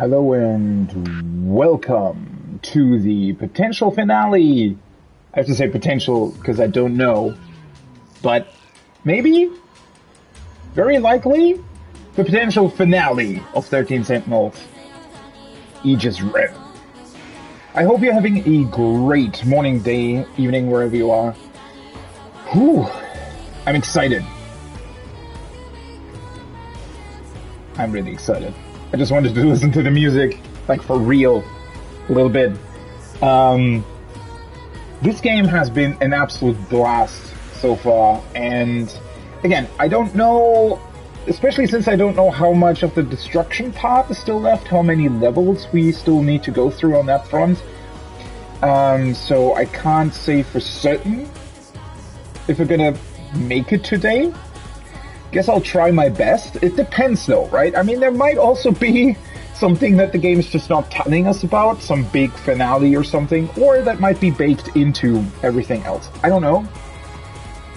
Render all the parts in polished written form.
Hello and welcome to the potential finale. I have to say potential because I don't know, but maybe, very likely, the potential finale of 13 Sentinels, Aegis Rim. I hope you're having a great morning, day, evening, wherever you are. Whew, I'm excited. I'm really excited. I just wanted to listen to the music, like for real, a little bit. This game has been an absolute blast so far, and again, I don't know, especially since I don't know how much of the destruction part is still left, how many levels we still need to go through on that front. So I can't say for certain if we're gonna make it today. Guess I'll try my best. It depends though, right? I mean, there might also be something that the game's just not telling us about, some big finale or something, or that might be baked into everything else. I don't know.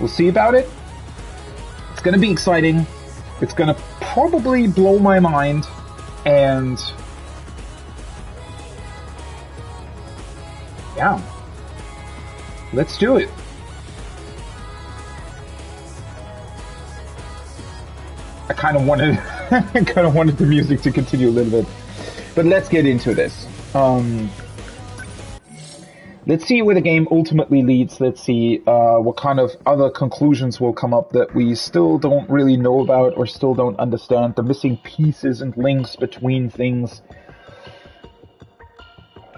We'll see about it. It's gonna be exciting. It's gonna probably blow my mind, and yeah, let's do it. I kind of wanted the music to continue a little bit, but let's get into this. Let's see where the game ultimately leads. Let's see what kind of other conclusions will come up that we still don't really know about or still don't understand. The missing pieces and links between things.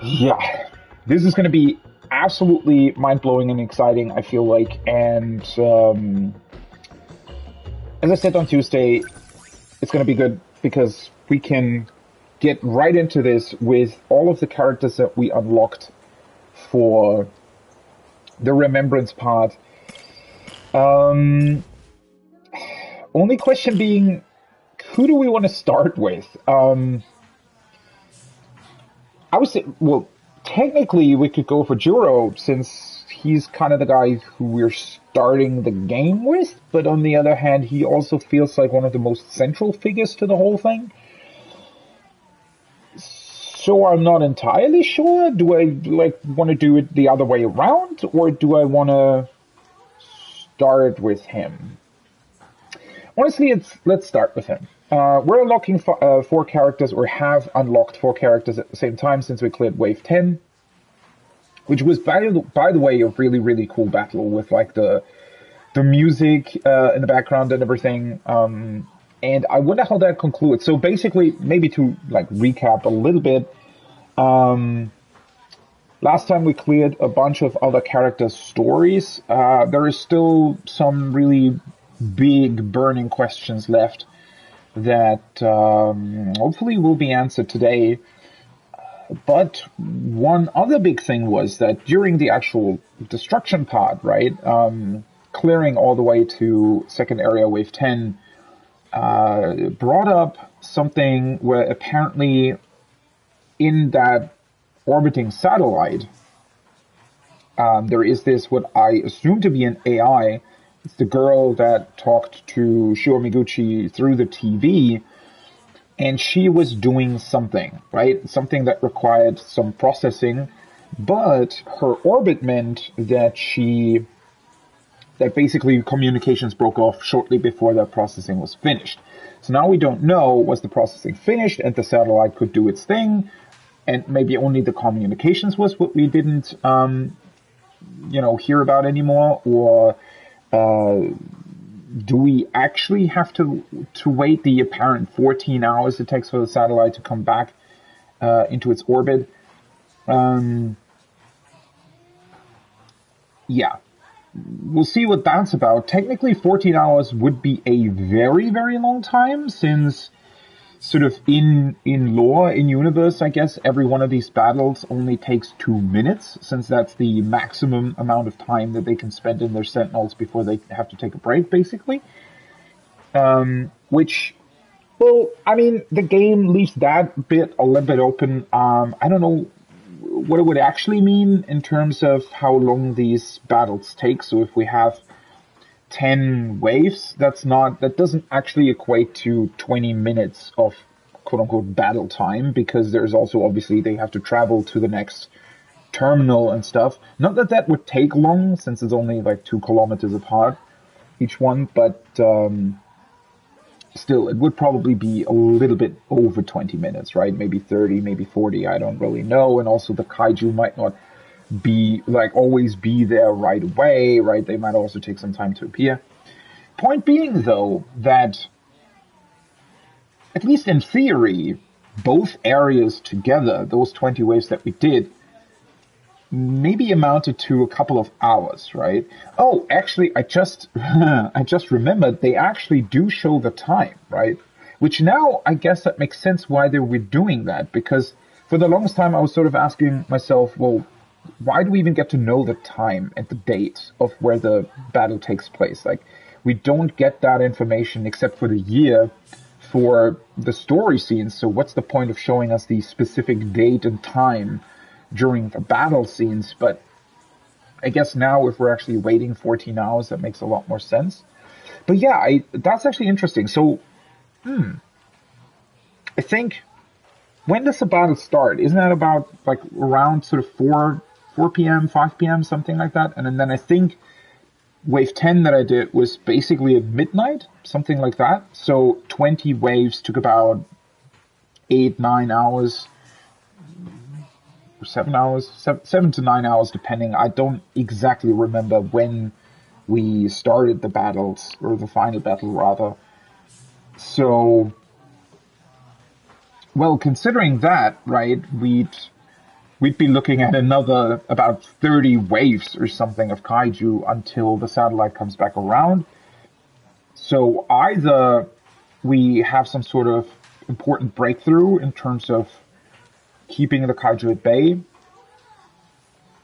Yeah, this is going to be absolutely mind-blowing and exciting, I feel like, and as I said on Tuesday, it's going to be good because we can get right into this with all of the characters that we unlocked for the Remembrance part. Only question being, who do we want to start with? I would say, well, technically we could go for Juro, since he's kind of the guy who we're starting the game with, but on the other hand, he also feels like one of the most central figures to the whole thing. So I'm not entirely sure. Do I want to do it the other way around, or do I want to start with him? Honestly, let's start with him. We're unlocking four characters, or have unlocked four characters at the same time since we cleared Wave 10. Which was, by the way, a really, really cool battle with like the music in the background and everything. And I wonder how that concludes. So basically, maybe to like recap a little bit, last time we cleared a bunch of other characters' stories. There is still some really big burning questions left that hopefully will be answered today. But one other big thing was that during the actual destruction part, right, clearing all the way to second area wave 10, brought up something where apparently in that orbiting satellite, there is this, what I assume to be an AI. It's the girl that talked to Shio Miguchi through the TV. And she was doing something, right? Something that required some processing, but her orbit meant that basically communications broke off shortly before that processing was finished. So now we don't know, was the processing finished and the satellite could do its thing, and maybe only the communications was what we didn't, hear about anymore, or, do we actually have to wait the apparent 14 hours it takes for the satellite to come back into its orbit? Yeah. We'll see what that's about. Technically, 14 hours would be a very, very long time, since sort of in lore, in universe, I guess, every one of these battles only takes 2 minutes, since that's the maximum amount of time that they can spend in their Sentinels before they have to take a break, basically. Which, well, I mean, the game leaves that bit a little bit open. I don't know what it would actually mean in terms of how long these battles take. So if we have 10 waves, that doesn't actually equate to 20 minutes of quote-unquote battle time, because there's also, obviously, they have to travel to the next terminal and stuff. Not that that would take long, since it's only like 2 kilometers apart, each one, but still, it would probably be a little bit over 20 minutes, right? Maybe 30, maybe 40, I don't really know. And also the kaiju might not be, like, always be there right away, right? They might also take some time to appear. Point being, though, that at least in theory, both areas together, those 20 waves that we did, maybe amounted to a couple of hours, right? Oh, actually, I just remembered they actually do show the time, right? Which now, I guess that makes sense why they were doing that, because for the longest time I was sort of asking myself, well, why do we even get to know the time and the date of where the battle takes place? Like, we don't get that information except for the year for the story scenes, so what's the point of showing us the specific date and time during the battle scenes? But I guess now, if we're actually waiting 14 hours, that makes a lot more sense. But yeah, that's actually interesting. So, I think, when does the battle start? Isn't that about, like, around sort of 4 p.m., 5 p.m., something like that? And then I think wave 10 that I did was basically at midnight, something like that. So 20 waves took about 8-9 hours, 7 hours, 7 to 9 hours, depending. I don't exactly remember when we started the battles, or the final battle rather. So, well, considering that, right, we'd be looking at another about 30 waves or something of kaiju until the satellite comes back around. So either we have some sort of important breakthrough in terms of keeping the kaiju at bay,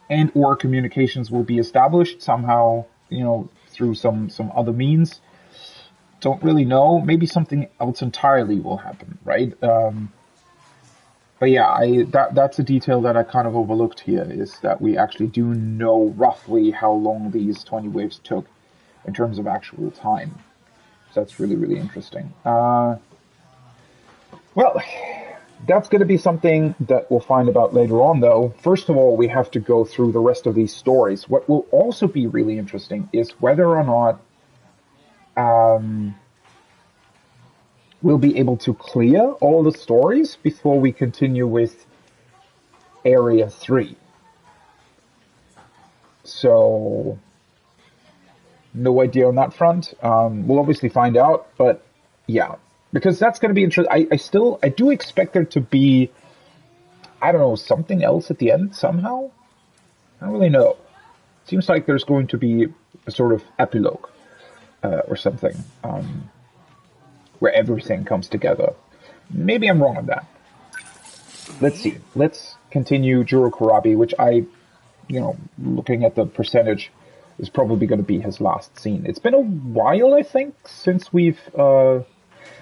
and or communications will be established somehow, through some other means. Don't really know. Maybe something else entirely will happen, right? But yeah, that's a detail that I kind of overlooked here, is that we actually do know roughly how long these 20 waves took in terms of actual time. So that's really, really interesting. Well, that's going to be something that we'll find about later on, though. First of all, we have to go through the rest of these stories. What will also be really interesting is whether or not we'll be able to clear all the stories before we continue with Area 3. So, no idea on that front. We'll obviously find out, but yeah. Because that's going to be interesting. I do expect there to be, I don't know, something else at the end somehow? I don't really know. Seems like there's going to be a sort of epilogue or something. Where everything comes together. Maybe I'm wrong on that. Let's see. Let's continue Juro Kurabi, which looking at the percentage, is probably going to be his last scene. It's been a while, I think, since we've...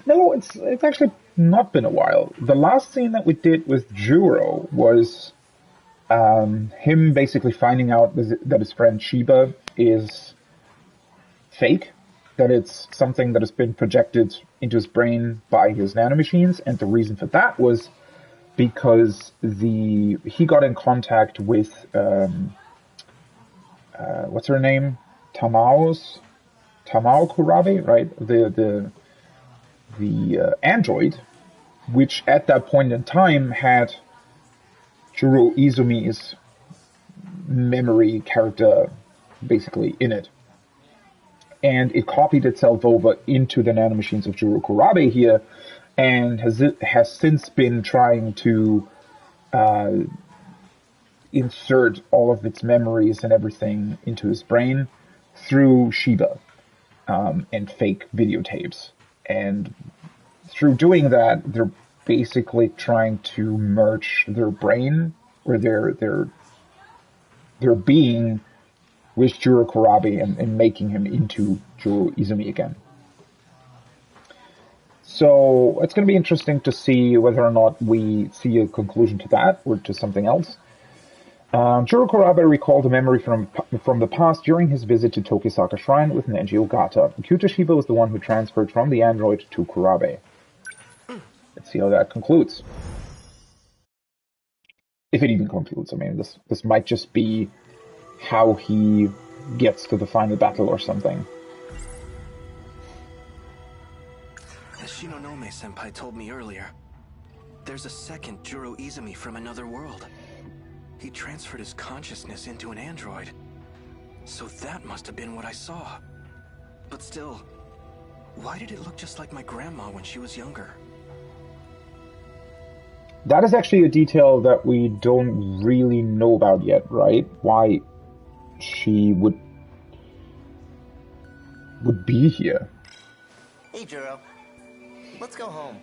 No, it's actually not been a while. The last scene that we did with Juro was him basically finding out that his friend Shiba is fake, that it's something that has been projected into his brain by his nanomachines, and the reason for that was because he got in contact with what's her name? Tamao Kurabe, right? The android, which at that point in time had Juro Izumi's memory character basically in it. And it copied itself over into the nanomachines of Juro Kurabe here, and has since been trying to insert all of its memories and everything into his brain through Shiba and fake videotapes. And through doing that, they're basically trying to merge their brain, or their being, with Juro Kurabe and making him into Juro Izumi again. So it's going to be interesting to see whether or not we see a conclusion to that, or to something else. Juro Kurabe recalled a memory from the past during his visit to Tokisaka Shrine with Nenji Ogata. Kyuta Shiba was the one who transferred from the android to Kurabe. Let's see how that concludes. If it even concludes. I mean, this might just be how he gets to the final battle or something. As Shinonome-senpai told me earlier, there's a second Juro Izumi from another world. He transferred his consciousness into an android. So that must have been what I saw. But still, why did it look just like my grandma when she was younger? That is actually a detail that we don't really know about yet, right? Why she would be here. Hey, Juro. Let's go home.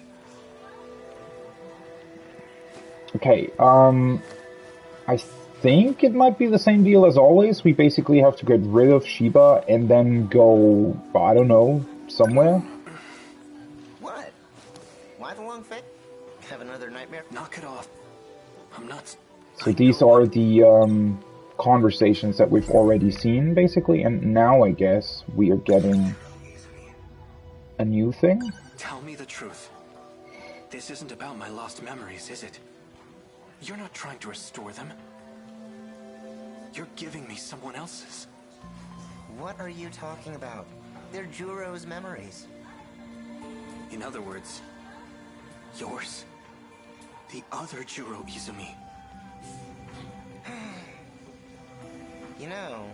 Okay, I think it might be the same deal as always. We basically have to get rid of Shiba and then go, I don't know, somewhere. What? Why the long face? Have another nightmare? Knock it off. I'm nuts. So these are the conversations that we've already seen, basically, and now I guess we are getting a new thing? Tell me the truth. This isn't about my lost memories, is it? You're not trying to restore them. You're giving me someone else's. What are you talking about? They're Juro's memories. In other words, yours. The other Juro Izumi. You know,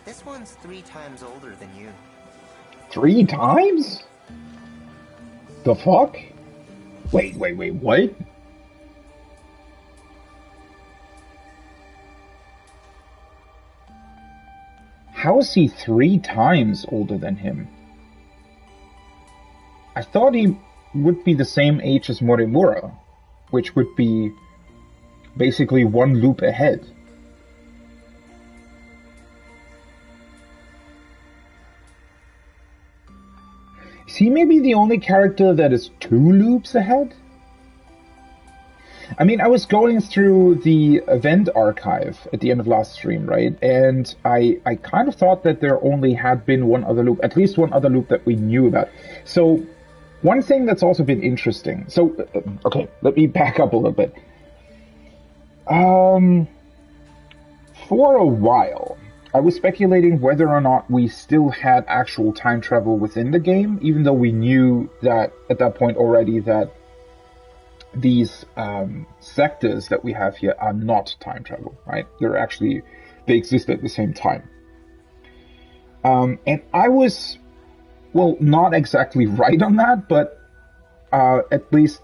this one's 3 times older than you. 3 times? The fuck? Wait, what? How is he 3 times older than him? I thought he would be the same age as Morimura, which would be basically 1 loop ahead. Is he maybe the only character that is 2 loops ahead? I mean, I was going through the event archive at the end of last stream, right? And I kind of thought that there only had been 1 other loop, at least 1 other loop that we knew about. So, one thing that's also been interesting. So, okay, let me back up a little bit. For a while, I was speculating whether or not we still had actual time travel within the game, even though we knew that at that point already that these sectors that we have here are not time travel, right? They exist at the same time. And I was, well, not exactly right on that, but at least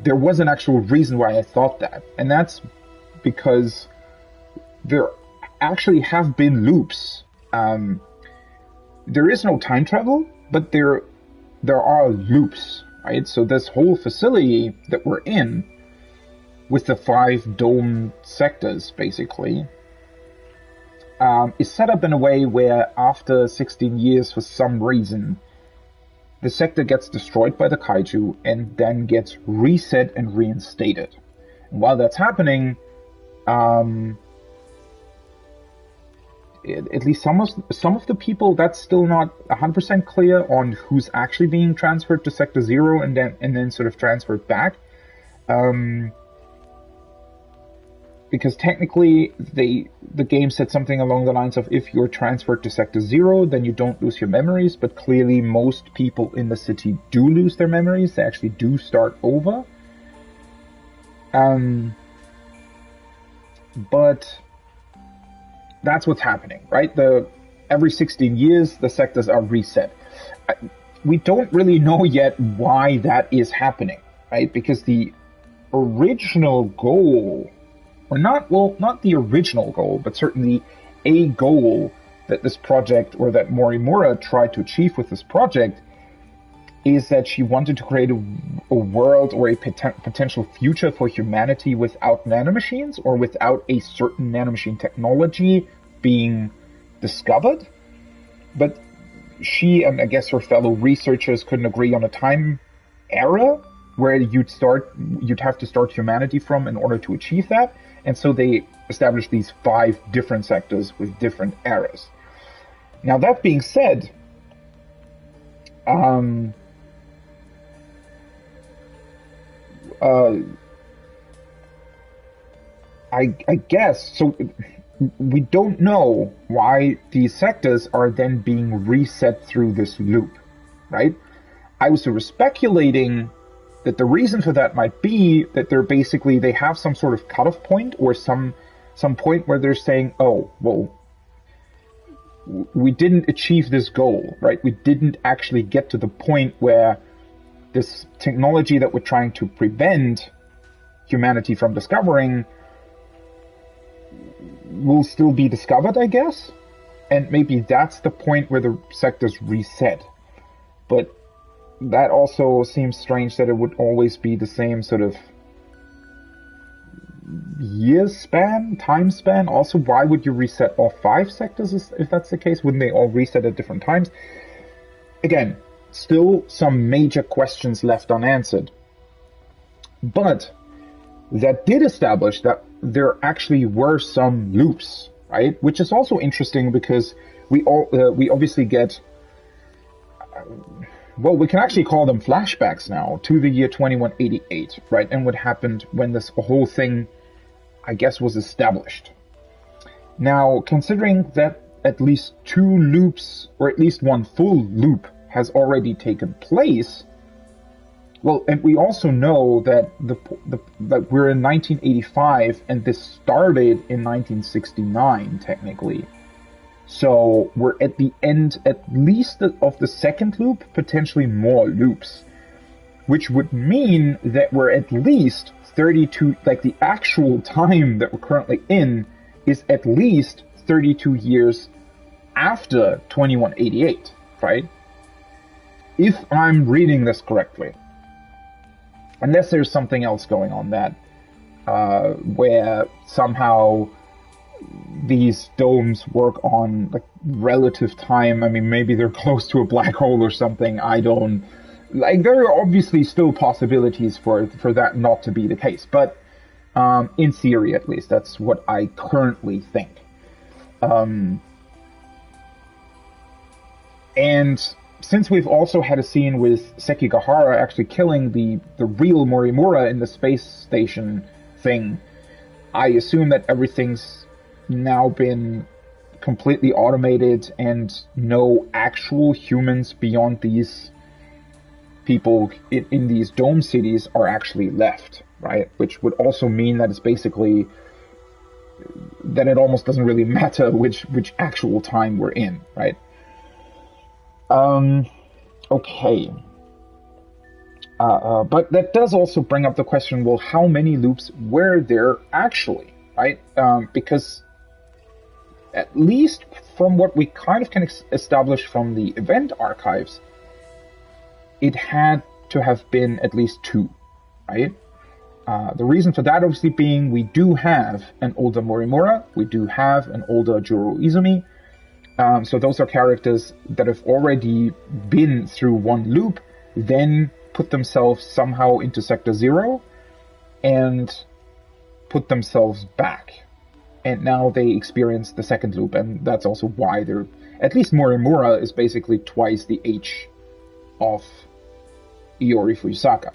there was an actual reason why I thought that. And that's because there actually have been loops. There is no time travel, but there are loops, right? So this whole facility that we're in, with the 5 dome sectors, basically, is set up in a way where after 16 years, for some reason, the sector gets destroyed by the kaiju and then gets reset and reinstated. And while that's happening, at least some of the people, that's still not 100% clear on who's actually being transferred to Sector 0 and then sort of transferred back. Because technically, the game said something along the lines of, if you're transferred to Sector 0, then you don't lose your memories, but clearly most people in the city do lose their memories. They actually do start over. But that's what's happening, right? Every 16 years, the sectors are reset. We don't really know yet why that is happening, right? Because the original goal, or not the original goal, but certainly a goal that this project, or that Morimura tried to achieve with this project, is that she wanted to create a world or a potential future for humanity without nanomachines, or without a certain nanomachine technology being discovered. But she, and I guess her fellow researchers, couldn't agree on a time era where you'd have to start humanity from in order to achieve that. And so they established these 5 different sectors with different eras. Now, that being I guess so. We don't know why these sectors are then being reset through this loop, right? I was sort of speculating that the reason for that might be that they have some sort of cutoff point or some point where they're saying, oh, well, we didn't achieve this goal, right? We didn't actually get to the point where this technology that we're trying to prevent humanity from discovering will still be discovered, I guess. And maybe that's the point where the sectors reset. But that also seems strange that it would always be the same sort of time span. Also, why would you reset all 5 sectors if that's the case? Wouldn't they all reset at different times? Again, still some major questions left unanswered. But that did establish that there actually were some loops, right? Which is also interesting because we obviously get, well, we can actually call them flashbacks now to the year 2188, right? And what happened when this whole thing, I guess, was established. Now, considering that at least 2 loops, or at least 1 full loop, has already taken place, well, and we also know that that we're in 1985, and this started in 1969, technically. So we're at the end, at least of the second loop, potentially more loops, which would mean that we're at least 32, like the actual time that we're currently in is at least 32 years after 2188, right? If I'm reading this correctly. Unless there's something else going on that, where somehow these domes work on like relative time. I mean, maybe they're close to a black hole or something. I don't... Like, there are obviously still possibilities for that not to be the case. But in theory, at least, that's what I currently think. And since we've also had a scene with Sekigahara actually killing the real Morimura in the space station thing, I assume that everything's now been completely automated and no actual humans beyond these people in these dome cities are actually left, right? Which would also mean that it's basically that it almost doesn't really matter which actual time we're in, right? Okay. But that does also bring up the question, well, how many loops were there actually, right? Because at least from what we kind of can establish from the event archives, it had to have been at least 2, right? The reason for that obviously being we do have an older Morimura, we do have an older Juro Izumi. So those are characters that have already been through one loop, then put themselves somehow into Sector 0, and put themselves back. And now they experience the second loop, and that's also why they're... At least Morimura is basically twice the age of Iori Fujisaka.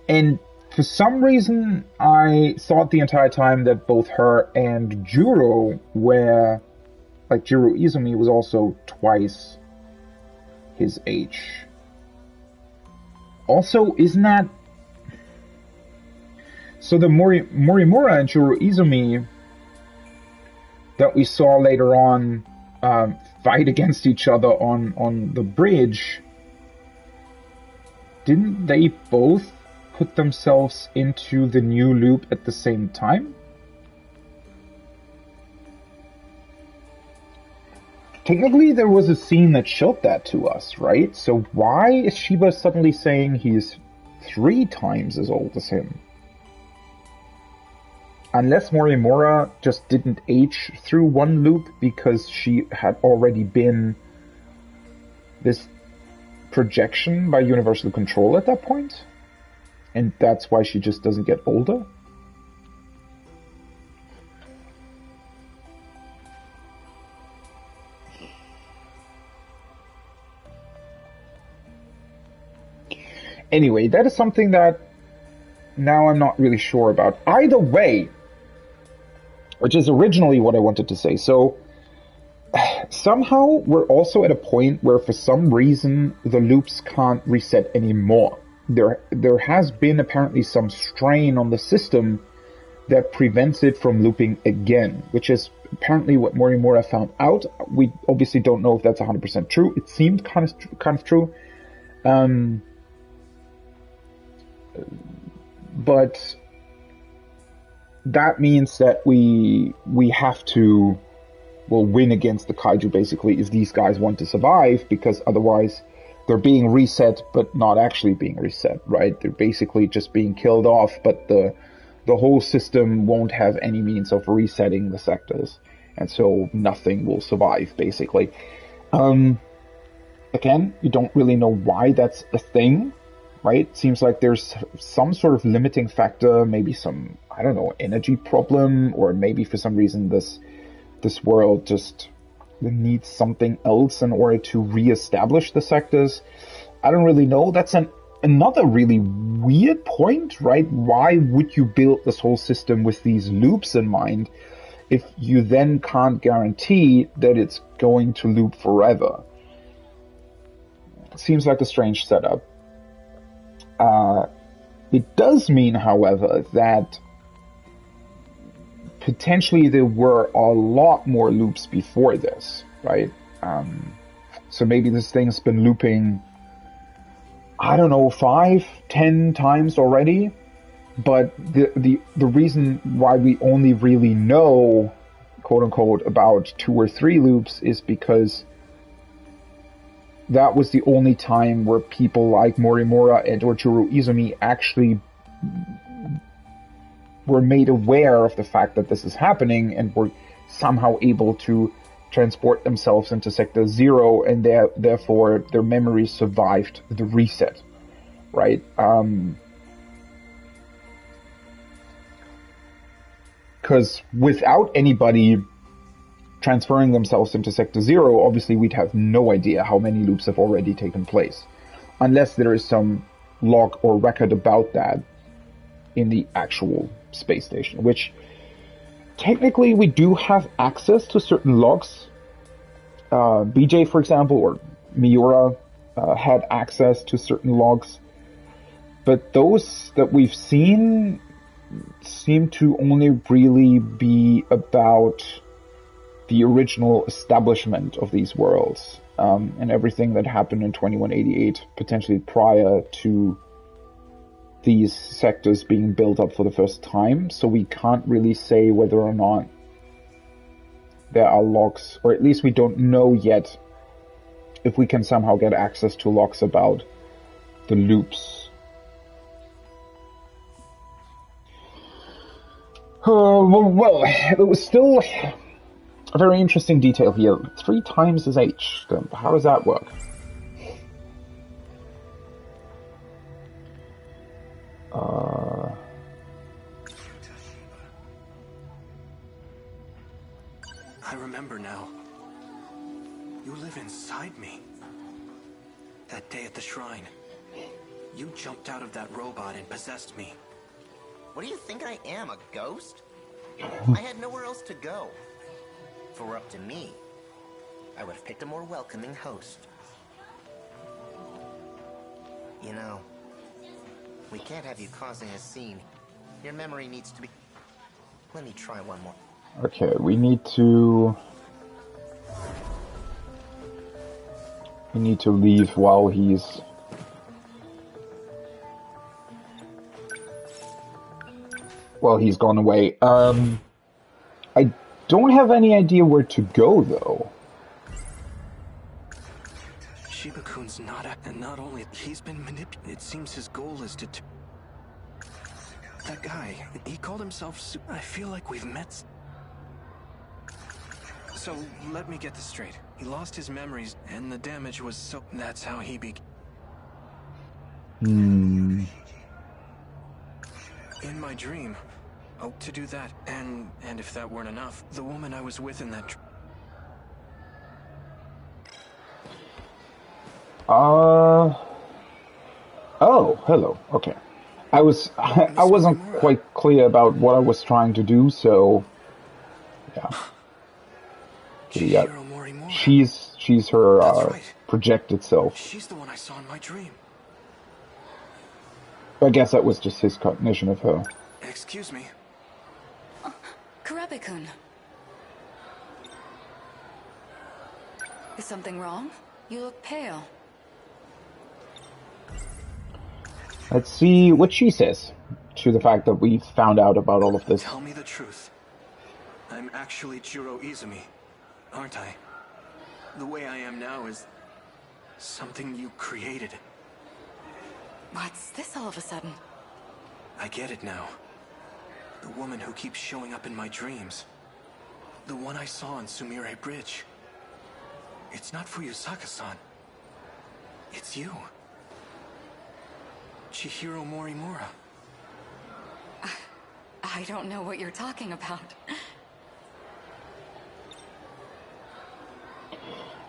And for some reason, I thought the entire time that both her and Juro were... Like, Juro Izumi was also twice his age. Also, isn't that... So the Morimura and Juro Izumi that we saw later on fight against each other on the bridge, didn't they both put themselves into the new loop at the same time? Technically, there was a scene that showed that to us, right? So why is Shiba suddenly saying he's 3 times as old as him? Unless Morimura just didn't age through one loop because she had already been this projection by universal control at that point, and that's why she just doesn't get older? Anyway, that is something that now I'm not really sure about. Either way, which is originally what I wanted to say. So somehow we're also at a point where for some reason the loops can't reset anymore. There has been apparently some strain on the system that prevents it from looping again, which is apparently what Morimura found out. We obviously don't know if that's 100% true. It seemed kind of true. But that means that we have to win against the kaiju basically if these guys want to survive, because otherwise they're being reset but not actually being reset, right? They're basically just being killed off, but the whole system won't have any means of resetting the sectors, and so nothing will survive basically. Again, you don't really know why that's a thing, right? It seems like there's some sort of limiting factor, maybe some, I don't know, energy problem, or maybe for some reason this world just needs something else in order to re-establish the sectors. I don't really know. That's another really weird point, right? Why would you build this whole system with these loops in mind if you then can't guarantee that it's going to loop forever? It seems like a strange setup. It does mean, however, that potentially there were a lot more loops before this, right? So maybe this thing's been looping, I don't know, 5-10 times already. But the reason why we only really know, quote unquote, about 2 or 3 loops is because that was the only time where people like Morimura and Juro Izumi actually were made aware of the fact that this is happening and were somehow able to transport themselves into Sector 0, and therefore their memories survived the reset, right? Because without anybody transferring themselves into Sector 0, obviously we'd have no idea how many loops have already taken place. Unless there is some log or record about that in the actual space station, which technically we do have access to certain logs. BJ, for example, or Miura had access to certain logs, but those that we've seen seem to only really be about the original establishment of these worlds, and everything that happened in 2188, potentially prior to these sectors being built up for the first time. So we can't really say whether or not there are logs, or at least we don't know yet if we can somehow get access to logs about the loops. Well, it was still a very interesting detail here. 3 times his age. How does that work? I remember now. You live inside me. That day at the shrine, you jumped out of that robot and possessed me. What do you think I am, a ghost? I had nowhere else to go. If it were up to me, I would have picked a more welcoming host. You know, we can't have you causing a scene. Your memory needs to be... Let me try one more. Okay, we need to leave while he's... gone away. I don't have any idea where to go, though. Shiba-kun's and not only he's been manipulated. It seems his goal is to... That guy, he called himself... I feel like we've met... So, let me get this straight. He lost his memories, and the damage was so... That's how he began. In my dream... Oh, to do that, and if that weren't enough, the woman I was with in that... Oh, hello. Okay. I wasn't quite clear about what I was trying to do, so yeah. Yeah. Chihiro Morimura. She's her That's right. projected self. She's the one I saw in my dream. I guess that was just his cognition of her. Excuse me. Kurabe-kun. Is something wrong? You look pale. Let's see what she says to the fact that we found out about all of this. Tell me the truth. I'm actually Jiro Izumi, aren't I? The way I am now is something you created. What's this all of a sudden? I get it now. The woman who keeps showing up in my dreams. The one I saw on Sumire Bridge. It's not Fuyusaka-san. It's you. Chihiro Morimura. I don't know what you're talking about.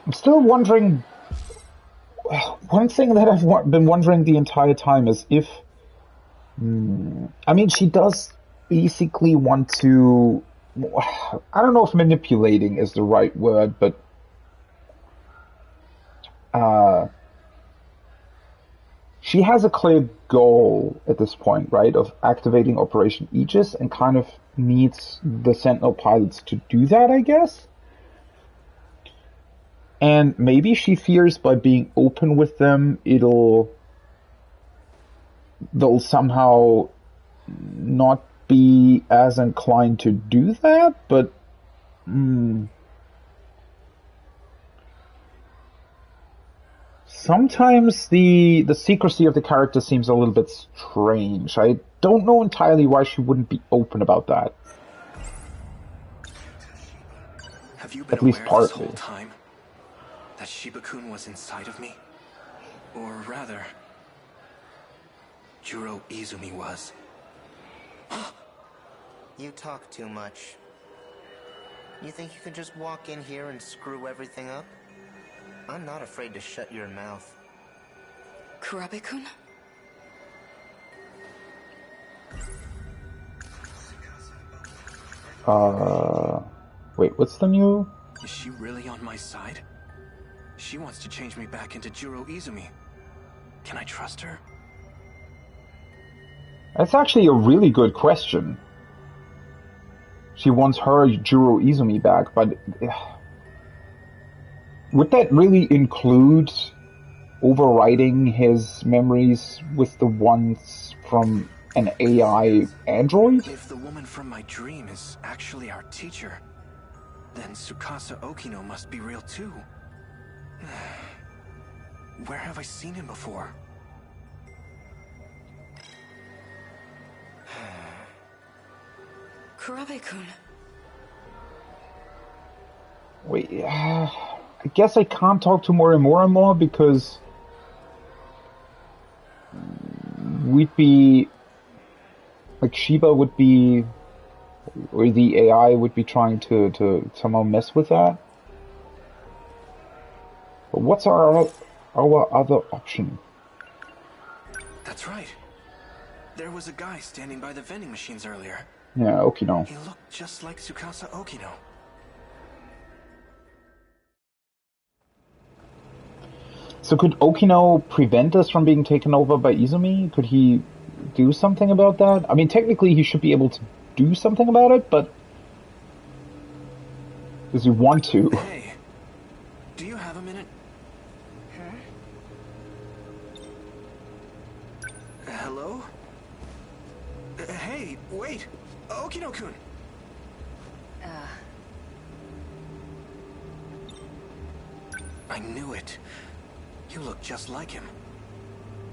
I'm still wondering. One thing that I've been wondering the entire time is if. I mean, she does basically want to. I don't know if manipulating is the right word, but. She has a clear goal at this point, right, of activating Operation Aegis, and kind of needs the Sentinel pilots to do that, I guess. And maybe she fears by being open with them, they'll somehow not be as inclined to do that, but sometimes the secrecy of the character seems a little bit strange. I don't know entirely why she wouldn't be open about that. Have you been At least aware this partly. whole time that Shiba-kun was inside of me? Or rather, Jiro Izumi was. You talk too much. You think you can just walk in here and screw everything up? I'm not afraid to shut your mouth. Kurabe-kun? Wait, what's the new? Is she really on my side? She wants to change me back into Jiro Izumi. Can I trust her? That's actually a really good question. She wants her Jiro Izumi back, but would that really include overriding his memories with the ones from an AI android? If the woman from my dream is actually our teacher, then Tsukasa Okino must be real too. Where have I seen him before? Kurabe-kun. Wait, I guess I can't talk to Morimura because we'd be, like, Shiba would be, or the AI would be trying to somehow mess with that. But what's our other option? That's right. There was a guy standing by the vending machines earlier. Yeah, Okino. He looked just like Tsukasa Okino. So could Okino prevent us from being taken over by Izumi? Could he do something about that? I mean, technically he should be able to do something about it, but does he want to? Hey, do you have a minute? Hello? Hey, wait! Okino-kun! I knew it. You look just like him.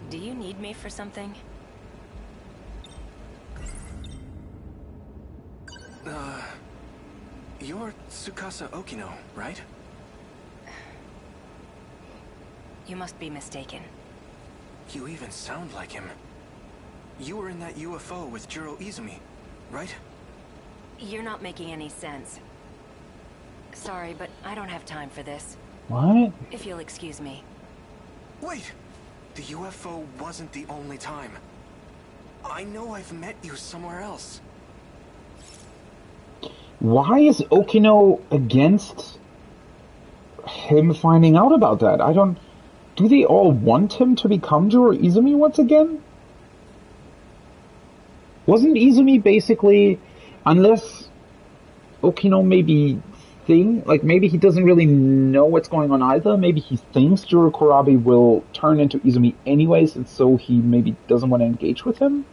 Do you need me for something? You're Tsukasa Okino, right? You must be mistaken. You even sound like him. You were in that UFO with Jiro Izumi, right? You're not making any sense. Sorry, but I don't have time for this. What? If you'll excuse me. Wait! The UFO wasn't the only time. I know I've met you somewhere else. Why is Okino against him finding out about that? I don't... Do they all want him to become Juro Izumi once again? Wasn't Izumi basically, unless Okino maybe maybe he doesn't really know what's going on either, maybe he thinks Juro Korabi will turn into Izumi anyways, and so he maybe doesn't want to engage with him?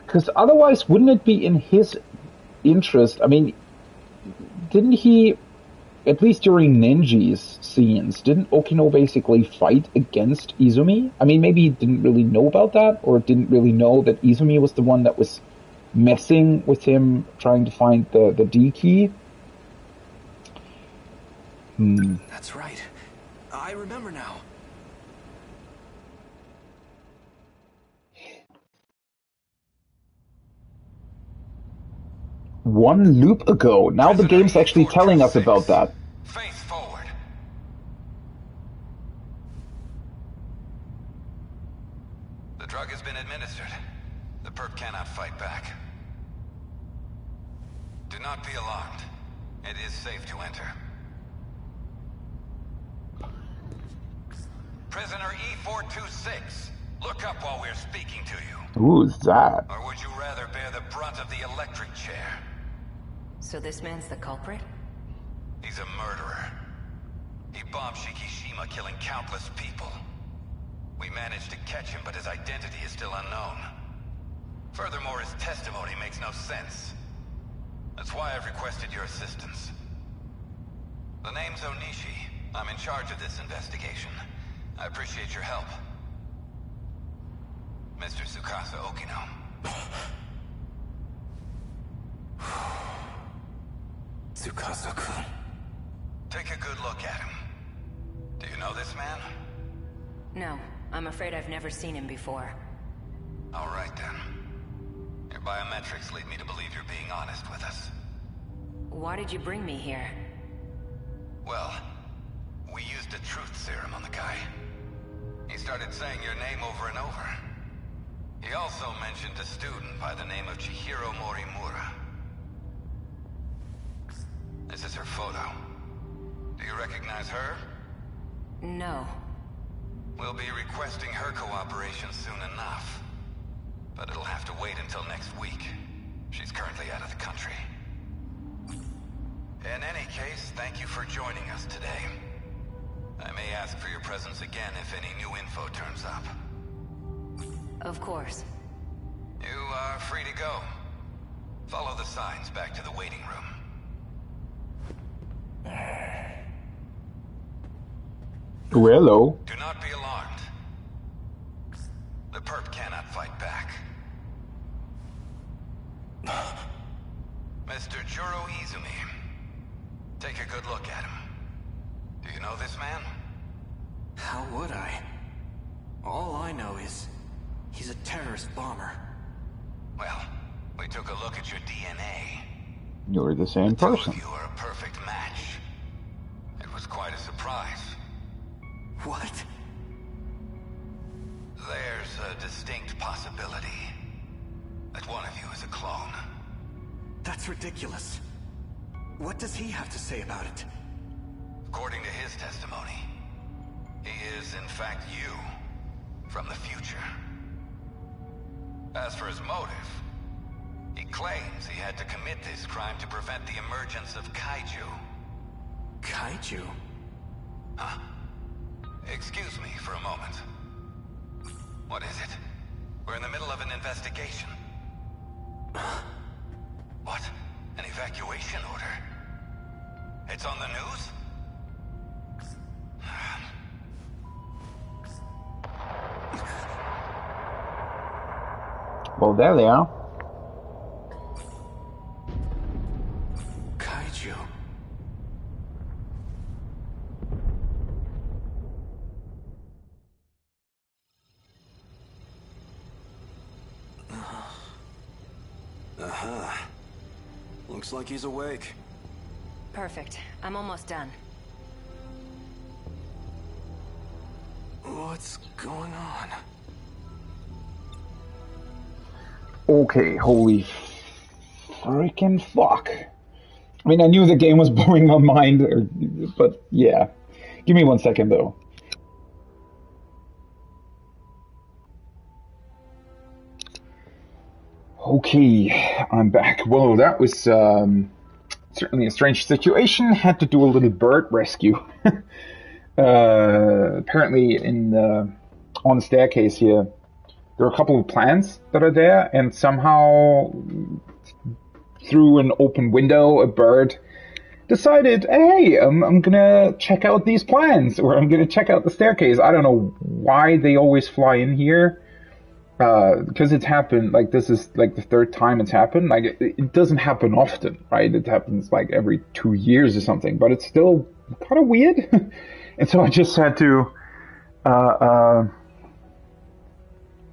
Because otherwise, wouldn't it be in his interest? I mean, didn't he, at least during Nenji's scenes, didn't Okino basically fight against Izumi? I mean, maybe he didn't really know about that, or didn't really know that Izumi was the one that was messing with him, trying to find the D key. That's right. I remember now. One loop ago. Now the game's actually telling us about that. Face forward. The drug has been administered. The perp cannot fight back. Do not be alarmed. It is safe to enter. Prisoner E426, look up while we're speaking to you. Who's that? Or would you rather bear the brunt of the electric chair? So this man's the culprit? He's a murderer. He bombed Shikishima, killing countless people. We managed to catch him, but his identity is still unknown. Furthermore, his testimony makes no sense. That's why I've requested your assistance. The name's Onishi. I'm in charge of this investigation. I appreciate your help. Mr. Tsukasa Okino. Tsukasa-kun. Take a good look at him. Do you know this man? No, I'm afraid I've never seen him before. All right then. Your biometrics lead me to believe you're being honest with us. Why did you bring me here? Well, we used a truth serum on the guy. He started saying your name over and over. He also mentioned a student by the name of Chihiro Morimura. This is her photo. Do you recognize her? No. We'll be requesting her cooperation soon enough. But it'll have to wait until next week. She's currently out of the country. In any case, thank you for joining us today. I may ask for your presence again if any new info turns up. Of course. You are free to go. Follow the signs back to the waiting room. Oh, hello. Do not be alarmed. The perp cannot fight back. Mr. Juro Izumi. Take a good look at him. Do you know this man? How would I? All I know is he's a terrorist bomber. Well, we took a look at your DNA. You're the same Two person. of you are a perfect match. It was quite a surprise. What? There's a distinct possibility that one of you is a clone. That's ridiculous. What does he have to say about it? According to his testimony, he is in fact you from the future. As for his motive, he claims he had to commit this crime to prevent the emergence of kaiju. Kaiju? Huh? Excuse me for a moment. What is it? We're in the middle of an investigation. What? An evacuation order? It's on the news? Well, there they are. Kaiju. Looks like he's awake. Perfect. I'm almost done. What's going on? Okay, holy freaking fuck. I mean, I knew the game was blowing my mind, but yeah. Give me 1 second, though. Okay, I'm back. Whoa, that was certainly a strange situation. Had to do a little bird rescue. Apparently, on the staircase here, there are a couple of plants that are there, and somehow through an open window, a bird decided, hey, I'm gonna check out these plants, or I'm gonna check out the staircase. I don't know why they always fly in here. Because it's happened, like, this is like the third time it's happened. Like, it doesn't happen often, right? It happens like every 2 years or something, but it's still kind of weird. And so I just had to,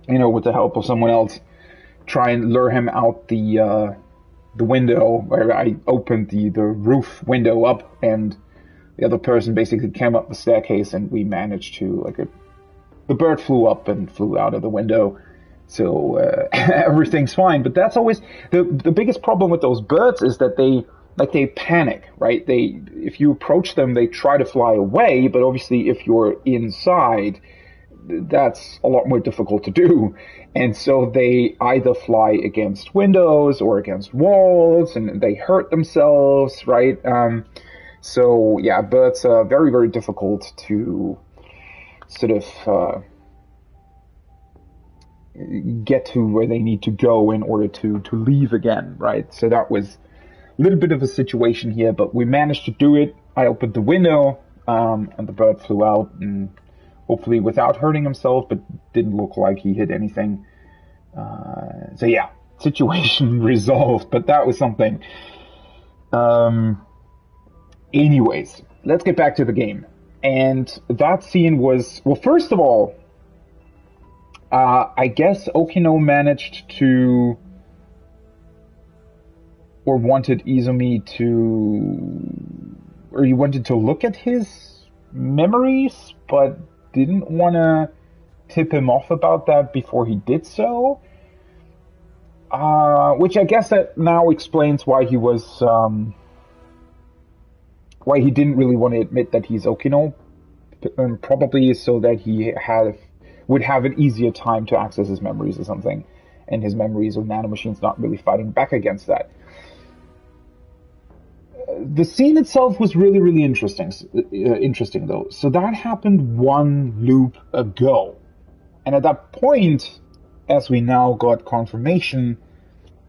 with the help of someone else, try and lure him out the window, where I opened the roof window up, and the other person basically came up the staircase, and we managed to, the bird flew up and flew out of the window. So everything's fine, but that's always the biggest problem with those birds is that they panic, right? If you approach them, they try to fly away, but obviously if you're inside, that's a lot more difficult to do. And so they either fly against windows or against walls, and they hurt themselves, right? So yeah, birds are very, very difficult to sort of get to where they need to go in order to leave again, right? So that was a little bit of a situation here, but we managed to do it. I opened the window, and the bird flew out, and hopefully without hurting himself, but didn't look like he hit anything. So yeah, situation resolved, but that was something. Anyways, let's get back to the game. And that scene was, well, first of all, I guess Okino managed to, or wanted Izumi to, or he wanted to look at his memories, but didn't want to tip him off about that before he did so. Which I guess that now explains why he was, why he didn't really want to admit that he's Okino, probably so that he would have an easier time to access his memories or something, and his memories of nanomachines not really fighting back against that. The scene itself was really, really interesting though. So that happened one loop ago. And at that point, as we now got confirmation,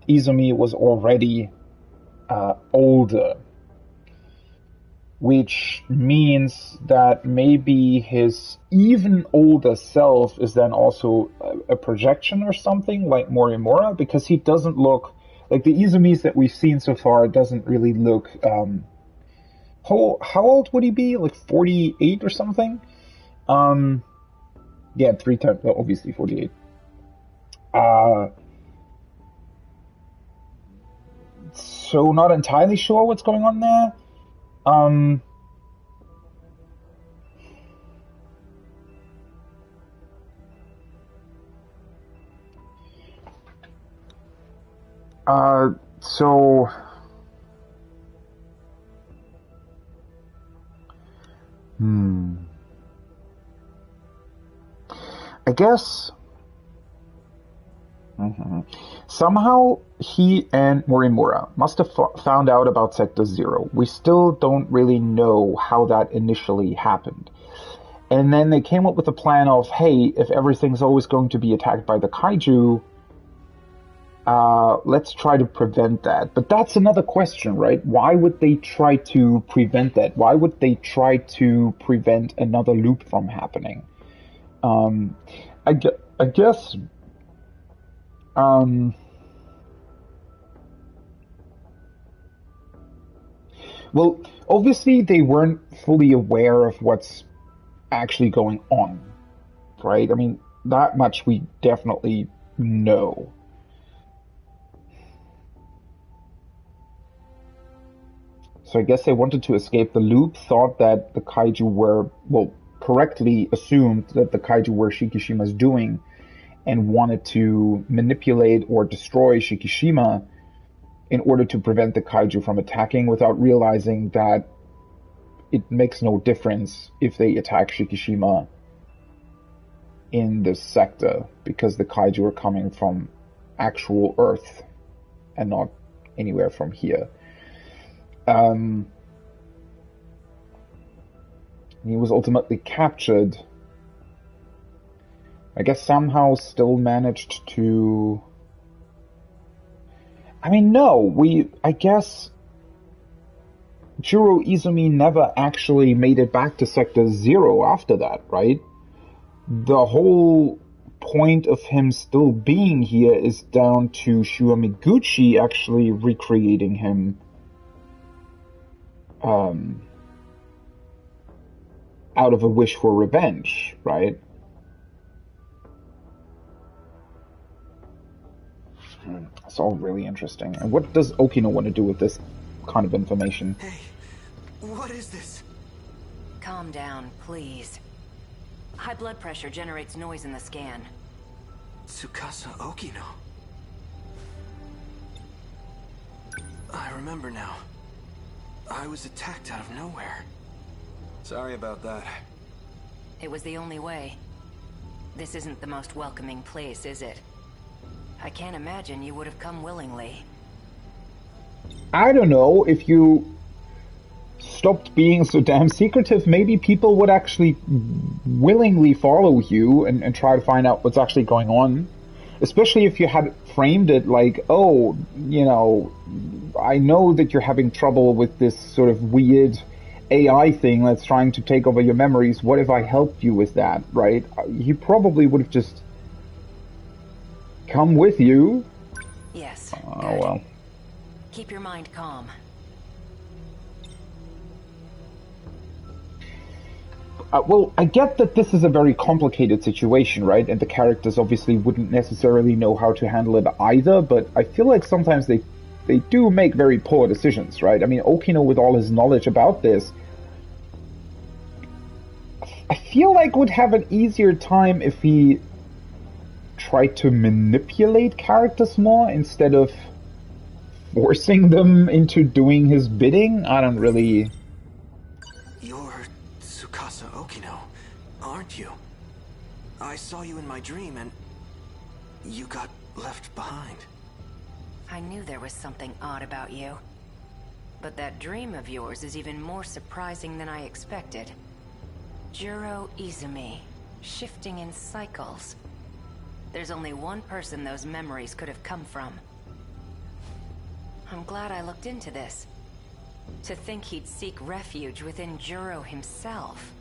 Izumi was already older. Which means that maybe his even older self is then also a projection or something, like Morimura, because he doesn't look, like the Izumis that we've seen so far, doesn't really look, how old would he be? Like 48 or something? Yeah, 3 times, well, obviously 48. So not entirely sure what's going on there. So I guess somehow he and Morimura must have found out about Sector Zero. We still don't really know how that initially happened. And then they came up with a plan of, hey, if everything's always going to be attacked by the kaiju, let's try to prevent that. But that's another question, right? Why would they try to prevent that? Why would they try to prevent another loop from happening? I guess... well, obviously they weren't fully aware of what's actually going on, right? I mean, that much we definitely know. So I guess they wanted to escape the loop, thought that the kaiju were, well, correctly assumed that the kaiju were Shikishima's doing and wanted to manipulate or destroy Shikishima in order to prevent the kaiju from attacking, without realizing that it makes no difference if they attack Shikishima in this sector, because the kaiju are coming from actual Earth and not anywhere from here. He was ultimately captured. I guess somehow still managed to... I mean, no, I guess Juro Izumi never actually made it back to Sector 0 after that, right? The whole point of him still being here is down to Shuo Miguchi actually recreating him out of a wish for revenge, right? It's all really interesting. And what does Okino want to do with this kind of information? Hey, what is this? Calm down, please. High blood pressure generates noise in the scan. Tsukasa Okino. I remember now. I was attacked out of nowhere. Sorry about that. It was the only way. This isn't the most welcoming place, is it? I can't imagine you would have come willingly. I don't know, if you stopped being so damn secretive, maybe people would actually willingly follow you and try to find out what's actually going on. Especially if you had framed it like, oh, you know, I know that you're having trouble with this sort of weird AI thing that's trying to take over your memories. What if I helped you with that, right? He probably would have just come with you. Yes. Oh, well. Keep your mind calm. Well, I get that this is a very complicated situation, right? And the characters obviously wouldn't necessarily know how to handle it either, but I feel like sometimes they do make very poor decisions, right? I mean, Okino, with all his knowledge about this, I feel like would have an easier time if he tried to manipulate characters more instead of forcing them into doing his bidding. I don't really... You're Tsukasa Okino, aren't you? I saw you in my dream and you got left behind. I knew there was something odd about you. But that dream of yours is even more surprising than I expected. Juro Izumi, shifting in cycles. There's only one person those memories could have come from. I'm glad I looked into this. To think he'd seek refuge within Juro himself.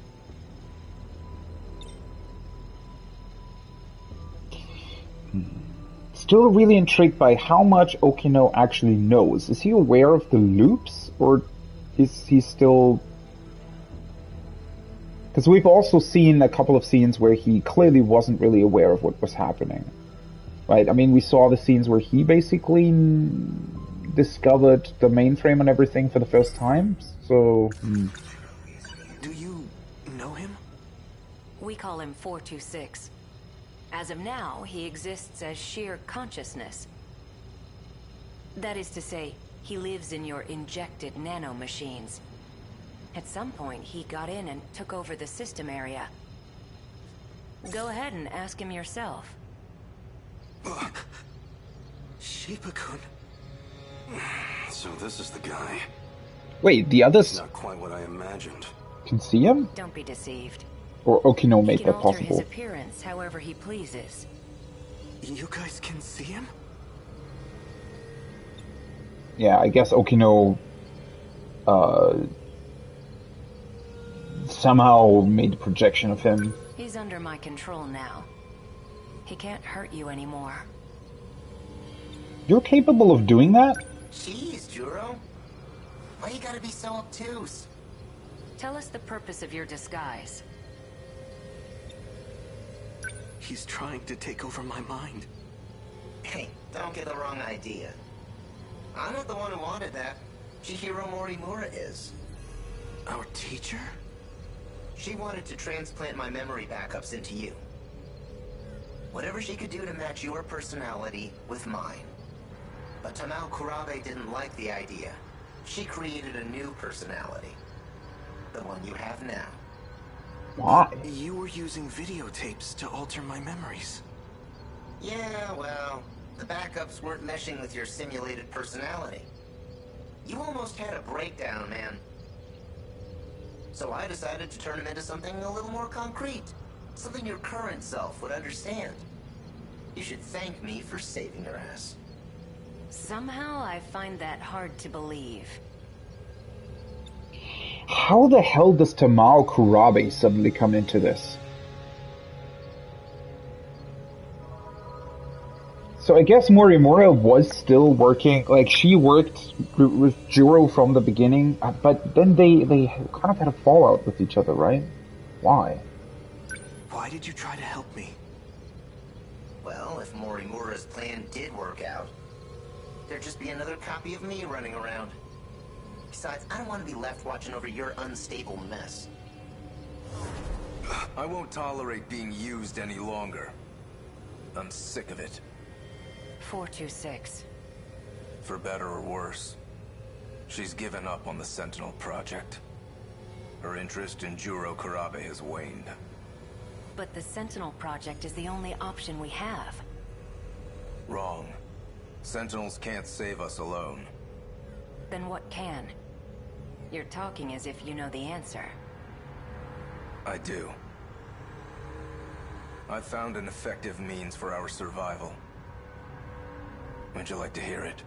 Still really intrigued by how much Okino actually knows. Is he aware of the loops, or is he still... Because we've also seen a couple of scenes where he clearly wasn't really aware of what was happening. Right? I mean, we saw the scenes where he basically discovered the mainframe and everything for the first time, so... Do you know him? We call him 426. As of now, he exists as sheer consciousness. That is to say, he lives in your injected nanomachines. At some point, he got in and took over the system area. Go ahead and ask him yourself. Shiba-kun. So this is the guy. Wait, the others Not quite what I imagined. can see him? Don't be deceived. Or Okino He made can that alter his possible? appearance however he pleases. You guys can see him? Yeah, I guess Okino somehow made a projection of him. He's under my control now. He can't hurt you anymore. You're capable of doing that? Jeez, Juro. Why you gotta be so obtuse? Tell us the purpose of your disguise. He's trying to take over my mind. Hey, don't get the wrong idea. I'm not the one who wanted that. Chihiro Morimura is. Our teacher? She wanted to transplant my memory backups into you. Whatever she could do to match your personality with mine. But Tamao Kurabe didn't like the idea. She created a new personality. The one you have now. Why? You were using videotapes to alter my memories. Yeah, well, the backups weren't meshing with your simulated personality. You almost had a breakdown, man. So I decided to turn him into something a little more concrete. Something your current self would understand. You should thank me for saving your ass. Somehow I find that hard to believe. How the hell does Tamao Kurabe suddenly come into this? So I guess Morimura was still working, like she worked with Juro from the beginning, but then they kind of had a fallout with each other, right? Why? Why did you try to help me? Well, if Morimura's plan did work out, there'd just be another copy of me running around. Besides, I don't want to be left watching over your unstable mess. I won't tolerate being used any longer. I'm sick of it. 426. For better or worse, she's given up on the Sentinel project. Her interest in Juro Kurabe has waned. But the Sentinel project is the only option we have. Wrong. Sentinels can't save us alone. Then what can? You're talking as if you know the answer. I do. I've found an effective means for our survival. Would you like to hear it?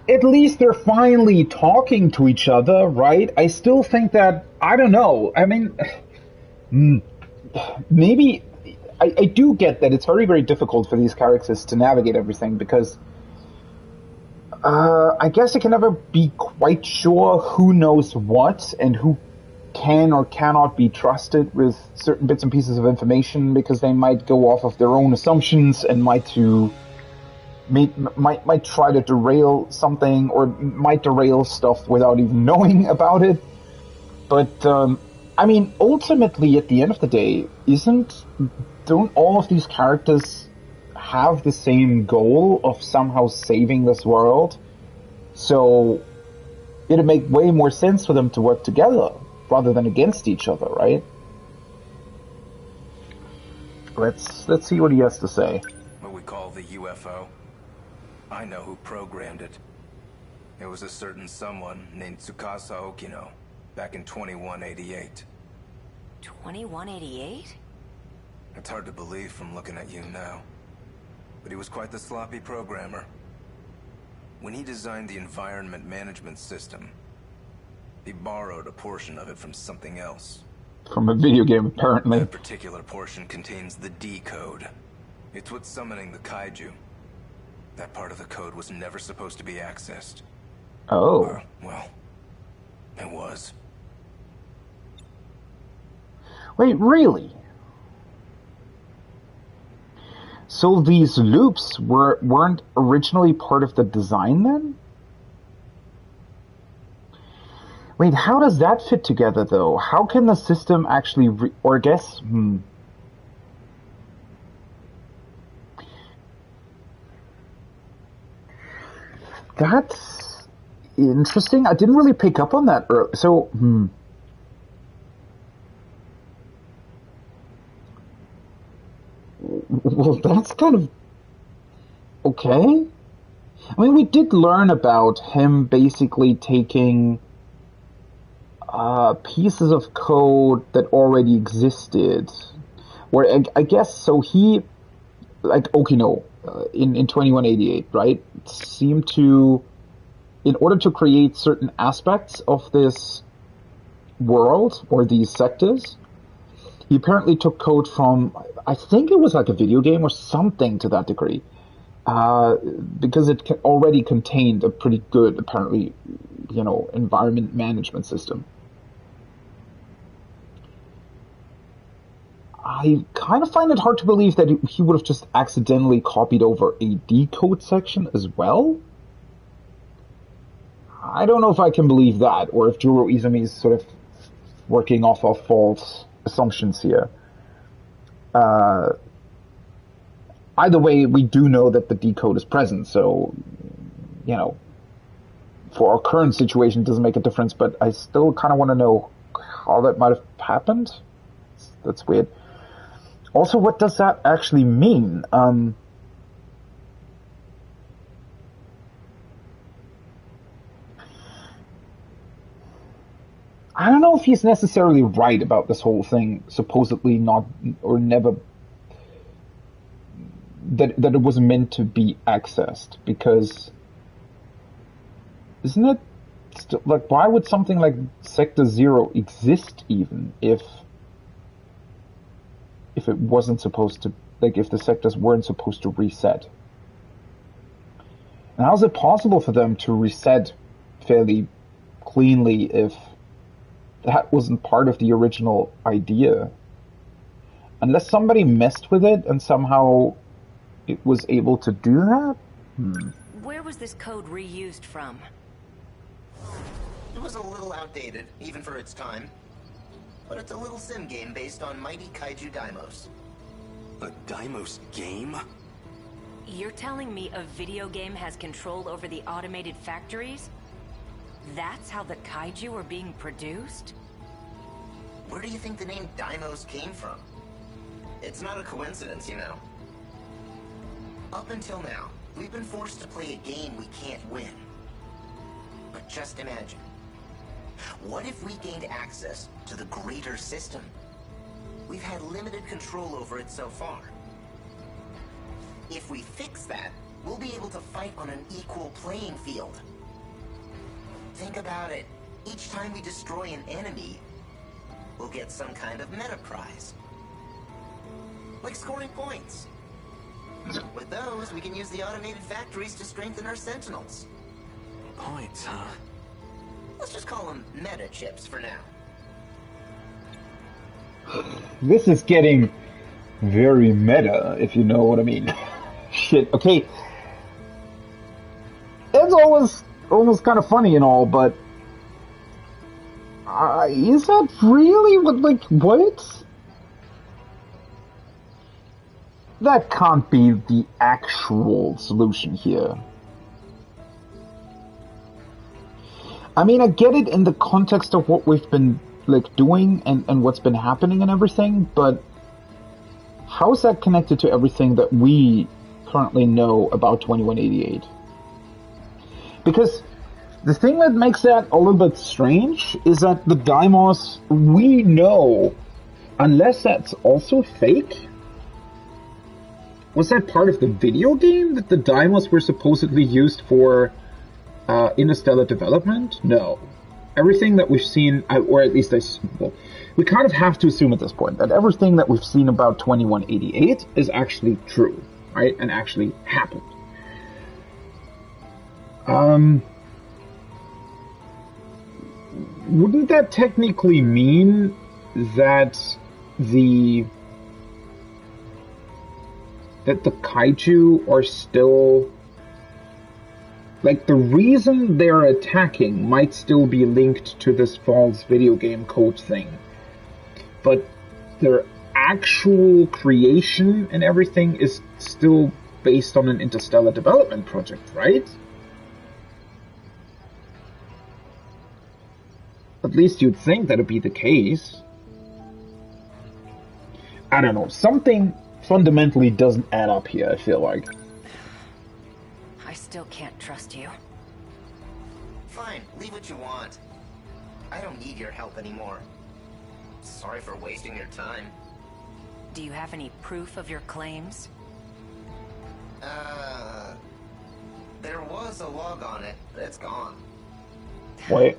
At least they're finally talking to each other, right? I still think that, I don't know, I mean, maybe, I do get that it's very, very difficult for these characters to navigate everything, because I guess I can never be quite sure who knows what, and who can or cannot be trusted with certain bits and pieces of information, because they might go off of their own assumptions and might try to derail something, or might derail stuff without even knowing about it. But I mean, ultimately, at the end of the day, don't all of these characters have the same goal of somehow saving this world? So it'd make way more sense for them to work together rather than against each other, right? Let's see what he has to say. What we call the UFO. I know who programmed it. It was a certain someone named Tsukasa Okino, back in 2188. 2188? It's hard to believe from looking at you now. But he was quite the sloppy programmer. When he designed the environment management system, he borrowed a portion of it from something else. From a video game, apparently. That particular portion contains the D code. It's what's summoning the kaiju. That part of the code was never supposed to be accessed. Oh. Well, it was. Wait, really? So these loops weren't originally part of the design then? Wait, how does that fit together though? How can the system actually or I guess, That's interesting. I didn't really pick up on that early. So, Well, that's kind of okay. I mean, we did learn about him basically taking pieces of code that already existed. Where I guess, so he, like Okino, in 2188, right, seemed to, in order to create certain aspects of this world, or these sectors, he apparently took code from, I think it was like a video game or something to that degree, because it already contained a pretty good, apparently, environment management system. I kind of find it hard to believe that he would have just accidentally copied over a decode section as well. I don't know if I can believe that, or if Juro Izumi's sort of working off of false assumptions here. Either way, we do know that the decode is present, so, you know, for our current situation, it doesn't make a difference, but I still kind of want to know how that might have happened. That's weird. Also, what does that actually mean? I don't know if he's necessarily right about this whole thing, supposedly not, or never, that it was meant to be accessed, because isn't it like, why would something like Sector Zero exist even if it wasn't supposed to, like, if the sectors weren't supposed to reset? And how is it possible for them to reset fairly cleanly if that wasn't part of the original idea? Unless somebody messed with it and somehow it was able to do that? Where was this code reused from? It was a little outdated, even for its time. But it's a little sim game based on mighty kaiju daimos. A Daimos game? You're telling me a video game has control over the automated factories? That's how the kaiju are being produced? Where do you think the name Daimos came from? It's not a coincidence, you know. Up until now, we've been forced to play a game we can't win. But just imagine. What if we gained access to the greater system? We've had limited control over it so far. If we fix that, we'll be able to fight on an equal playing field. Think about it. Each time we destroy an enemy, we'll get some kind of meta prize. Like scoring points. With those, we can use the automated factories to strengthen our Sentinels. Points, huh? Let's just call them meta chips for now. This is getting very meta, if you know what I mean. Shit, okay. It's almost kind of funny and all, but is that really what, like, what? That can't be the actual solution here. I mean, I get it in the context of what we've been, like, doing and what's been happening and everything, but how is that connected to everything that we currently know about 2188? Because the thing that makes that a little bit strange is that the Daimos, we know, unless that's also fake, was that part of the video game that the Daimos were supposedly used for interstellar development? No. Everything that we've seen, or at least we kind of have to assume at this point that everything that we've seen about 2188 is actually true, right? And actually happened. Wouldn't that technically mean that the kaiju are still, like, the reason they're attacking might still be linked to this false video game code thing, but their actual creation and everything is still based on an interstellar development project, right? At least you'd think that'd be the case. I don't know, something fundamentally doesn't add up here, I feel like. I still can't trust you. Fine, leave what you want. I don't need your help anymore. Sorry for wasting your time. Do you have any proof of your claims? There was a log on it, but it's gone. Wait.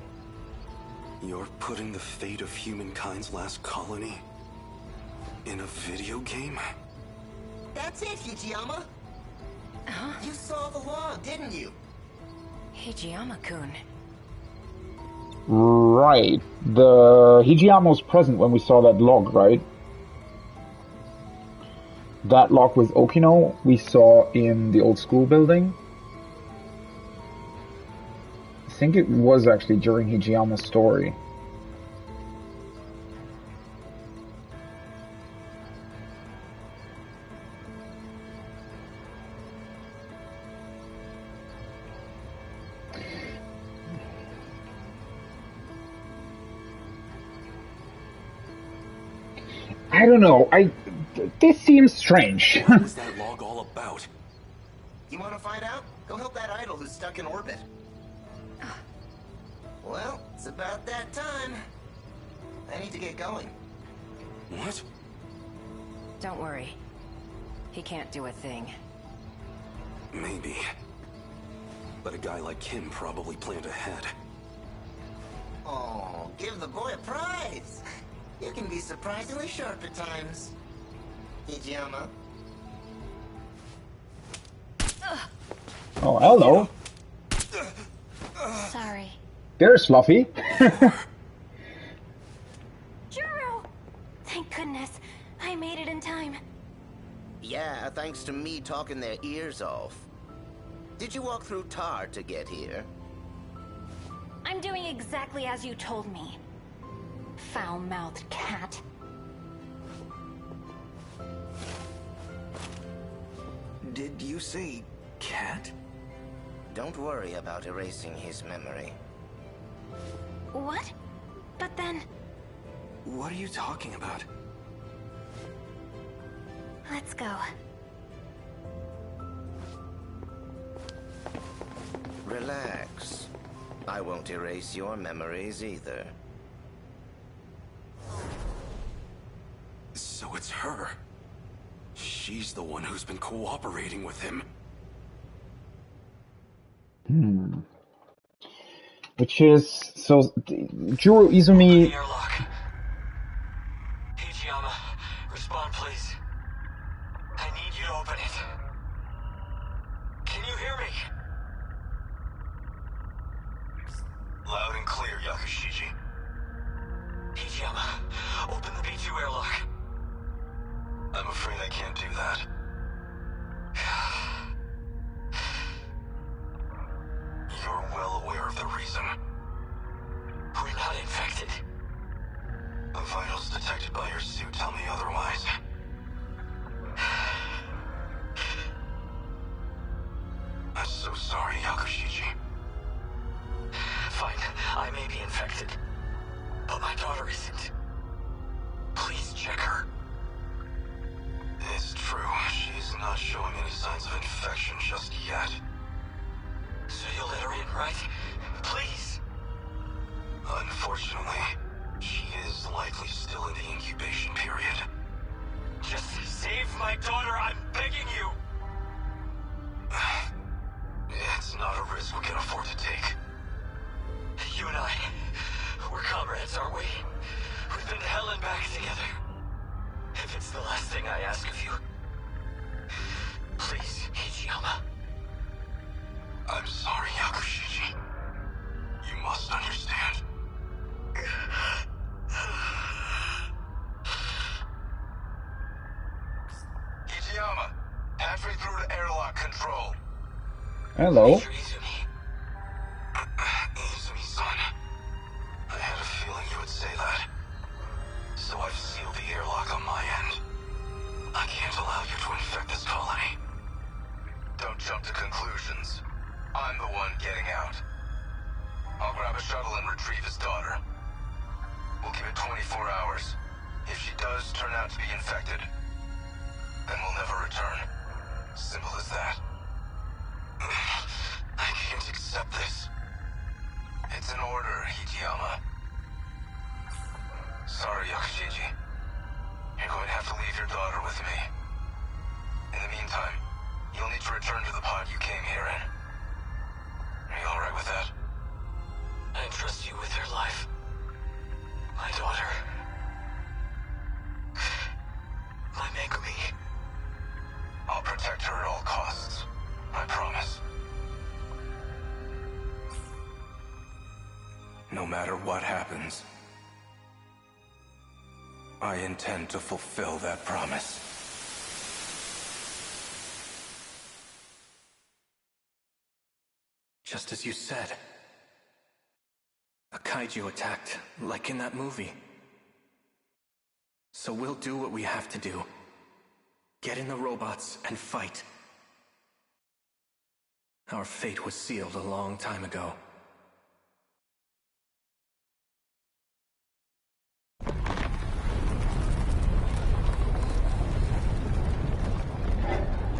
You're putting the fate of humankind's last colony in a video game? That's it, Hijiyama! Huh? You saw the log, didn't you? Hijiyama-kun. Right. The Hijiyama was present when we saw that log, right? That log with Okino we saw in the old school building. I think it was actually during Hijiyama's story. I don't know. This seems strange. What was that log all about? You want to find out? Go help that idol who's stuck in orbit. Well, it's about that time. I need to get going. What? Don't worry. He can't do a thing. Maybe. But a guy like him probably planned ahead. Oh, give the boy a prize. You can be surprisingly sharp at times. Hijiyama. Oh, hello. Sorry. There's Fluffy. Juro! Thank goodness. I made it in time. Yeah, thanks to me talking their ears off. Did you walk through tar to get here? I'm doing exactly as you told me. Foul-mouthed cat. Did you say cat? Don't worry about erasing his memory. What? But then... What are you talking about? Let's go. Relax. I won't erase your memories either. So it's her. She's the one who's been cooperating with him. Which is so Juro Izumi. Airlock. Hijiyama, respond please. I need you to open it. Can you hear me? Loud and clear, Yakushiji. Hijiyama, open the B2 airlock. I'm afraid I can't do that. You're well aware of the reason. We're not infected. The vitals detected by your suit tell me otherwise. I'm so sorry, Yakushiji. Fine, I may be infected. But my daughter isn't. Please check her. It's true, she's not showing any signs of infection just yet. So you'll let her in, right? Please! Unfortunately, she is likely still in the incubation period. Just save my daughter, I'm begging you! It's not a risk we can afford to take. You and I, we're comrades, aren't we? We've been to hell and back together. If it's the last thing I ask of you, please, Hijiyama. I'm sorry, Yakushiji. You must understand. Hijiyama, halfway through to airlock control. Hello. Major Izumi. Izumi-san. I had a feeling you would say that. So I've sealed the airlock on my end. I can't allow you to infect this colony. Don't jump to conclusions. I'm the one getting out. I'll grab a shuttle and retrieve his daughter. We'll give it 24 hours. If she does turn out to be infected, then we'll never return. Simple as that. I can't accept this. It's an order, Hijiyama. Sorry, Yakushiji. You're going to have to leave your daughter with me. In the meantime, you'll need to return to the pod you came here in. Are you alright with that? I entrust you with her life. My daughter. My Megumi. I'll protect her at all costs. I promise. No matter what happens, I intend to fulfill that promise. Just as you said. A kaiju attacked, like in that movie. So we'll do what we have to do. Get in the robots and fight. Our fate was sealed a long time ago.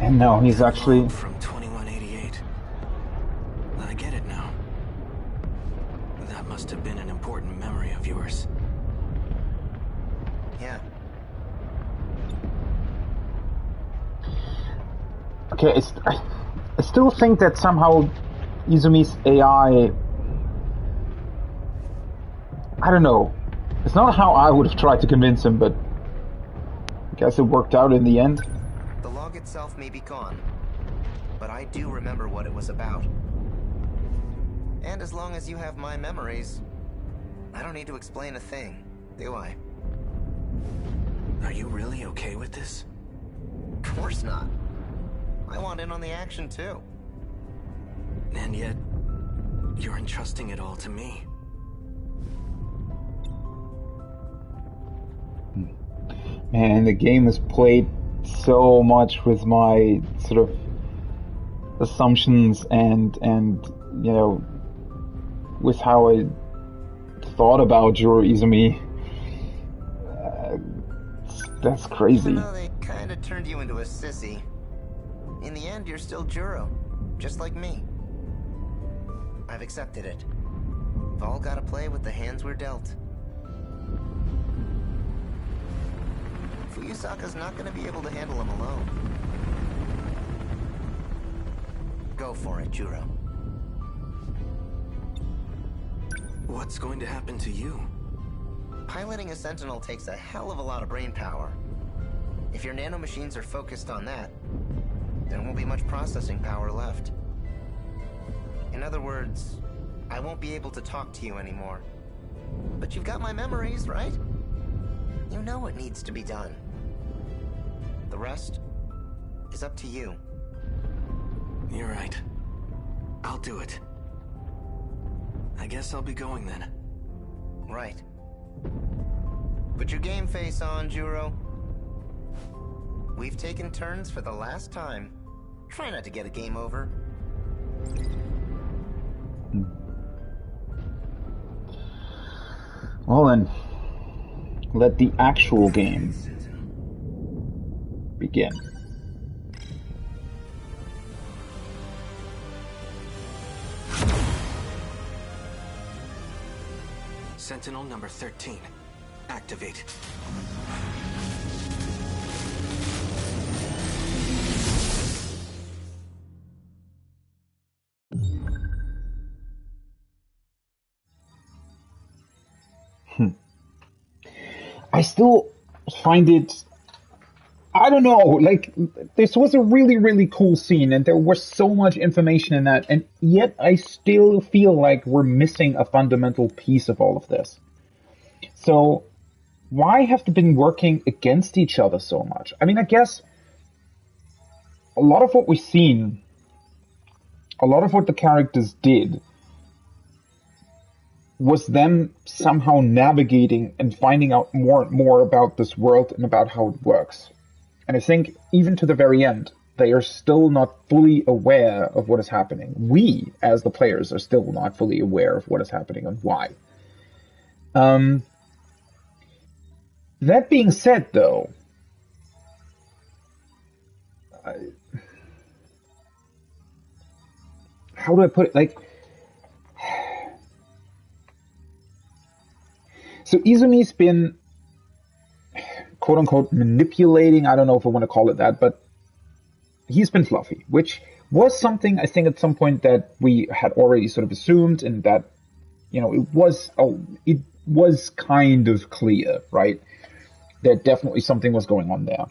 No, he's actually... From 2188. I get it now. That must have been an important memory of yours. Yeah. Okay, I still think that somehow Izumi's AI... I don't know. It's not how I would have tried to convince him, but I guess it worked out in the end. The log itself may be gone, but I do remember what it was about. And as long as you have my memories, I don't need to explain a thing, do I? Are you really okay with this? Of course not. I want in on the action too. And yet, you're entrusting it all to me. Man, the game is played so much with my sort of assumptions and you know, with how I thought about Juro Izumi. That's crazy. Even though they kind of turned you into a sissy, in the end you're still Juro, just like me. I've accepted it. We've all got to play with the hands we're dealt. Fuyusaka's not going to be able to handle him alone. Go for it, Juro. What's going to happen to you? Piloting a Sentinel takes a hell of a lot of brain power. If your nanomachines are focused on that, there won't be much processing power left. In other words, I won't be able to talk to you anymore. But you've got my memories, right? You know what needs to be done. The rest is up to you. You're right. I'll do it. I guess I'll be going then. Right. Put your game face on, Juro. We've taken turns for the last time. Try not to get a game over. Well then, let the actual game begin. Sentinel number 13. Activate. I still find it, I don't know, like, this was a really, really cool scene, and there was so much information in that, and yet I still feel like we're missing a fundamental piece of all of this. So, why have they been working against each other so much? I mean, I guess a lot of what we've seen, a lot of what the characters did, was them somehow navigating and finding out more and more about this world and about how it works. And I think even to the very end, they are still not fully aware of what is happening. We, as the players, are still not fully aware of what is happening and why. That being said, though, how do I put it? Like, so Izumi's been, quote-unquote, manipulating, I don't know if I want to call it that, but he's been fluffy, which was something I think at some point that we had already sort of assumed, and that, you know, it was kind of clear, right? That definitely something was going on there.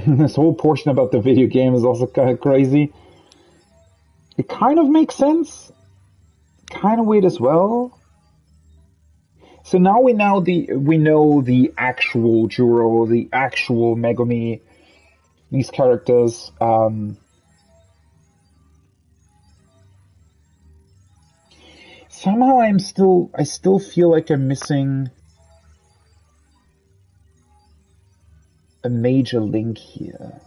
This whole portion about the video game is also kind of crazy. It kind of makes sense. Kind of weird as well. So now we know the actual Juro, the actual Megumi, these characters. Somehow I still feel like I'm missing a major link here.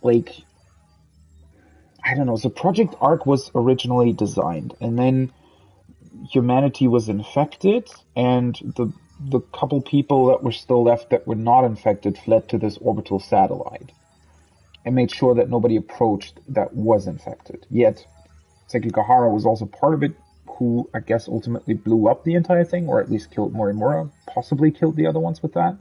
like, I don't know, so Project Ark was originally designed, and then humanity was infected, and the couple people that were still left that were not infected fled to this orbital satellite and made sure that nobody approached that was infected. Yet, Sekigahara was also part of it, who I guess ultimately blew up the entire thing, or at least killed Morimura, possibly killed the other ones with that.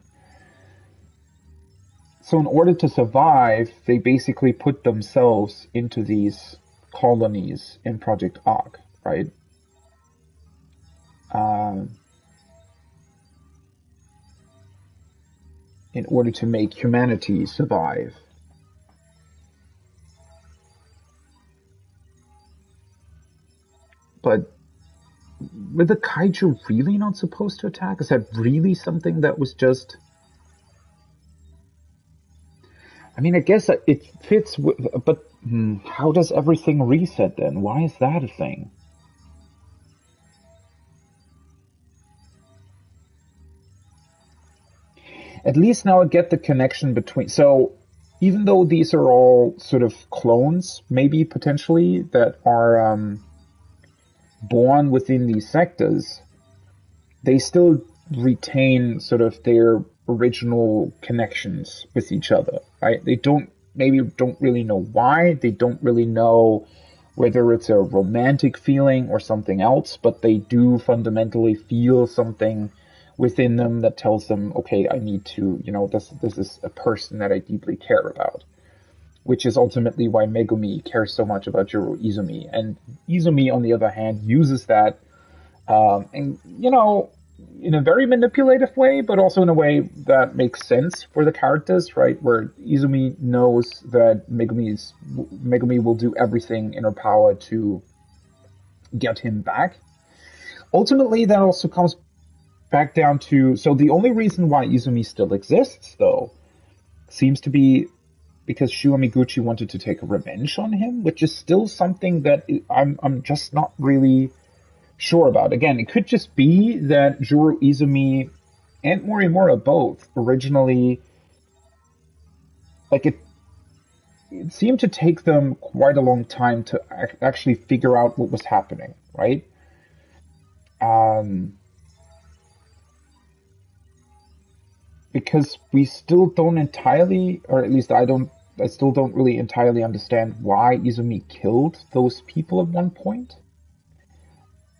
So in order to survive, they basically put themselves into these colonies in Project Ark, right? In order to make humanity survive. But were the kaiju really not supposed to attack? Is that really something that was just... I mean, I guess it fits with... But how does everything reset then? Why is that a thing? At least now I get the connection between... So, even though these are all sort of clones, maybe potentially, that are born within these sectors, they still retain sort of their original connections with each other, right? They don't really know why, they don't really know whether it's a romantic feeling or something else, but they do fundamentally feel something within them that tells them, okay, I need to, this is a person that I deeply care about. Which is ultimately why Megumi cares so much about Juro Izumi. And Izumi, on the other hand, uses that, in a very manipulative way, but also in a way that makes sense for the characters, right? Where Izumi knows that Megumi will do everything in her power to get him back. Ultimately, that also comes back down to... So the only reason why Izumi still exists, though, seems to be because Shu Amiguchi wanted to take revenge on him, which is still something that I'm just not really sure about. Again, it could just be that Juro Izumi and Morimura both originally, like, it seemed to take them quite a long time to actually figure out what was happening, right? Because we still don't entirely, or at least I still don't really entirely understand why Izumi killed those people at one point.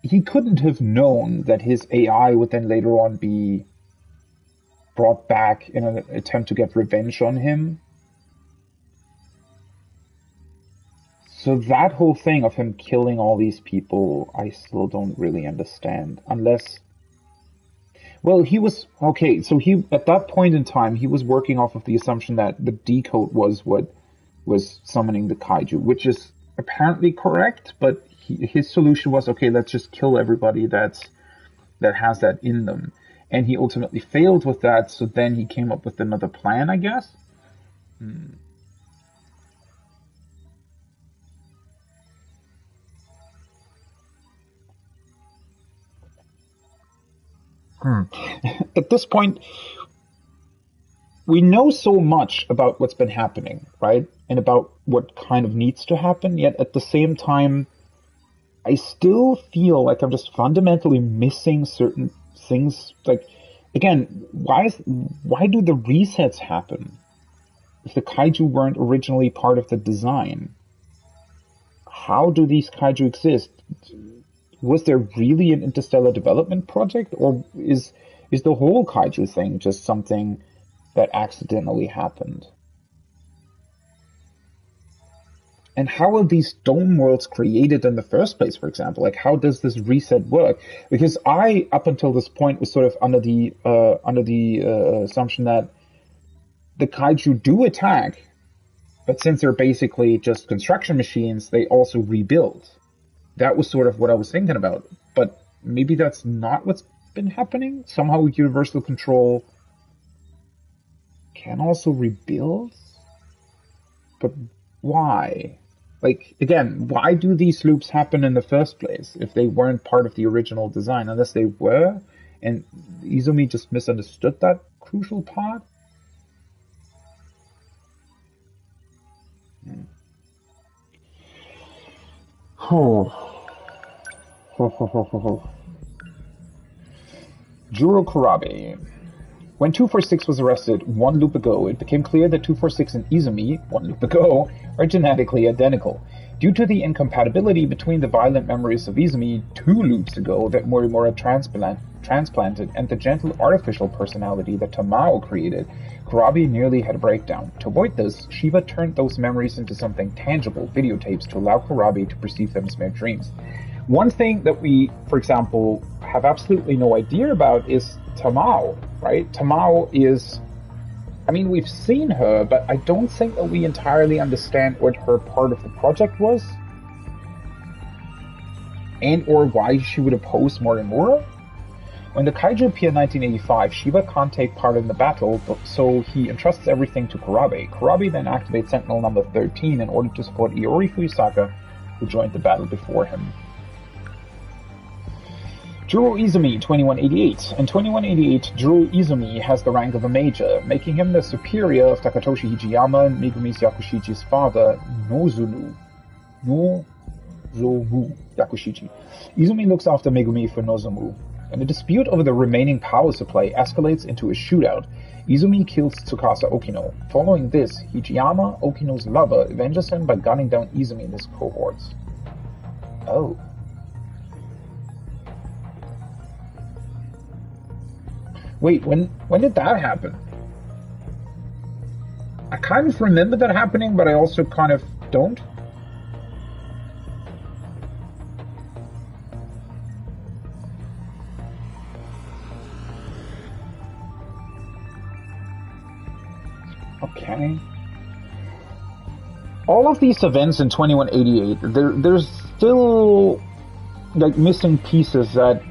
He couldn't have known that his AI would then later on be brought back in an attempt to get revenge on him. So that whole thing of him killing all these people, I still don't really understand. Unless... Well, he was... Okay, so at that point in time, he was working off of the assumption that the decode was what was summoning the kaiju, which is apparently correct, but his solution was, okay, let's just kill everybody that has that in them. And he ultimately failed with that, so then he came up with another plan, I guess? At this point, we know so much about what's been happening, right? And about what kind of needs to happen, yet at the same time, I still feel like I'm just fundamentally missing certain things. Like, again, why do the resets happen if the kaiju weren't originally part of the design? How do these kaiju exist? Was there really an interstellar development project, or is the whole kaiju thing just something that accidentally happened? And how are these dome worlds created in the first place, for example? Like, how does this reset work? Because I, up until this point, was sort of under the assumption that the kaiju do attack, but since they're basically just construction machines, they also rebuild. That was sort of what I was thinking about. But maybe that's not what's been happening? Somehow Universal Control can also rebuild? But why? Like, again, why do these loops happen in the first place if they weren't part of the original design? Unless they were, and Izumi just misunderstood that crucial part? Juro Kurabe. When 246 was arrested one loop ago, it became clear that 246 and Izumi, one loop ago, are genetically identical. Due to the incompatibility between the violent memories of Izumi 2 loops ago that Morimura transplanted and the gentle artificial personality that Tamao created, Kurabe nearly had a breakdown. To avoid this, Shiva turned those memories into something tangible, videotapes, to allow Kurabe to perceive them as mere dreams. One thing that we, for example, have absolutely no idea about is Tamao, right? Tamao is... I mean, we've seen her, but I don't think that we entirely understand what her part of the project was. And or why she would oppose Morimura. When the Kaiju appear in 1985, Shiva can't take part in the battle, so he entrusts everything to Kurabe. Kurabe then activates Sentinel number 13 in order to support Iori Fuyusaka, who joined the battle before him. Juro Izumi, 2188. In 2188, Juro Izumi has the rank of a major, making him the superior of Takatoshi Hijiyama and Megumi's Yakushichi's father, Nozomu Yakushichi. Izumi looks after Megumi for Nozomu, and the dispute over the remaining power supply escalates into a shootout. Izumi kills Tsukasa Okino. Following this, Hijiyama, Okino's lover, avenges him by gunning down Izumi and his cohorts. Oh. Wait, when did that happen? I kind of remember that happening, but I also kind of don't. Okay. All of these events in 2188, there's still like missing pieces that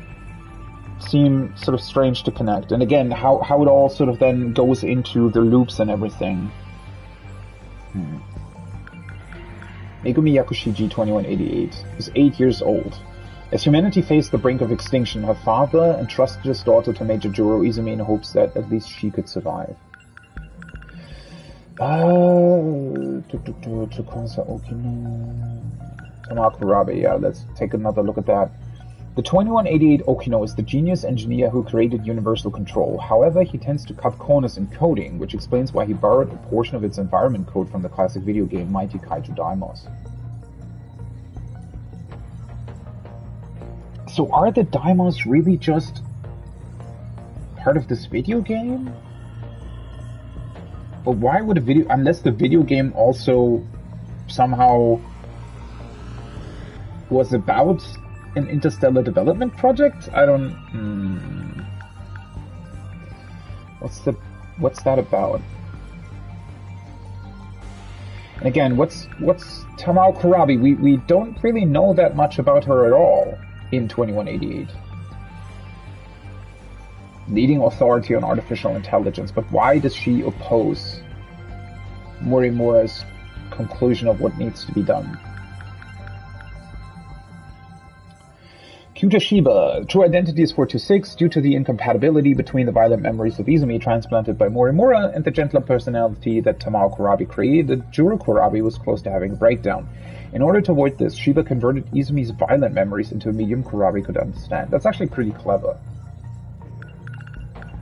seem sort of strange to connect. And again, how it all sort of then goes into the loops and everything. Megumi Yakushiji, 2188, is 8 years old. As humanity faced the brink of extinction, her father entrusted his daughter to Major Juro Izumi in hopes that at least she could survive. Tsukasa Okino... Tamao Kurabe, yeah, let's take another look at that. The 2188 Okino is the genius engineer who created Universal Control. However, he tends to cut corners in coding, which explains why he borrowed a portion of its environment code from the classic video game Mighty Kaiju Daimos. So are the Daimos really just part of this video game? But why would unless the video game also somehow was about an interstellar development project? I don't... What's that about? And again, what's Tamao Kurabe? We don't really know that much about her at all in 2188. Leading authority on artificial intelligence, but why does she oppose Morimura's conclusion of what needs to be done? Kyuta Shiba. True identity is 426 due to the incompatibility between the violent memories of Izumi transplanted by Morimura and the gentler personality that Tamao Kurabe created. Juro Kurabe was close to having a breakdown. In order to avoid this, Shiba converted Izumi's violent memories into a medium Kurabe could understand. That's actually pretty clever.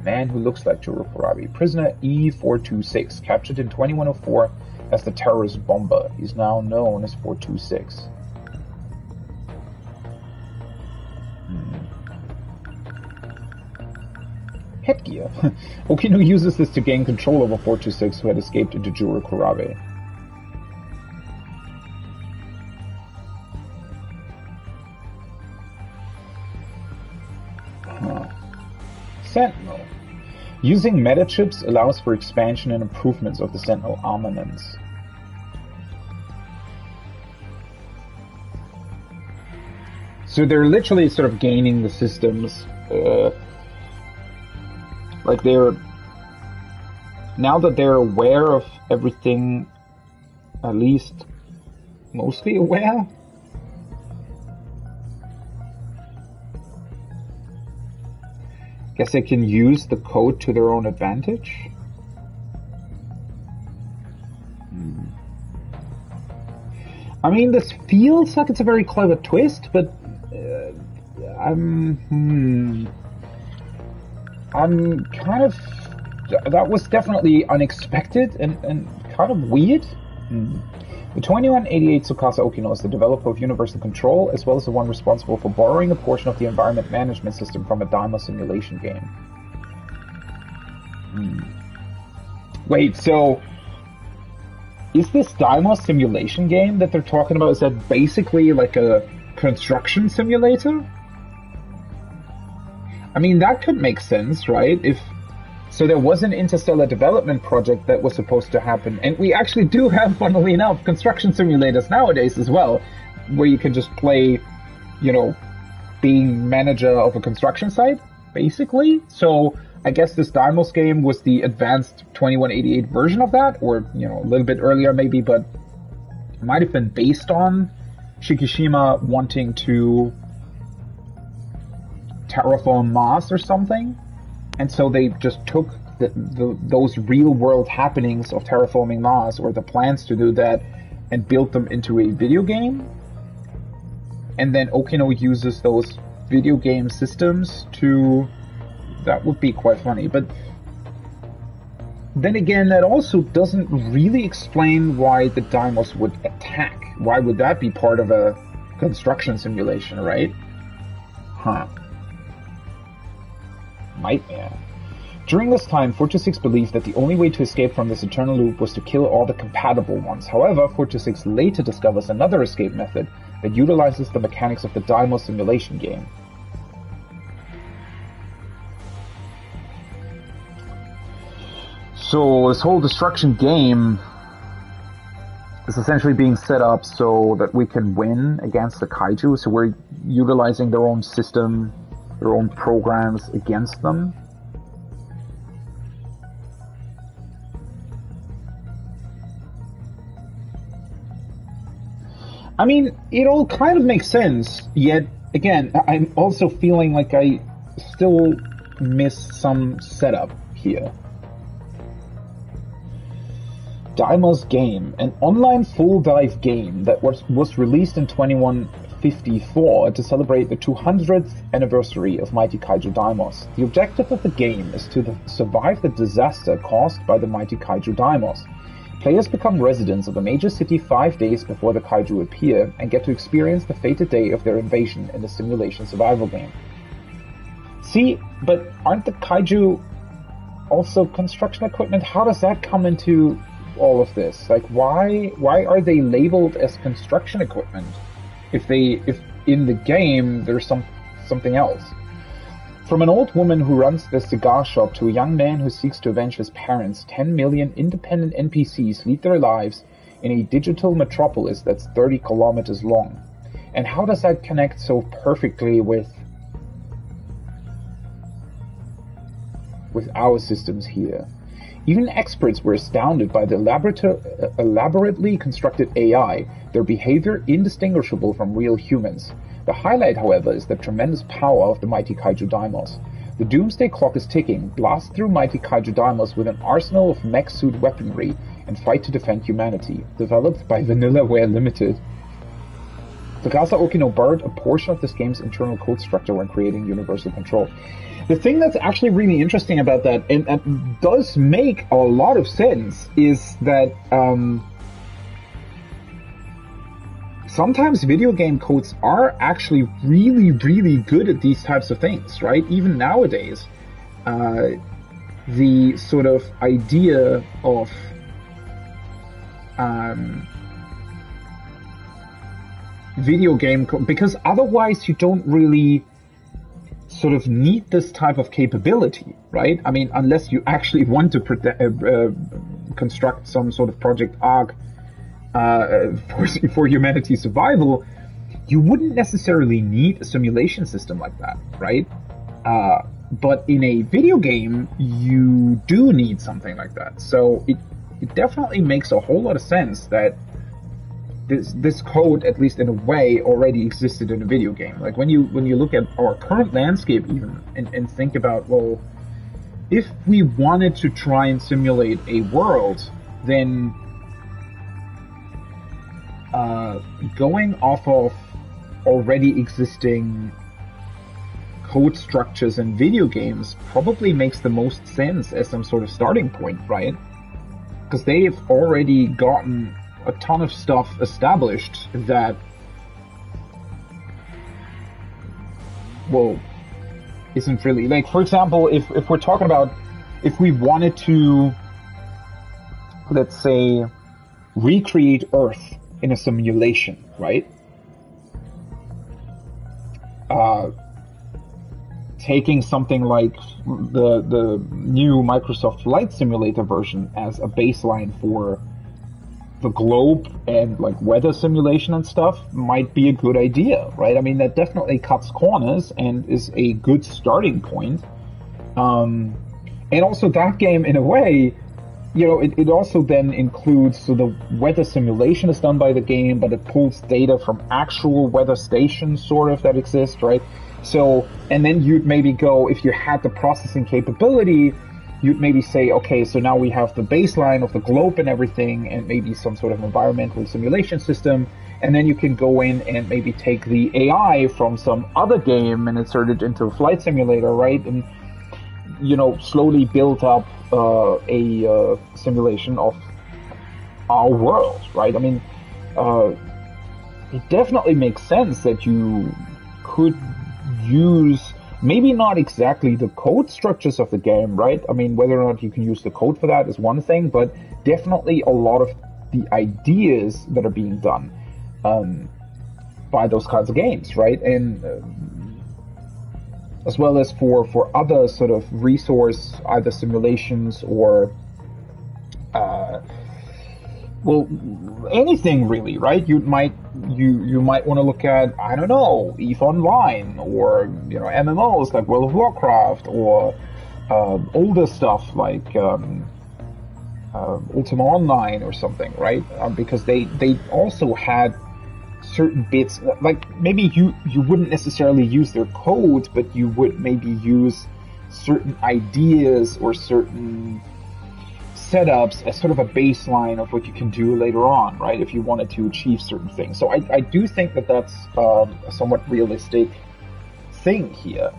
Man who looks like Juro Kurabe. Prisoner E426, captured in 2104 as the terrorist bomber. He's now known as 426. Headgear. Okino uses this to gain control over 426, who had escaped into Juro Kurabe. Sentinel. Using meta chips allows for expansion and improvements of the Sentinel armaments. So they're literally sort of gaining the systems. Like now that they're aware of everything, at least mostly aware. Guess they can use the code to their own advantage. I mean, this feels like it's a very clever twist, but I'm kind of... That was definitely unexpected and kind of weird. The 2188 Tsukasa Okino is the developer of Universal Control, as well as the one responsible for borrowing a portion of the environment management system from a Daimyo simulation game. Wait, so... Is this Daimyo simulation game that they're talking about, is that basically like a construction simulator? I mean, that could make sense, right? So there was an interstellar development project that was supposed to happen, and we actually do have, funnily enough, construction simulators nowadays as well, where you can just play, being manager of a construction site, basically. So I guess this Daimos game was the advanced 2188 version of that, or, a little bit earlier maybe, but it might have been based on Shikishima wanting to terraform Mars or something. And so they just took those real-world happenings of terraforming Mars, or the plans to do that, and built them into a video game. And then Okino uses those video game systems to... That would be quite funny. But then again, that also doesn't really explain why the Daimos would attack. Why would that be part of a construction simulation, right? Huh. Nightmare. During this time, 426 believed that the only way to escape from this eternal loop was to kill all the compatible ones. However, 426 later discovers another escape method that utilizes the mechanics of the Daimyo simulation game. So this whole destruction game is essentially being set up so that we can win against the kaiju. So we're utilizing their own system, their own programs against them. I mean, it all kind of makes sense, yet, again, I'm also feeling like I still miss some setup here. Daimyo's Game, an online full-dive game that was released in 2154 to celebrate the 200th anniversary of Mighty Kaiju Daimos. The objective of the game is to survive the disaster caused by the Mighty Kaiju Daimos. Players become residents of a major city 5 days before the kaiju appear and get to experience the fated day of their invasion in a simulation survival game. See, but aren't the kaiju also construction equipment? How does that come into all of this? Like, why are they labeled as construction equipment if in the game there's something else? From an old woman who runs the cigar shop to a young man who seeks to avenge his parents, 10 million independent NPCs lead their lives in a digital metropolis that's 30 kilometers long. And how does that connect so perfectly with our systems here? Even experts were astounded by the elaborately constructed AI, their behavior indistinguishable from real humans. The highlight, however, is the tremendous power of the Mighty Kaiju Daimos. The doomsday clock is ticking. Blast through Mighty Kaiju Daimos with an arsenal of mech suit weaponry and fight to defend humanity. Developed by Vanillaware Limited. Tsukasa Okino borrowed a portion of this game's internal code structure when creating Universal Control. The thing that's actually really interesting about that, and does make a lot of sense, is that sometimes video game codes are actually really, really good at these types of things, right? Even nowadays, the sort of idea of video game code, because otherwise you don't really sort of need this type of capability, right? I mean, unless you actually want to construct some sort of project arc for humanity's survival, you wouldn't necessarily need a simulation system like that, right? But in a video game, you do need something like that. So it definitely makes a whole lot of sense that this code, at least in a way, already existed in a video game. Like when you look at our current landscape even and think about, well, if we wanted to try and simulate a world, then going off of already existing code structures in video games probably makes the most sense as some sort of starting point, right? Because they've already gotten a ton of stuff established that, well, isn't really, like, for example, if we're talking about, if we wanted to, let's say, recreate Earth in a simulation, right? Taking something like the new Microsoft Flight Simulator version as a baseline for the globe and like weather simulation and stuff might be a good idea, right? I mean, that definitely cuts corners and is a good starting point. And also that game, in a way, you know, it also then includes, so the weather simulation is done by the game, but it pulls data from actual weather stations sort of that exist, right? So, and then you'd maybe go, if you had the processing capability, you'd maybe say, okay, so now we have the baseline of the globe and everything, and maybe some sort of environmental simulation system, and then you can go in and maybe take the AI from some other game and insert it into a flight simulator, right? And, you know, slowly build up a simulation of our world, right? I mean, it definitely makes sense that you could use, maybe not exactly the code structures of the game, right? I mean, whether or not you can use the code for that is one thing, but definitely a lot of the ideas that are being done by those kinds of games, right? And as well as for other sort of resource, either simulations or well, anything really, right? You might want to look at, I don't know, EVE Online, or, you know, MMOs like World of Warcraft, or older stuff like Ultima Online or something, right? Because they also had certain bits, like maybe you wouldn't necessarily use their codes, but you would maybe use certain ideas or certain setups as sort of a baseline of what you can do later on, right? If you wanted to achieve certain things. So I do think that that's a somewhat realistic thing here.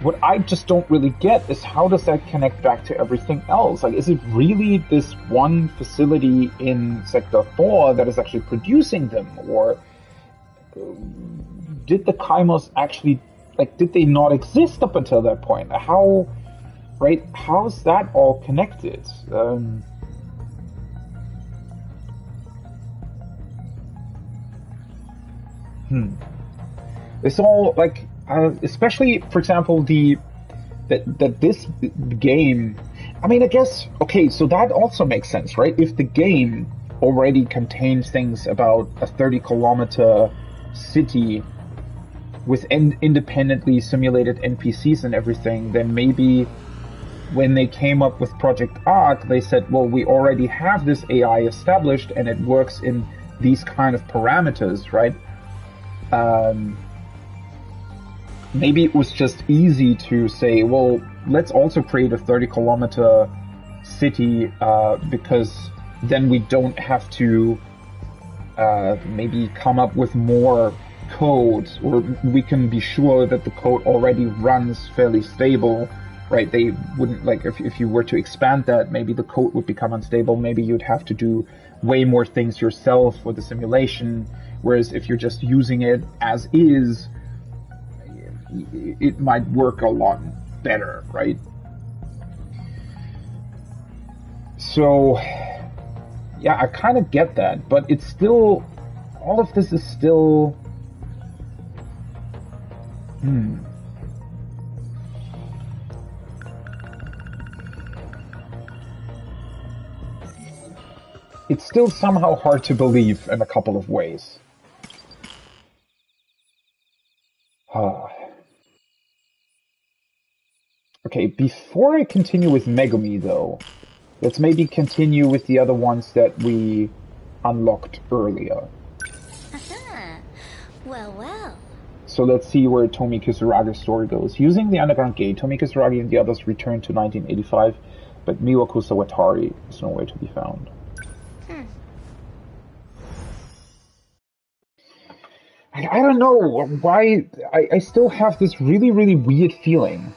What I just don't really get is, how does that connect back to everything else? Like, is it really this one facility in Sector 4 that is actually producing them? Or did the Kaimos actually, like, did they not exist up until that point? How, right, how's that all connected? It's all, like, especially, for example, that this game, I mean, I guess, okay, so that also makes sense, right? If the game already contains things about a 30-kilometer city with independently simulated NPCs and everything, then maybe when they came up with Project Arc, they said, well, we already have this AI established and it works in these kind of parameters, right? Maybe it was just easy to say, well, let's also create a 30-kilometer city, because then we don't have to maybe come up with more code, or we can be sure that the code already runs fairly stable, right? They wouldn't, like, if you were to expand that, maybe the code would become unstable. Maybe you'd have to do way more things yourself for the simulation, whereas if you're just using it as is, it might work a lot better, right? So, yeah, I kind of get that, but it's still, all of this is still, it's still somehow hard to believe in a couple of ways. Okay, before I continue with Megumi, though, let's maybe continue with the other ones that we unlocked earlier. Well, well. So let's see where Tomi Kisaragi's story goes. Using the underground gate, Tomi Kisaragi and the others return to 1985, but Miwako Sawatari is nowhere to be found. I don't know why. I still have this really, really weird feeling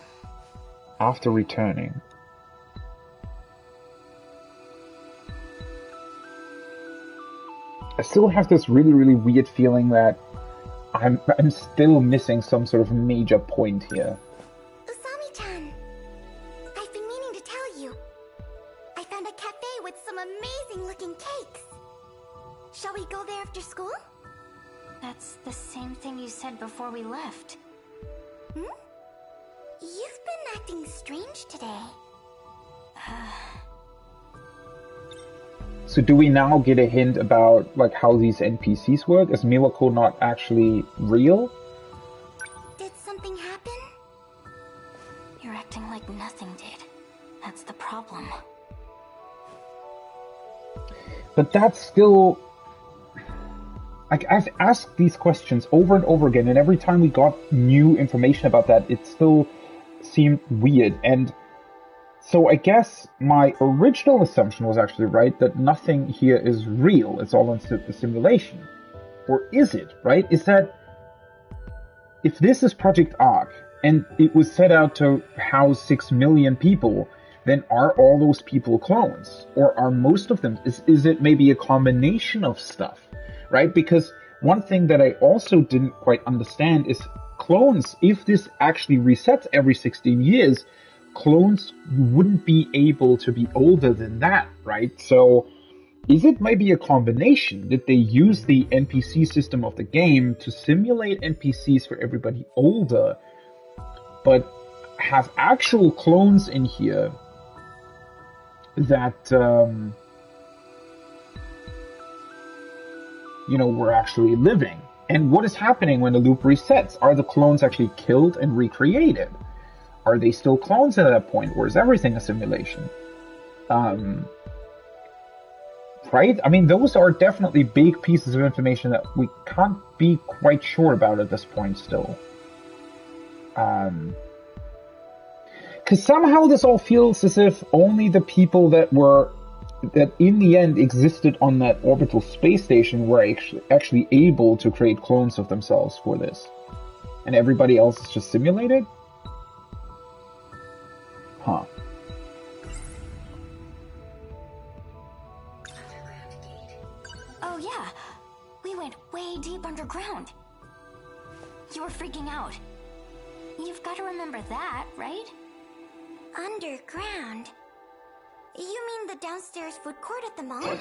after returning. I still have this really, really weird feeling that I'm still missing some sort of major point here. Usami-chan, I've been meaning to tell you. I found a cafe with some amazing-looking cakes. Shall we go there after school? That's the same thing you said before we left. Hmm? You've been acting strange today. So do we now get a hint about like how these NPCs work? Is Miwako not actually real? Did something happen? You're acting like nothing did. That's the problem. But that's still... Like, I've asked these questions over and over again, and every time we got new information about that, it still seemed weird. And so I guess my original assumption was actually right, that nothing here is real. It's all a simulation. Or is it, right? Is that... If this is Project Ark, and it was set out to house 6 million people, then are all those people clones? Or are most of them... Is it maybe a combination of stuff? Right? Because one thing that I also didn't quite understand is clones, if this actually resets every 16 years, clones wouldn't be able to be older than that, right? So is it maybe a combination? Did they use the NPC system of the game to simulate NPCs for everybody older, but have actual clones in here that... we're actually living. And what is happening when the loop resets? Are the clones actually killed and recreated? Are they still clones at that point, or is everything a simulation? Right? I mean, those are definitely big pieces of information that we can't be quite sure about at this point still. Because somehow this all feels as if only the people that in the end existed on that orbital space station were actually able to create clones of themselves for this. And everybody else is just simulated? Huh. Oh yeah, we went way deep underground. You were freaking out. You've got to remember that, right? Underground? You mean the downstairs food court at the mall?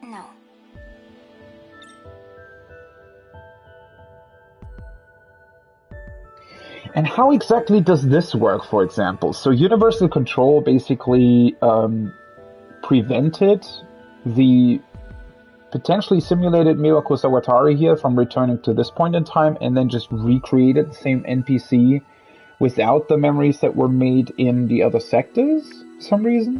No. And how exactly does this work, for example? So Universal Control basically prevented the potentially simulated Miwako Sawatari here from returning to this point in time, and then just recreated the same NPC without the memories that were made in the other sectors, for some reason?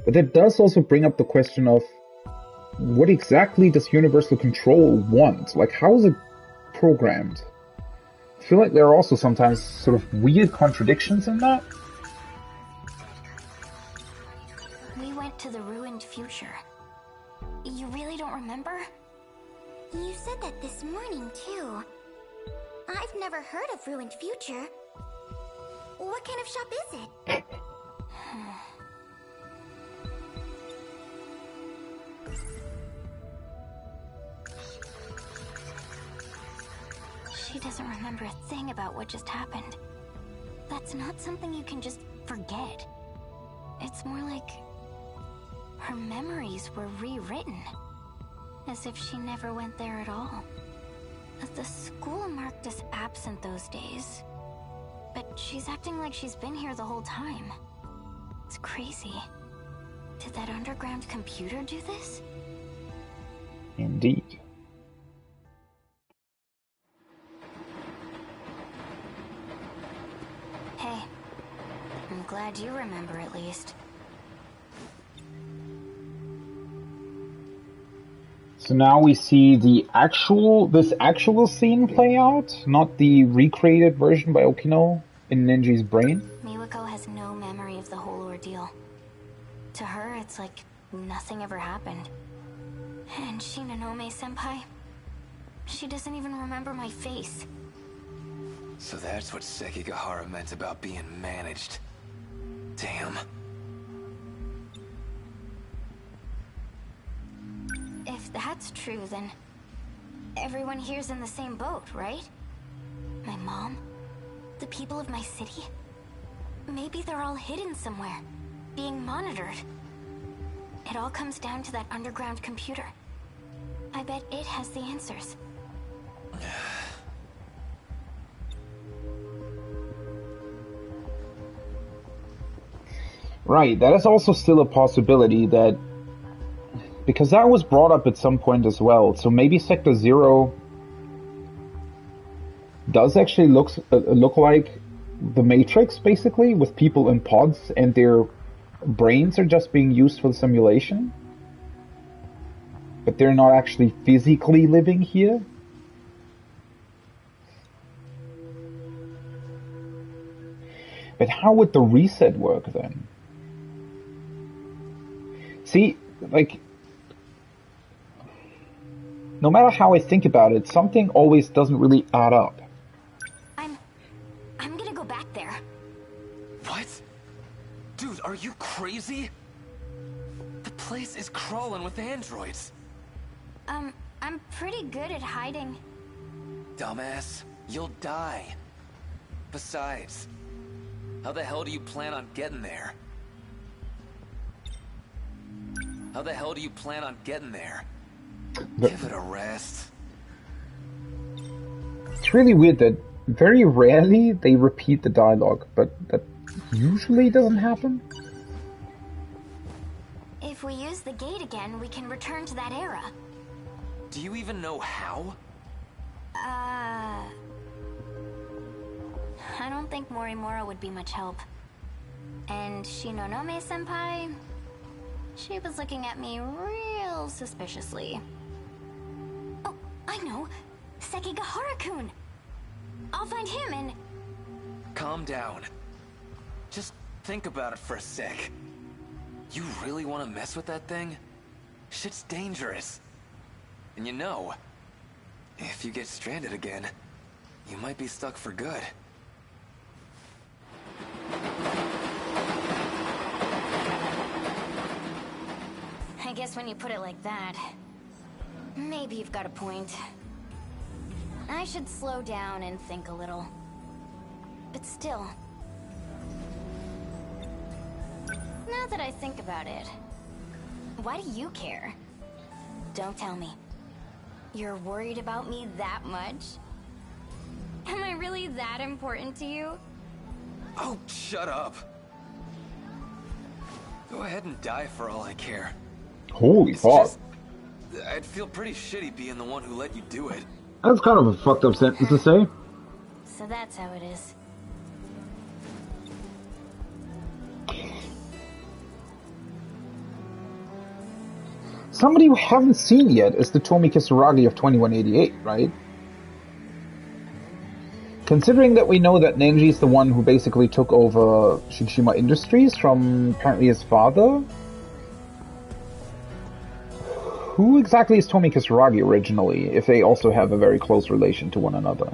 But that does also bring up the question of what exactly does Universal Control want? Like, how is it programmed? I feel like there are also sometimes sort of weird contradictions in that. We went to the ruined future. You really don't remember? You said that this morning, too. I've never heard of Ruined Future. What kind of shop is it? She doesn't remember a thing about what just happened. That's not something you can just forget. It's more like her memories were rewritten, as if she never went there at all. The school marked us absent those days, but she's acting like she's been here the whole time. It's crazy. Did that underground computer do this? Indeed. Hey, I'm glad you remember at least. So now we see this actual scene play out, not the recreated version by Okino in Nenji's brain. Miwako has no memory of the To her, it's like nothing ever happened. And Shinonome-senpai, she doesn't even remember my face. So that's what Sekigahara meant about being managed. Damn. If that's true, then everyone here's in the same boat, right? My mom? The people of my city? Maybe they're all hidden somewhere, being monitored. It all comes down to that underground computer. I bet it has the answers. Right, that is also still a possibility that... Because that was brought up at some point as well, so maybe Sector Zero does actually look like the Matrix, basically, with people in pods and their brains are just being used for the simulation. But they're not actually physically living here. But how would the reset work then? See, like, no matter how I think about it, something always doesn't really add up. I'm gonna go back there. What? Dude, are you crazy? The place is crawling with androids. I'm pretty good at hiding. Dumbass, you'll die. Besides, how the hell do you plan on getting there? How the hell do you plan on getting there? Give it a rest. It's really weird that very rarely they repeat the dialogue, but that usually doesn't happen. If we use the gate again, we can return to that era. Do you even know how? I don't think Morimura would be much help. And Shinonome-senpai, she was looking at me real suspiciously. Oh, I know! Sekigahara-kun! I'll find him and... Calm down. Just think about it for a sec. You really want to mess with that thing? Shit's dangerous. And you know, if you get stranded again, you might be stuck for good. I guess when you put it like that, maybe you've got a point. I should slow down and think a little. But still... Now that I think about it, why do you care? Don't tell me. You're worried about me that much? Am I really that important to you? Oh, shut up. Go ahead and die for all I care. Holy fuck. I'd feel pretty shitty being the one who let you do it. That's kind of a fucked up sentence to say. So that's how it is. Somebody we haven't seen yet is the Tomi Kisaragi of 2188, right? Considering that we know that Nenji is the one who basically took over Shikishima Industries from apparently his father, who exactly is Tomi Kisaragi originally, if they also have a very close relation to one another?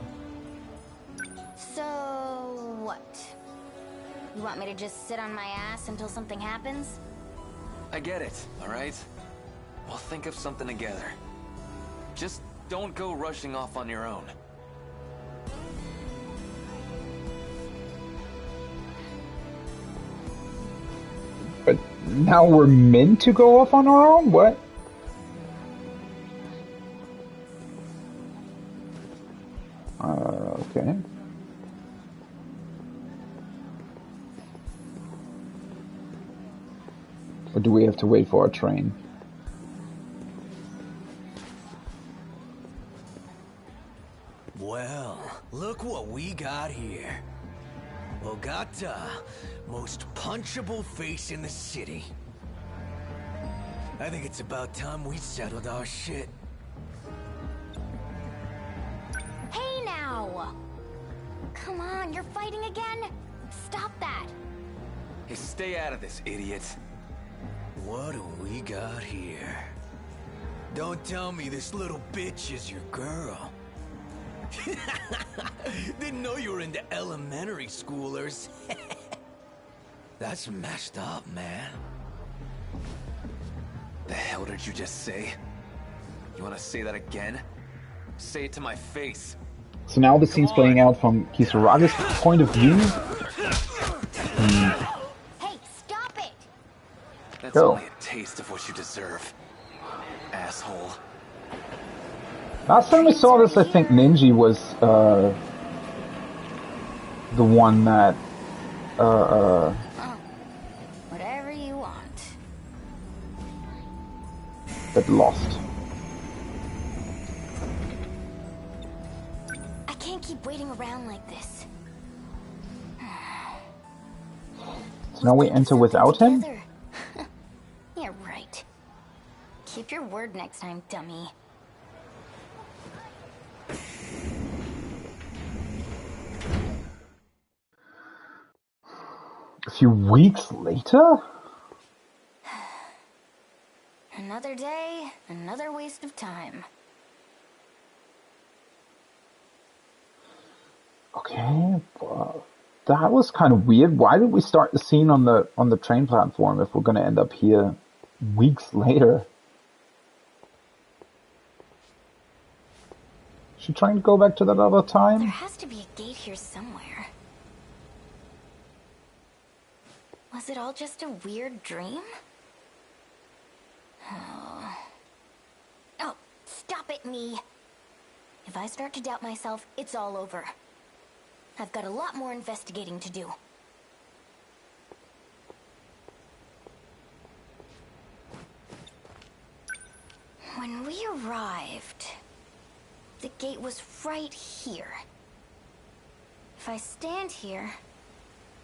So... what? You want me to just sit on my ass until something happens? I get it, alright? We'll think of something together. Just don't go rushing off on your own. But now we're meant to go off on our own? What? Okay. Or do we have to wait for our train? Well, look what we got here. Ogata, most punchable face in the city. I think it's about time we settled our shit. Hey now! Come on, you're fighting again? Stop that! Hey, stay out of this, idiot. What do we got here? Don't tell me this little bitch is your girl. Didn't know you were into elementary schoolers. That's messed up, man. The hell did you just say? You wanna say that again? Say it to my face. So now the scene's playing out from Kisaragi's point of view. Hey, stop it! That's Go. only a taste of what you deserve, asshole. Last time I saw this, I think Ninji was the one that Whatever you want. that lost. I can't keep waiting around like this. So now we enter without him? Together. Yeah, right. Keep your word next time, dummy. A few weeks later? Another day, another waste of time. Okay, well, that was kind of weird. Why did we start the scene on the train platform if we're going to end up here weeks later? Is she trying to go back to that other There time? has to be a gate here somewhere. Was it all just a weird dream? Oh, stop it, me. If I start to doubt myself, it's all over. I've got a lot more investigating to do. When we arrived, the gate was right here. If I stand here,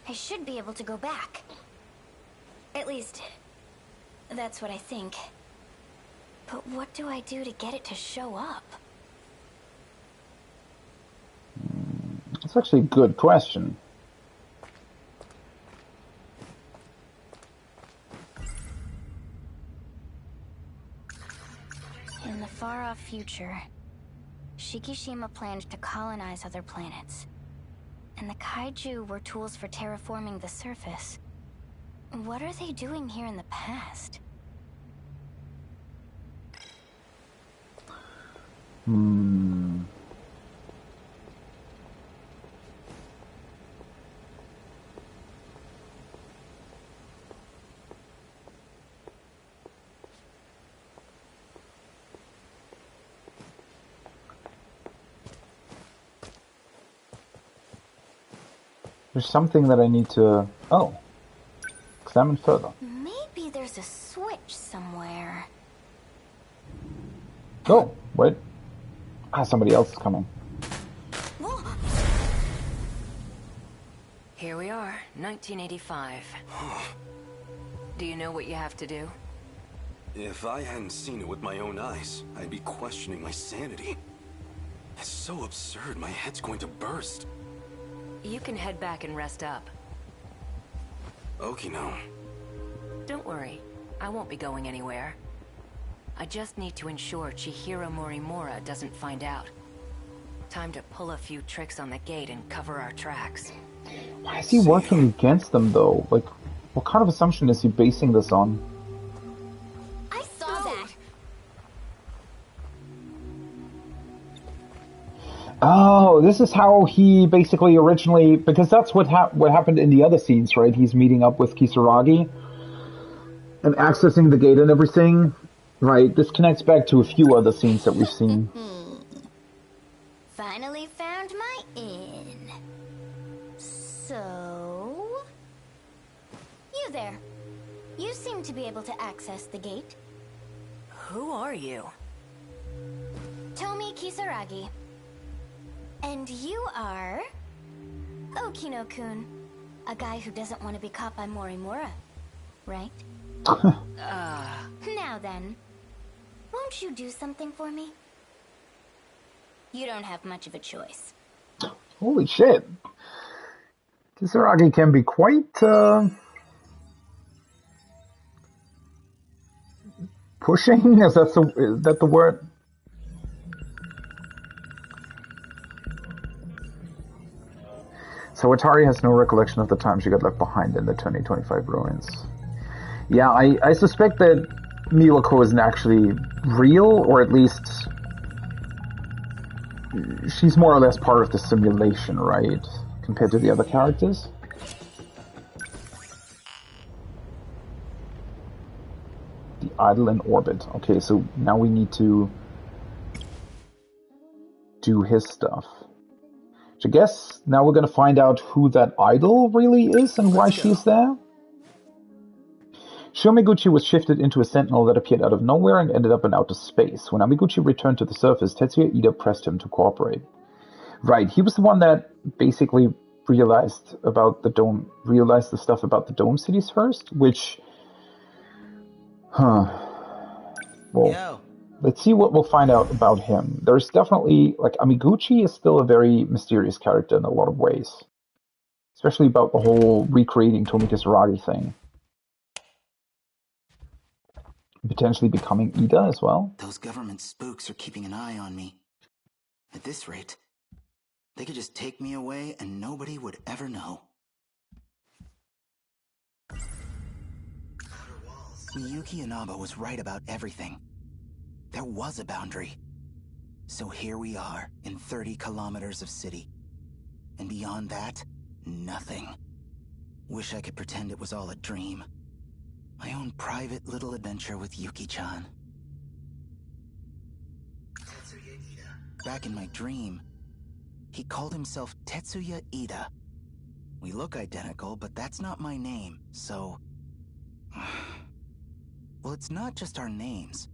I should be able to go back. At least, that's what I think. But what do I do to get it to show up? That's actually a good question. In the far-off future, Shikishima planned to colonize other planets. And the kaiju were tools for terraforming the surface. What are they doing here in the past? There's something that I need to examine further. Maybe there's a switch somewhere. Oh, wait. Somebody else is coming. Here we are, 1985. Do you know what you have to do? If I hadn't seen it with my own eyes, I'd be questioning my sanity. It's so absurd, my head's going to burst. You can head back and rest up. Okay, now. Don't worry, I won't be going anywhere. I just need to ensure Chihiro Morimura doesn't find out. Time to pull a few tricks on the gate and cover our tracks. Why is he working against them, though? Like, what kind of assumption is he basing this on? I saw that. Oh, this is how he basically originally... Because that's what happened in the other scenes, right? He's meeting up with Kisaragi and accessing the gate and everything. Right, this connects back to a few other scenes that we've seen. Finally found my inn. So... You there. You seem to be able to access the gate. Who are you? Tomi Kisaragi. And you are... Okino-kun. A guy who doesn't want to be caught by Morimura. Right? Now then. Won't you do something for me? You don't have much of a choice. Holy shit. Kisaragi can be quite Pushing? Is that the word? So Atari has no recollection of the time she got left behind in the 2025 ruins. Yeah, I suspect that Miyako isn't actually real, or at least she's more or less part of the simulation, right? Compared to the other characters. The idol in orbit. Okay, so now we need to do his stuff. So I guess now we're gonna find out who that idol really is and why she's there. Shomiguchi was shifted into a sentinel that appeared out of nowhere and ended up in outer space. When Amiguchi returned to the surface, Tetsuya Ida pressed him to cooperate. Right, he was the one that basically realized the stuff about the Dome Cities first, which... Well, let's see what we'll find out about him. There's definitely, like, Amiguchi is still a very mysterious character in a lot of ways. Especially about the whole recreating Tomi Kisaragi thing. Potentially becoming Ida as well. Those government spooks are keeping an eye on me. At this rate, they could just take me away and nobody would ever know. Miyuki Inaba was right about everything. There was a boundary. So here we are, in 30 kilometers of city. And beyond that, nothing. Wish I could pretend it was all a dream. My own private little adventure with Yuki-chan. Back in my dream, he called himself Tetsuya Ida. We look identical, but that's not my name, so... Well, it's not just our names.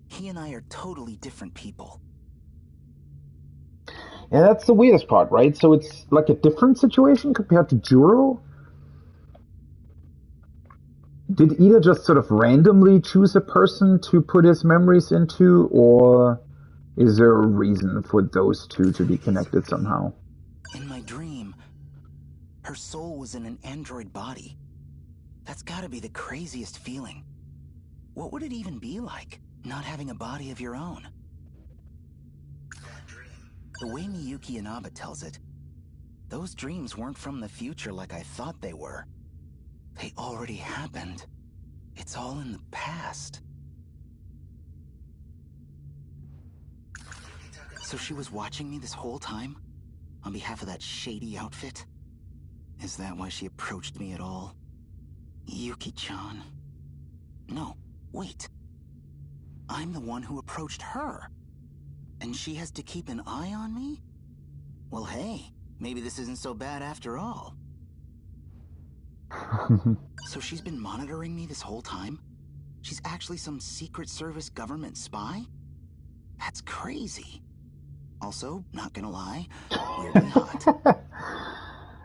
He and I are totally different people. Yeah, that's the weirdest part, right? So it's like a different situation compared to Juro? Did Ida just sort of randomly choose a person to put his memories into, or is there a reason for those two to be connected somehow? In my dream, her soul was in an android body. That's gotta be the craziest feeling. What would it even be like, not having a body of your own? The way Miyuki Inaba tells it, those dreams weren't from the future like I thought they were. They already happened. It's all in the past. So she was watching me this whole time? On behalf of that shady outfit? Is that why she approached me at all? Yuki-chan. No, wait. I'm the one who approached her. And she has to keep an eye on me? Well, hey, maybe this isn't so bad after all. So she's been monitoring me this whole time? She's actually some Secret Service government spy? That's crazy. Also, not gonna lie, weirdly hot.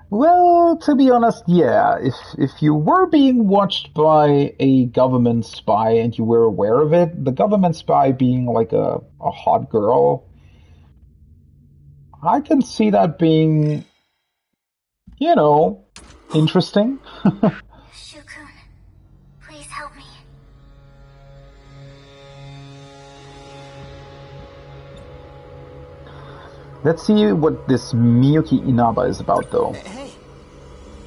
Well, to be honest, yeah. If you were being watched by a government spy and you were aware of it, the government spy being like a hot girl, I can see that being, you know, interesting. Shukun, please help me. Let's see what this Miyuki Inaba is about, though. Hey!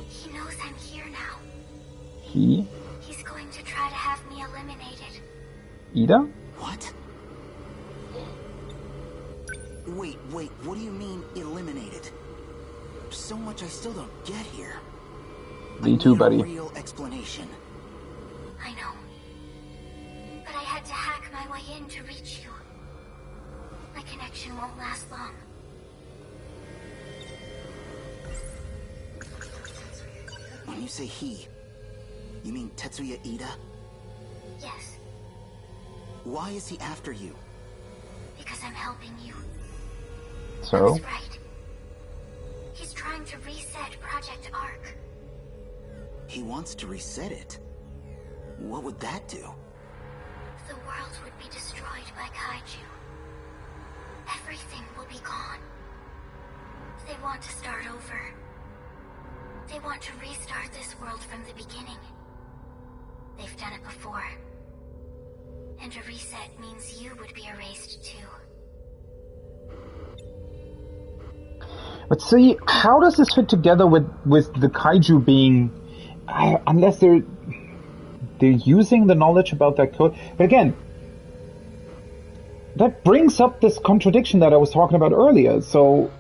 He knows I'm here now. He? He's going to try to have me eliminated. Ida? What? Wait, what do you mean, eliminated? So much I still don't get here. Me too, buddy. A real explanation. I know. But I had to hack my way in to reach you. My connection won't last long. When you say he, you mean Tetsuya Ida? Yes, Why is he after you? because I'm helping you. So? That's right. He's trying to reset Project Ark. He wants to reset it. What would that do? The world would be destroyed by kaiju. Everything will be gone. They want to start over. They want to restart this world from the beginning. They've done it before. And a reset means you would be erased too. But see, how does this fit together with the kaiju being, unless they're using the knowledge about that code? But again, that brings up this contradiction that I was talking about earlier. So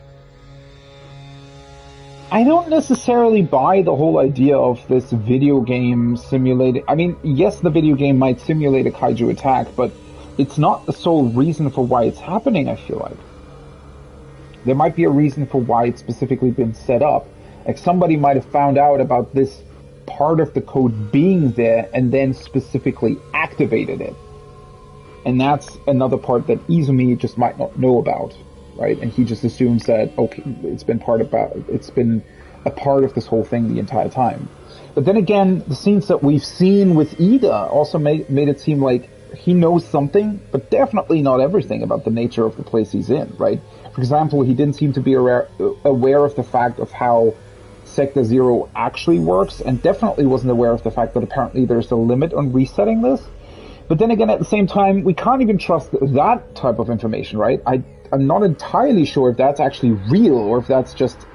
I don't necessarily buy the whole idea of this video game simulating. I mean, yes, the video game might simulate a kaiju attack, but it's not the sole reason for why it's happening, I feel like. There might be a reason for why it's specifically been set up. Like somebody might have found out about this part of the code being there and then specifically activated it. And that's another part that Izumi just might not know about, right? And he just assumes that, okay, it's been a part of this whole thing the entire time. But then again, the scenes that we've seen with Ida also made it seem like he knows something, but definitely not everything about the nature of the place he's in, right? For example, he didn't seem to be aware of the fact of how Sector Zero actually works, and definitely wasn't aware of the fact that apparently there's a limit on resetting this. But then again, at the same time, we can't even trust that type of information, right? I'm not entirely sure if that's actually real, or if that's just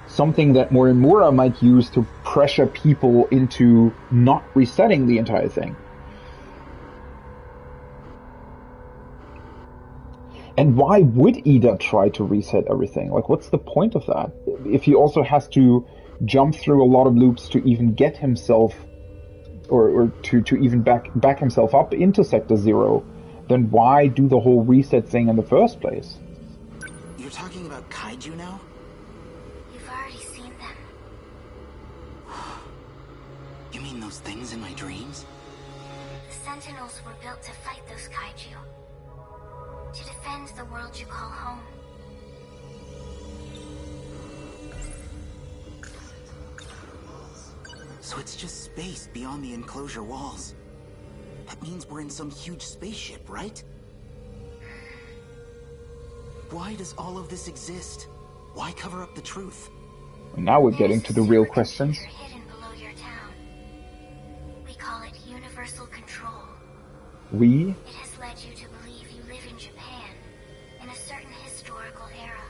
something that Morimura might use to pressure people into not resetting the entire thing. And why would Ida try to reset everything? Like, what's the point of that? If he also has to jump through a lot of loops to even get himself, or to even back himself up into Sector Zero, then why do the whole reset thing in the first place? You're talking about kaiju now? You've already seen them. You mean those things in my dreams? The Sentinels were built to fight those kaiju. To defend the world you call home. So it's just space beyond the enclosure walls. That means we're in some huge spaceship, right? Why does all of this exist? Why cover up the truth? Now we're getting to the real questions. Hidden below your town. We call it universal control. We? It has led you to believe you live in Japan, in a certain historical era.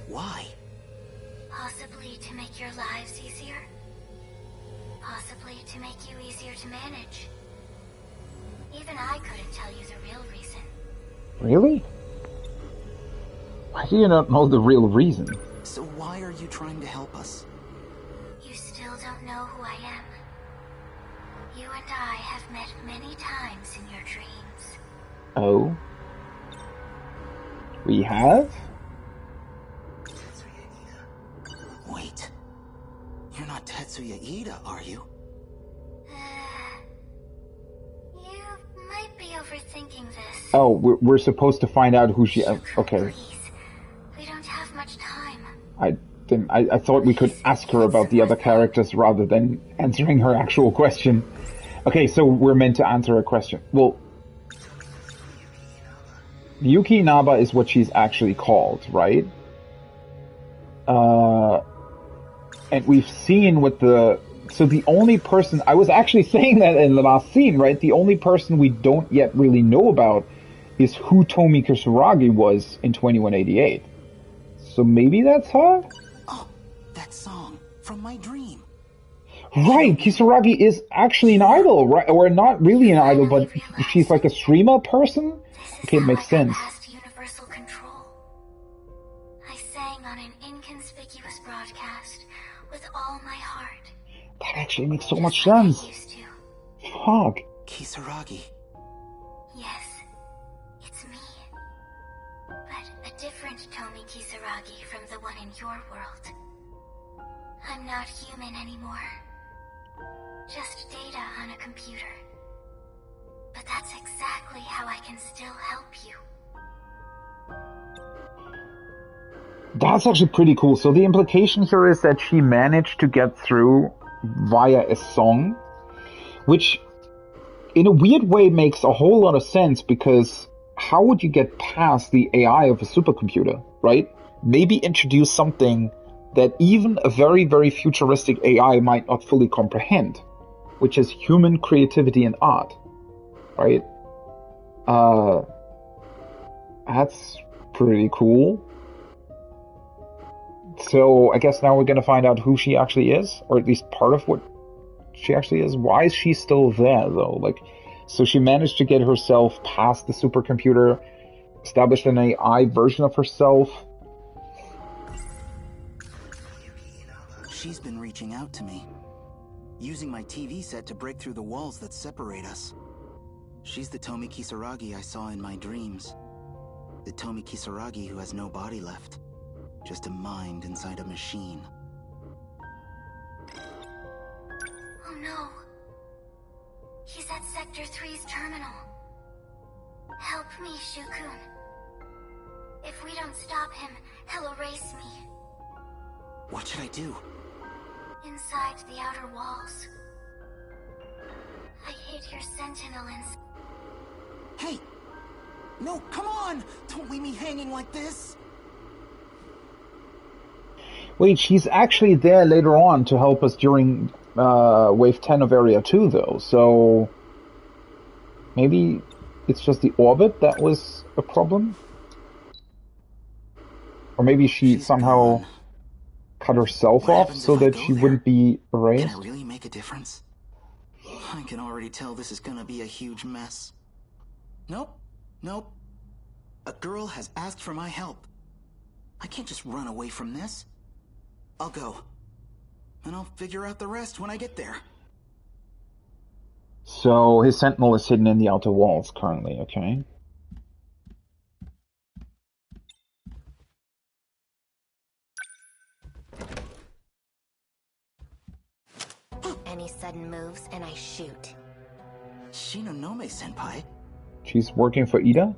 Why? Possibly to make your lives easier. Possibly to make you easier to manage. Even I couldn't tell you the real reason. Really? Why do you not know the real reason? So why are you trying to help us? You still don't know who I am. You and I have met many times in your dreams. Oh? We have? Wait. You're not Tetsuya Ida, are you? You might be overthinking this. Oh, we're supposed to find out who she... Okay. Please. We don't have much time. I thought we could ask her about the other characters rather than answering her actual question. Okay, so we're meant to answer a question. Well, Yuki Inaba is what she's actually called, right? And we've seen with the... So the only person... I was actually saying that in the last scene, right? The only person we don't yet really know about is who Tomi Kusuragi was in 2188. So maybe that's her? Oh, that song from my dream. Right, Kisaragi is actually an idol, right? Or not really an idol, but she's like a streamer person? Okay, it makes sense. Universal control. I sang on an inconspicuous broadcast with all my heart. That actually makes so much sense. Fuck. Kisaragi. Yes, it's me. But a different Tomi Kisaragi from the one in your world. I'm not human anymore. Just data on a computer. But that's exactly how I can still help you. That's actually pretty cool. So the implication here is that she managed to get through via a song, which in a weird way makes a whole lot of sense, because how would you get past the AI of a supercomputer, right? Maybe introduce something that even a very, very futuristic AI might not fully comprehend, which is human creativity and art. right? That's pretty cool. So I guess now we're gonna find out who she actually is, or at least part of what she actually is. Why is she still there, though? Like, so she managed to get herself past the supercomputer, established an AI version of herself. She's been reaching out to me, using my TV set to break through the walls that separate us. She's the Tomi Kisaragi I saw in my dreams. The Tomi Kisaragi who has no body left. Just a mind inside a machine. Oh no. He's at Sector 3's terminal. Help me, Shukun. If we don't stop him, he'll erase me. What should I do? Inside the outer walls. I hid your Sentinel in... Hey! No, come on! Don't leave me hanging like this! Wait, she's actually there later on to help us during Wave 10 of Area 2, though, so... Maybe it's just the orbit that was a problem? Or maybe she's somehow gone. cut herself off so that she wouldn't be erased? Can I really make a difference? I can already tell this is gonna be a huge mess. Nope. Nope. A girl has asked for my help. I can't just run away from this. I'll go. And I'll figure out the rest when I get there. So his Sentinel is hidden in the outer walls currently, okay. Any sudden moves and I shoot. Shinonome-senpai? She's working for Ida?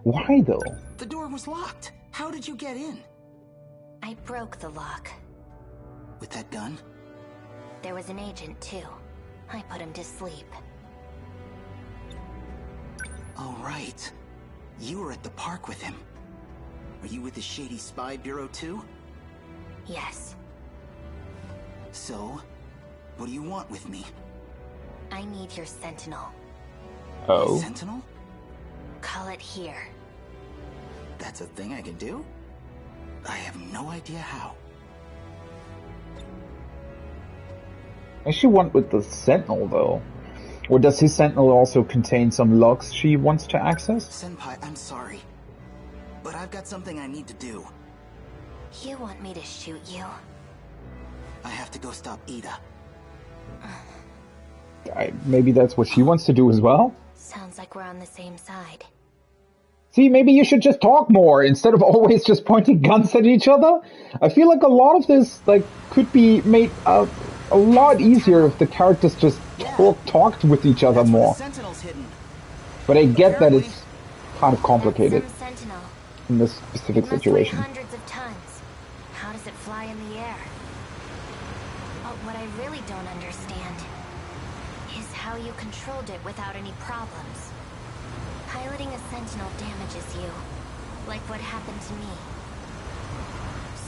Why though? The door was locked. How did you get in? I broke the lock. With that gun? There was an agent too. I put him to sleep. Oh, right. You were at the park with him. Are you with the shady spy bureau too? Yes. So, what do you want with me? I need your Sentinel. Oh. Sentinel? Call it here. That's a thing I can do? I have no idea how. What does she want with the Sentinel, though? Or does his Sentinel also contain some logs she wants to access? Senpai, I'm sorry. But I've got something I need to do. You want me to shoot you? I have to go stop Ida. Maybe that's what she wants to do as well? Sounds like we're on the same side. See, maybe you should just talk more instead of always just pointing guns at each other. I feel like a lot of this could be made a lot easier if the characters just talked with each other more. But I get that it's kind of complicated in this specific situation. Hundreds of tons. How does it fly in the air? But what I really don't understand is how you controlled it without any problems. Piloting a Sentinel damages you, like what happened to me.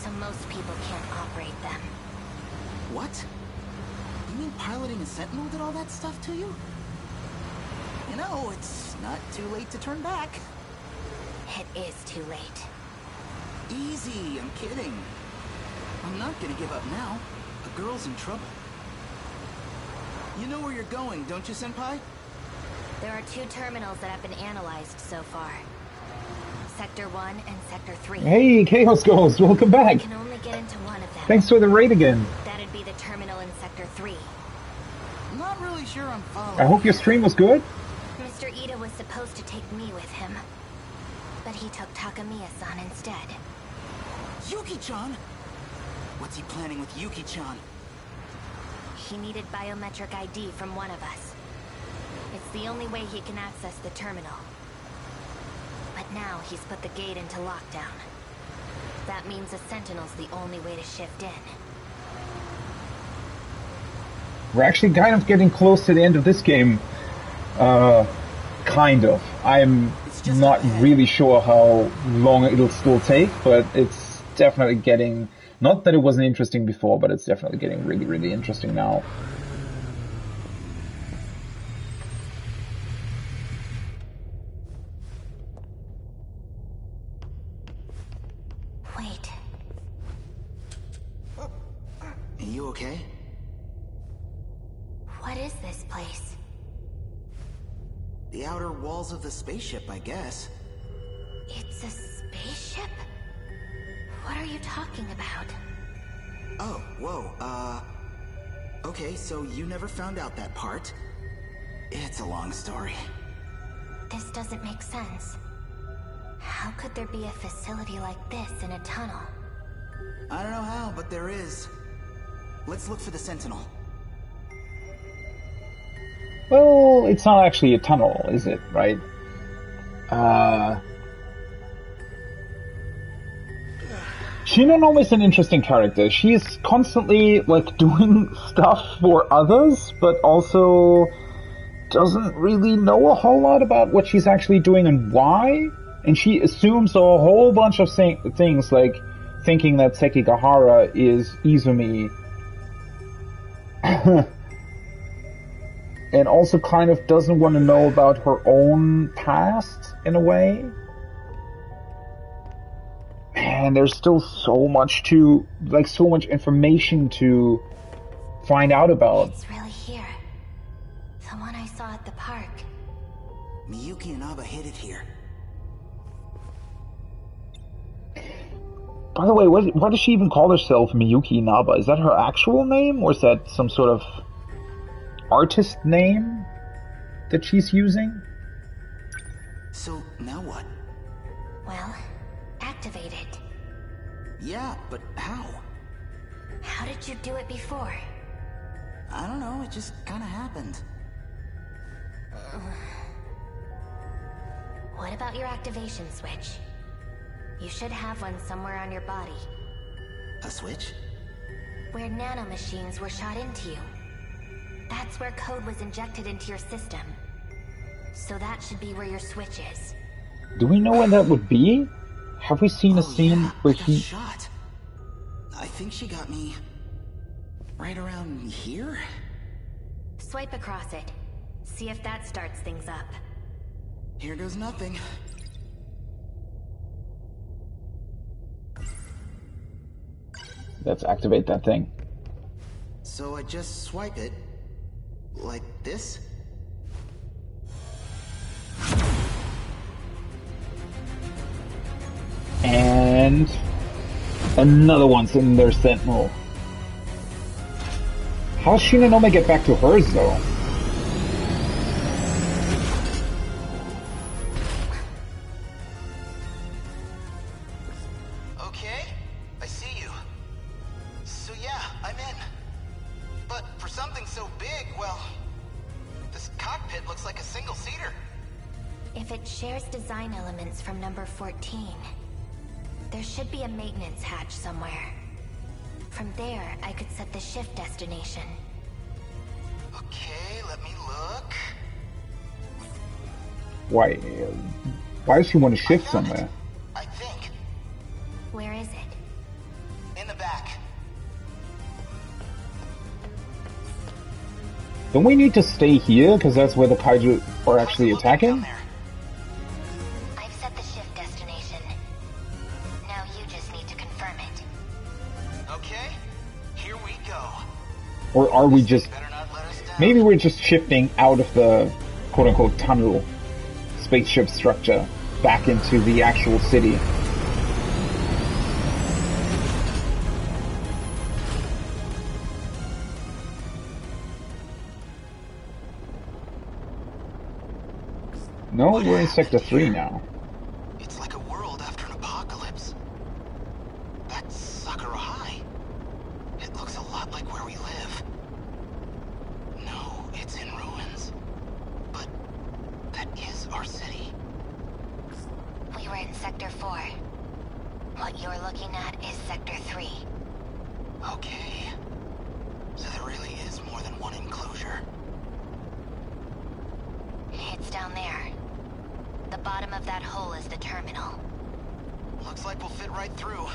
So most people can't operate them. What? You mean piloting a Sentinel did all that stuff to you? You know, it's not too late to turn back. It is too late. Easy, I'm kidding. I'm not gonna give up now. The girl's in trouble. You know where you're going, don't you, Senpai? There are 2 terminals that have been analyzed so far. Sector 1 and Sector 3. Hey, Chaos Ghost, welcome back! I can only get into one of them. Thanks for the raid again. That'd be the terminal in Sector 3. I'm not really sure I'm following. I hope your stream was good. Mr. Ida was supposed to take me with him, but he took Takamiya-san instead. Yuki-chan? What's he planning with Yuki-chan? He needed biometric ID from one of us. It's the only way he can access the terminal. But now he's put the gate into lockdown. That means a Sentinel's the only way to shift in. We're actually kind of getting close to the end of this game. Kind of. I'm not really sure how long it'll still take, but it's definitely getting... Not that it wasn't interesting before, but it's definitely getting really, really interesting now. okay? What is this place? The outer walls of the spaceship, I guess. It's a spaceship? What are you talking about? Oh, whoa, okay, so you never found out that part. It's a long story. This doesn't make sense. How could there be a facility like this in a tunnel? I don't know how, but there is. Let's look for the Sentinel. Well, it's not actually a tunnel, is it, right? Shinonome is an interesting character. She is constantly, like, doing stuff for others, but also doesn't really know a whole lot about what she's actually doing and why. And she assumes a whole bunch of things, like thinking that Sekigahara is Izumi. And also kind of doesn't want to know about her own past, in a way. Man, there's still so much so much information to find out about. It's really here. The one I saw at the park. Miyuki and Aba hid it here. By the way, why does she even call herself Miyuki Naba? Is that her actual name, or is that some sort of artist name that she's using? So, now what? Well, activate it. Yeah, but how? How did you do it before? I don't know, it just kinda happened. What about your activation switch? You should have one somewhere on your body. A switch? Where nanomachines were shot into you. That's where code was injected into your system. So that should be where your switch is. Do we know when that would be? Have we seen a scene where I got he... shot. I think she got me... right around here? Swipe across it. See if that starts things up. Here goes nothing. Let's activate that thing. So I just swipe it... like this? And... another one's in their Sentinel. How's Shinonome get back to hers, though? Okay, I see you. So yeah, I'm in. But for something so big, well... this cockpit looks like a single-seater. If it shares design elements from number 14, there should be a maintenance hatch somewhere. From there, I could set the shift destination. Okay, let me look. Why does she want to shift somewhere? I think. Where is it? In the back. Don't we need to stay here, because that's where the kaiju are actually attacking? I've set the shift destination. Now you just need to confirm it. Okay, here we go. Or are we just... maybe we're just shifting out of the quote-unquote tunnel spaceship structure back into the actual city. No, we're in Sector 3 now. It's like a world after an apocalypse. That's Sakura High. It looks a lot like where we live. No, it's in ruins. But that is our city. We were in Sector 4. What you're looking at is Sector 3. Okay. So there really is more than one enclosure. It's down there. The bottom of that hole is the terminal. Looks like we'll fit right through.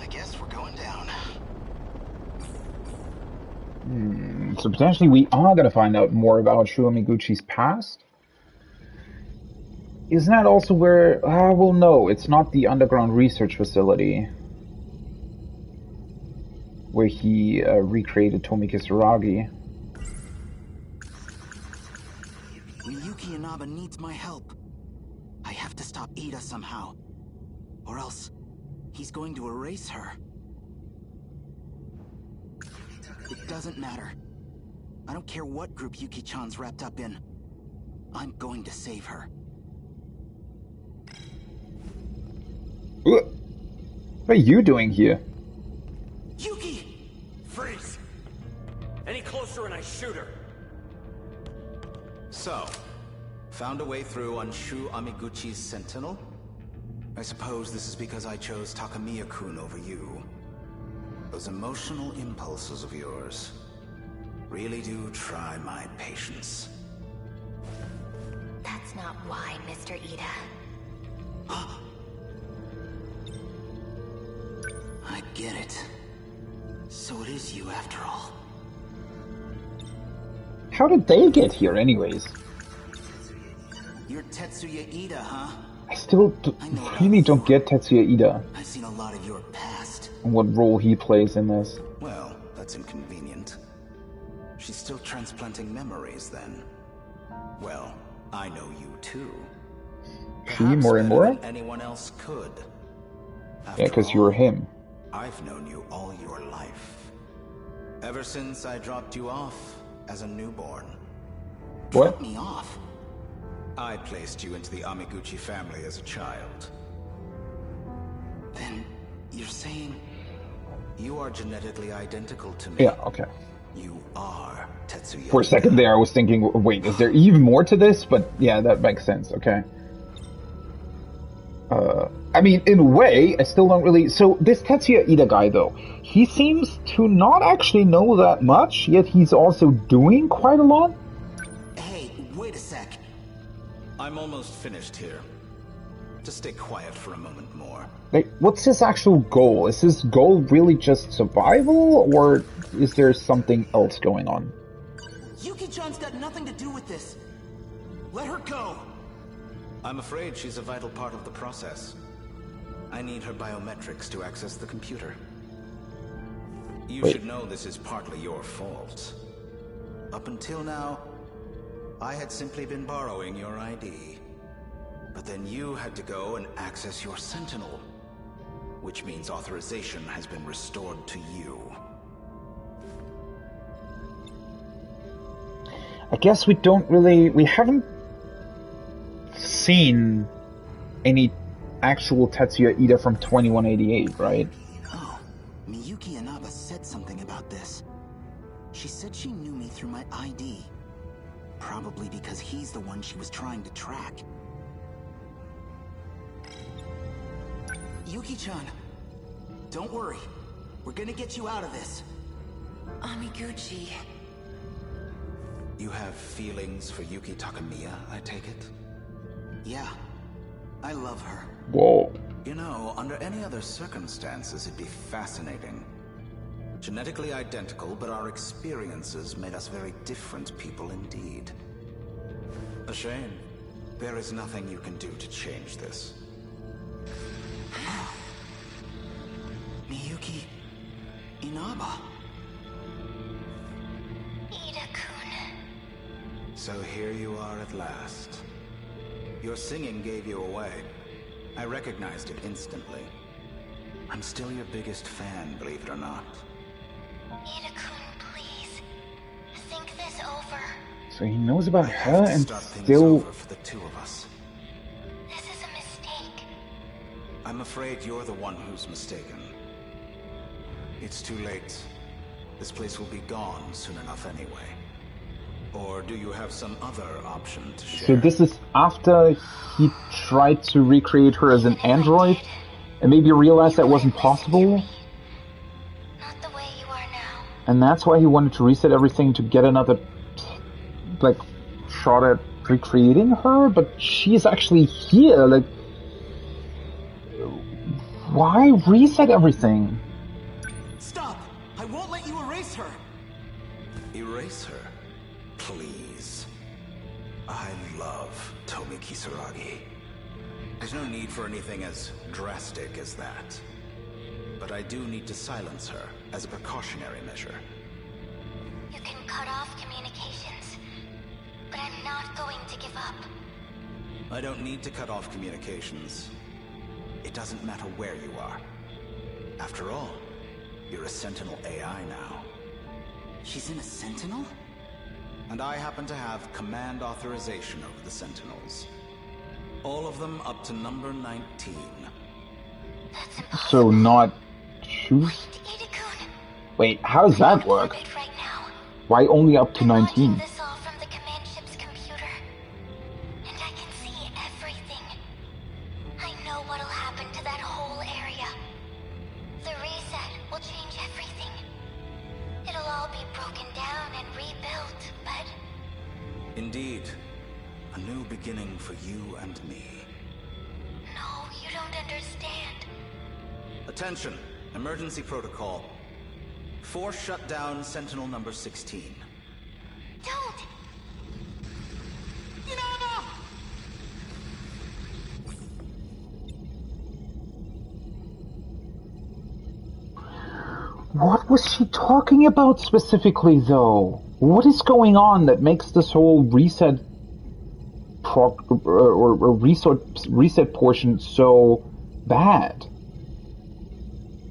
I guess we're going down. So potentially we are going to find out more about Shuomiguchi's past? Isn't that also where... well, no, it's not the underground research facility. where he recreated Tomi Kisaragi. Miyuki Inaba needs my help. I have to stop Ida somehow. Or else, he's going to erase her. It doesn't matter. I don't care what group Yuki-chan's wrapped up in. I'm going to save her. What are you doing here? Yuki! Freeze! Any closer and I shoot her. So, found a way through on Shu Amiguchi's Sentinel? I suppose this is because I chose Takamiya-kun over you. Those emotional impulses of yours really do try my patience. That's not why, Mr. Ida. I get it. So it is you after all. How did they get here anyways? You're Tetsuya Ida, huh? I still really don't get Tetsuya Ida. I've seen a lot of your past. And what role he plays in this. Well, that's inconvenient. She's still transplanting memories then. Well, I know you too. She more and more? Anyone else could. Yeah, because you were him. I've known you all your life. Ever since I dropped you off as a newborn. What? Dropped me off? I placed you into the Amiguchi family as a child. Then, you're saying... You are genetically identical to me. Yeah, okay. You are Tetsuya. For a second there, I was thinking, wait, is there even more to this? But yeah, that makes sense, okay. I mean, in a way, I still don't really... So, this Tetsuya Ida guy, though, he seems to not actually know that much, yet he's also doing quite a lot? Hey, wait a sec. I'm almost finished here. Just stay quiet for a moment more. Like, what's his actual goal? Is his goal really just survival, or is there something else going on? Yuki-chan's got nothing to do with this. Let her go. I'm afraid she's a vital part of the process. I need her biometrics to access the computer. You should know this is partly your fault. Up until now, I had simply been borrowing your ID. But then you had to go and access your Sentinel. Which means authorization has been restored to you. I guess we haven't seen any actual Tetsuya Ida from 2188, right? Oh, Miyuki Inaba said something about this. She said she knew me through my ID. Probably because he's the one she was trying to track. Yuki-chan, don't worry. We're gonna get you out of this. Amiguchi. You have feelings for Yuki Takamiya, I take it? Yeah, I love her. Whoa. You know, under any other circumstances, it'd be fascinating. Genetically identical, but our experiences made us very different people indeed. A shame. There is nothing you can do to change this. Miyuki Inaba. Ida-kun. So here you are at last. Your singing gave you away. I recognized it instantly. I'm still your biggest fan, believe it or not. Ida-kun, please. Think this over. So he knows about her and Start things still... over for the two of us. This is a mistake. I'm afraid you're the one who's mistaken. It's too late. This place will be gone soon enough anyway. Or do you have some other option to share? So this is after he tried to recreate her as an android, and maybe realized that wasn't possible? Not the way you are now. And that's why he wanted to reset everything to get another, like, shot at recreating her? But she's actually here, like... Why reset everything? Stop! I won't let you erase her! Erase her? Please. I love Tomi Kisaragi. There's no need for anything as drastic as that. But I do need to silence her. as a precautionary measure. You can cut off communications, but I'm not going to give up. I don't need to cut off communications. It doesn't matter where you are. After all, you're a Sentinel AI now. She's in a Sentinel? And I happen to have command authorization over the Sentinels. All of them up to number 19. That's impossible. So not choose? Wait, how does that work? Right now. Why only up to I'm 19? watching this all from the command ship's computer, and I can see everything. I know what'll happen to that whole area. The reset will change everything. It'll all be broken down and rebuilt, but... Indeed. A new beginning for you and me. No, you don't understand. Attention! Emergency protocol. Force shut down Sentinel number 16. Don't! What was she talking about specifically, though? What is going on that makes this whole reset reset portion so bad?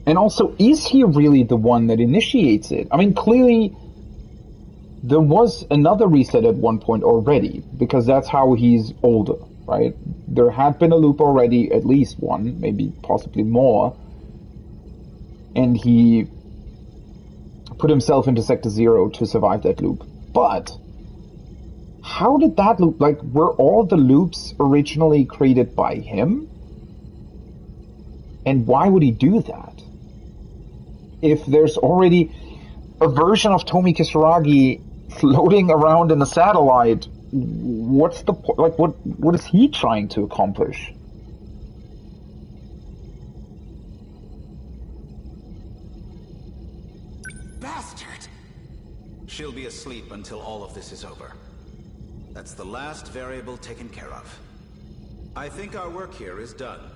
And also, is he really the one that initiates it? I mean, clearly there was another reset at one point already, because that's how he's older, right? There had been a loop already, at least one, maybe possibly more, and he put himself into Sector Zero to survive that loop. But how did that loop, like, were all the loops originally created by him? And why would he do that? If there's already a version of Tomi Kisaragi floating around in the satellite, what's the point? Like, what is he trying to accomplish? Bastard! She'll be asleep until all of this is over. That's the last variable taken care of. I think our work here is done.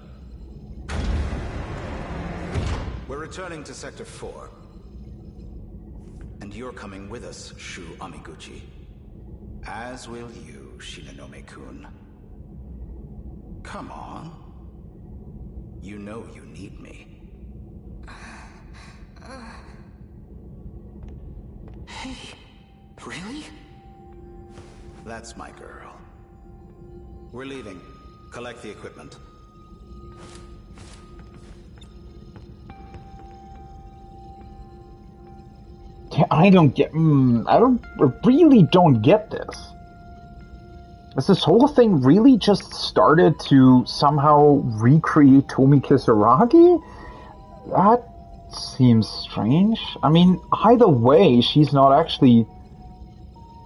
We're returning to Sector 4. And you're coming with us, Shu Amiguchi. As will you, Shinonome-kun. Come on. You know you need me. Hey, really? That's my girl. We're leaving. Collect the equipment. I really don't get this. Is this whole thing really just started to somehow recreate Tomi Kisaragi? That seems strange. I mean, either way, she's not actually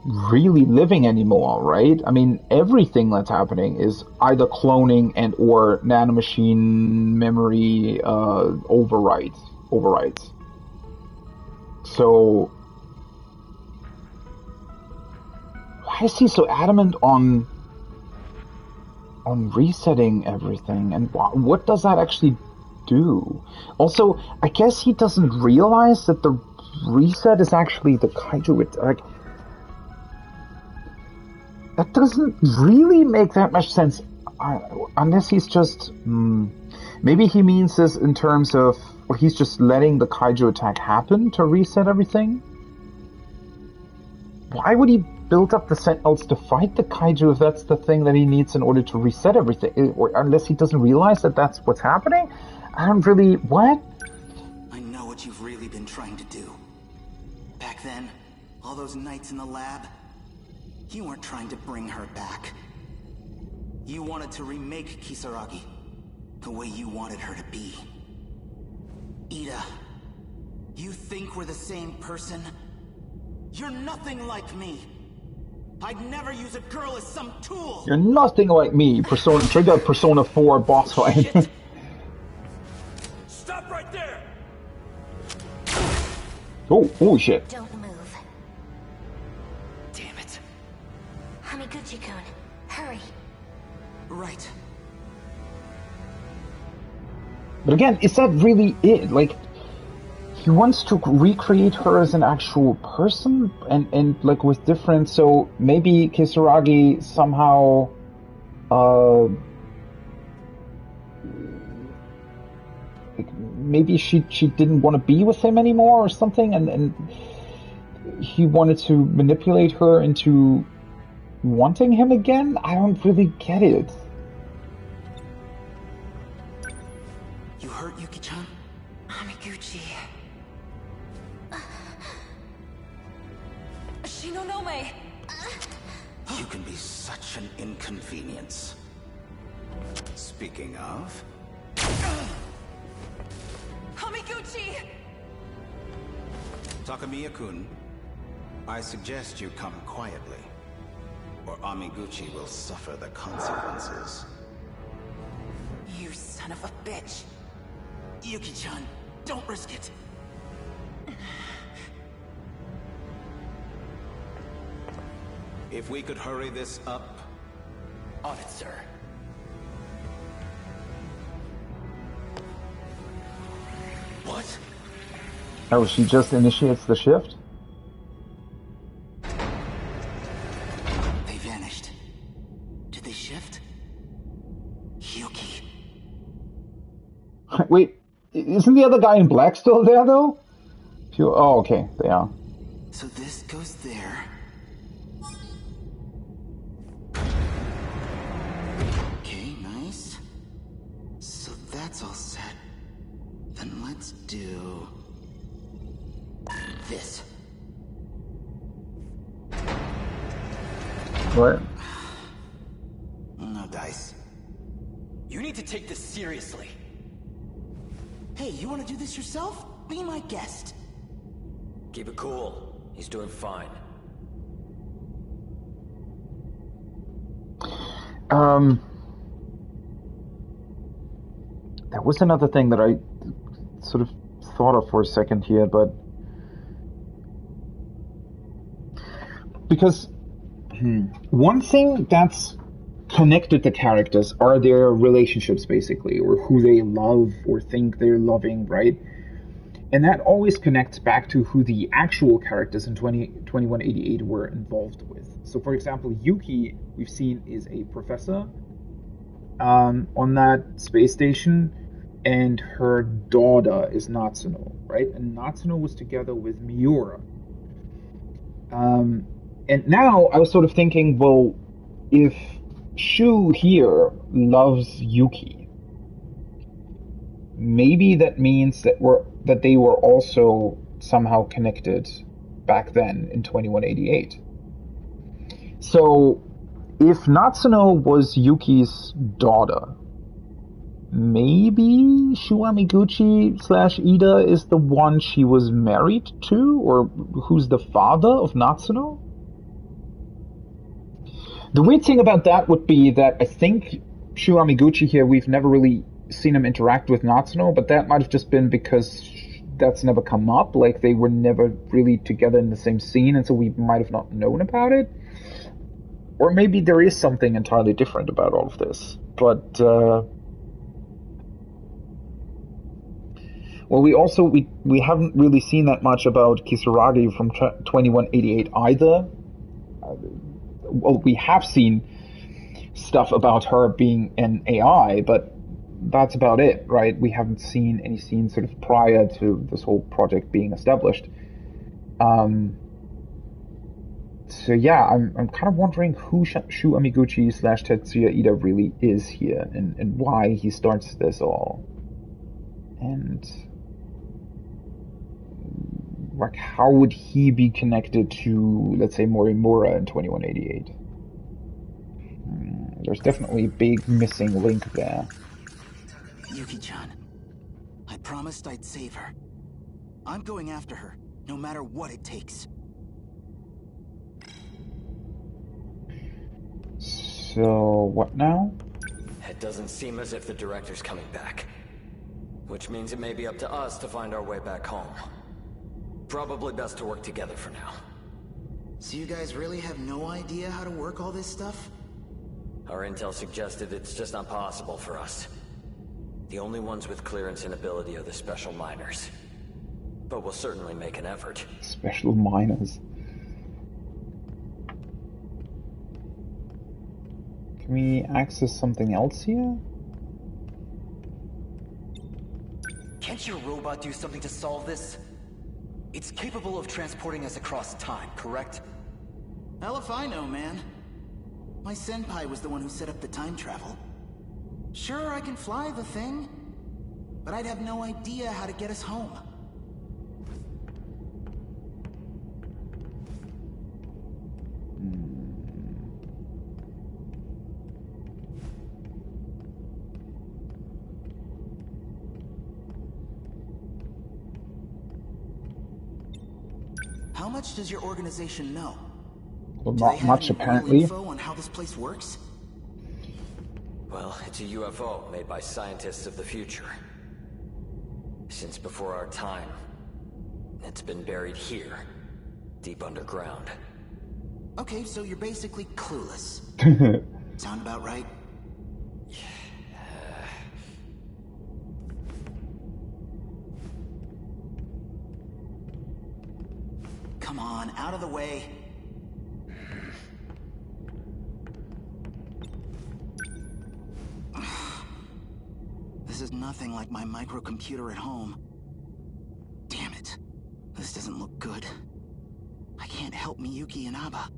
really living anymore, right? I mean, everything that's happening is either cloning and or nanomachine memory overrides. So, why is he so adamant on resetting everything? And what does that actually do? Also, I guess he doesn't realize that the reset is actually the kaiju. Like, that doesn't really make that much sense, unless he's just maybe he means this in terms of, or he's just letting the kaiju attack happen to reset everything. Why would he build up the Sentinels to fight the kaiju if that's the thing that he needs in order to reset everything? Or unless he doesn't realize that that's what's happening? I don't really... What? I know what you've really been trying to do. Back then, all those nights in the lab, you weren't trying to bring her back. You wanted to remake Kisaragi the way you wanted her to be. Ida, you think we're the same person? You're nothing like me. I'd never use a girl as some tool. You're nothing like me. Trigger Persona 4 boss fight. Stop right there! Oh shit. Don't move. Damn it. Hamiguchi-kun, hurry. Right. But again, is that really it? Like, he wants to recreate her as an actual person and like with different, so maybe Kisaragi somehow like maybe she didn't want to be with him anymore or something, and he wanted to manipulate her into wanting him again. I don't really get it. You hurt Yuki-chan? Amiguchi. Shinonome! You can be such an inconvenience. Speaking of... Amiguchi! Takamiya-kun, I suggest you come quietly, or Amiguchi will suffer the consequences. You son of a bitch! Yuki-chan, don't risk it! If we could hurry this up... On it, sir. What? Oh, she just initiates the shift? They vanished. Did they shift? Yuki. Wait, isn't the other guy in black still there, though? Oh, okay, they are. So this goes there. Okay, nice. So that's all set. Then let's do... this. What? No dice. You need to take this seriously. Hey, you want to do this yourself? Be my guest. Keep it cool. He's doing fine. There was another thing that I sort of thought of for a second here, but because one thing that's connected the characters are their relationships, basically, or who they love or think they're loving, right? And that always connects back to who the actual characters in 2188 were involved with. So, for example, Yuki, we've seen, is a professor on that space station, and her daughter is Natsuno, right? And Natsuno was together with Miura. And now I was sort of thinking, well, if Shu here loves Yuki, maybe that means that they were also somehow connected back then in 2188. So if Natsuno was Yuki's daughter, maybe Shu Amiguchi / Ida is the one she was married to, or who's the father of Natsuno? The weird thing about that would be that I think Shu Amiguchi here, we've never really seen him interact with Natsuno, but that might have just been because that's never come up, like they were never really together in the same scene, and so we might have not known about it. Or maybe there is something entirely different about all of this. But, well, we haven't really seen that much about Kisaragi from 2188 either. Well, we have seen stuff about her being an AI, but that's about it, right? We haven't seen any scenes sort of prior to this whole project being established. So yeah, I'm kind of wondering who Shu Amiguchi / Tetsuya Ida really is here, and why he starts this all. And like, how would he be connected to, let's say, Morimura in 2188? There's definitely a big missing link there. Yuki-chan, I promised I'd save her. I'm going after her, no matter what it takes. So, what now? It doesn't seem as if the director's coming back. Which means it may be up to us to find our way back home. Probably best to work together for now. So you guys really have no idea how to work all this stuff? Our intel suggested it's just not possible for us. The only ones with clearance and ability are the special miners. but we'll certainly make an effort. Special miners. Can we access something else here? Can't your robot do something to solve this? It's capable of transporting us across time, correct? Hell if I know, man. My senpai was the one who set up the time travel. Sure, I can fly the thing, but I'd have no idea how to get us home. How much does your organization know? Well, Do not they have much, any real apparently. info on how this place works? Well, it's a UFO made by scientists of the future. Since before our time, it's been buried here, deep underground. Okay, so you're basically clueless. Sound about right? Come on, out of the way. This is nothing like my microcomputer at home. Damn it. This doesn't look good. I can't help Miyuki and Abba.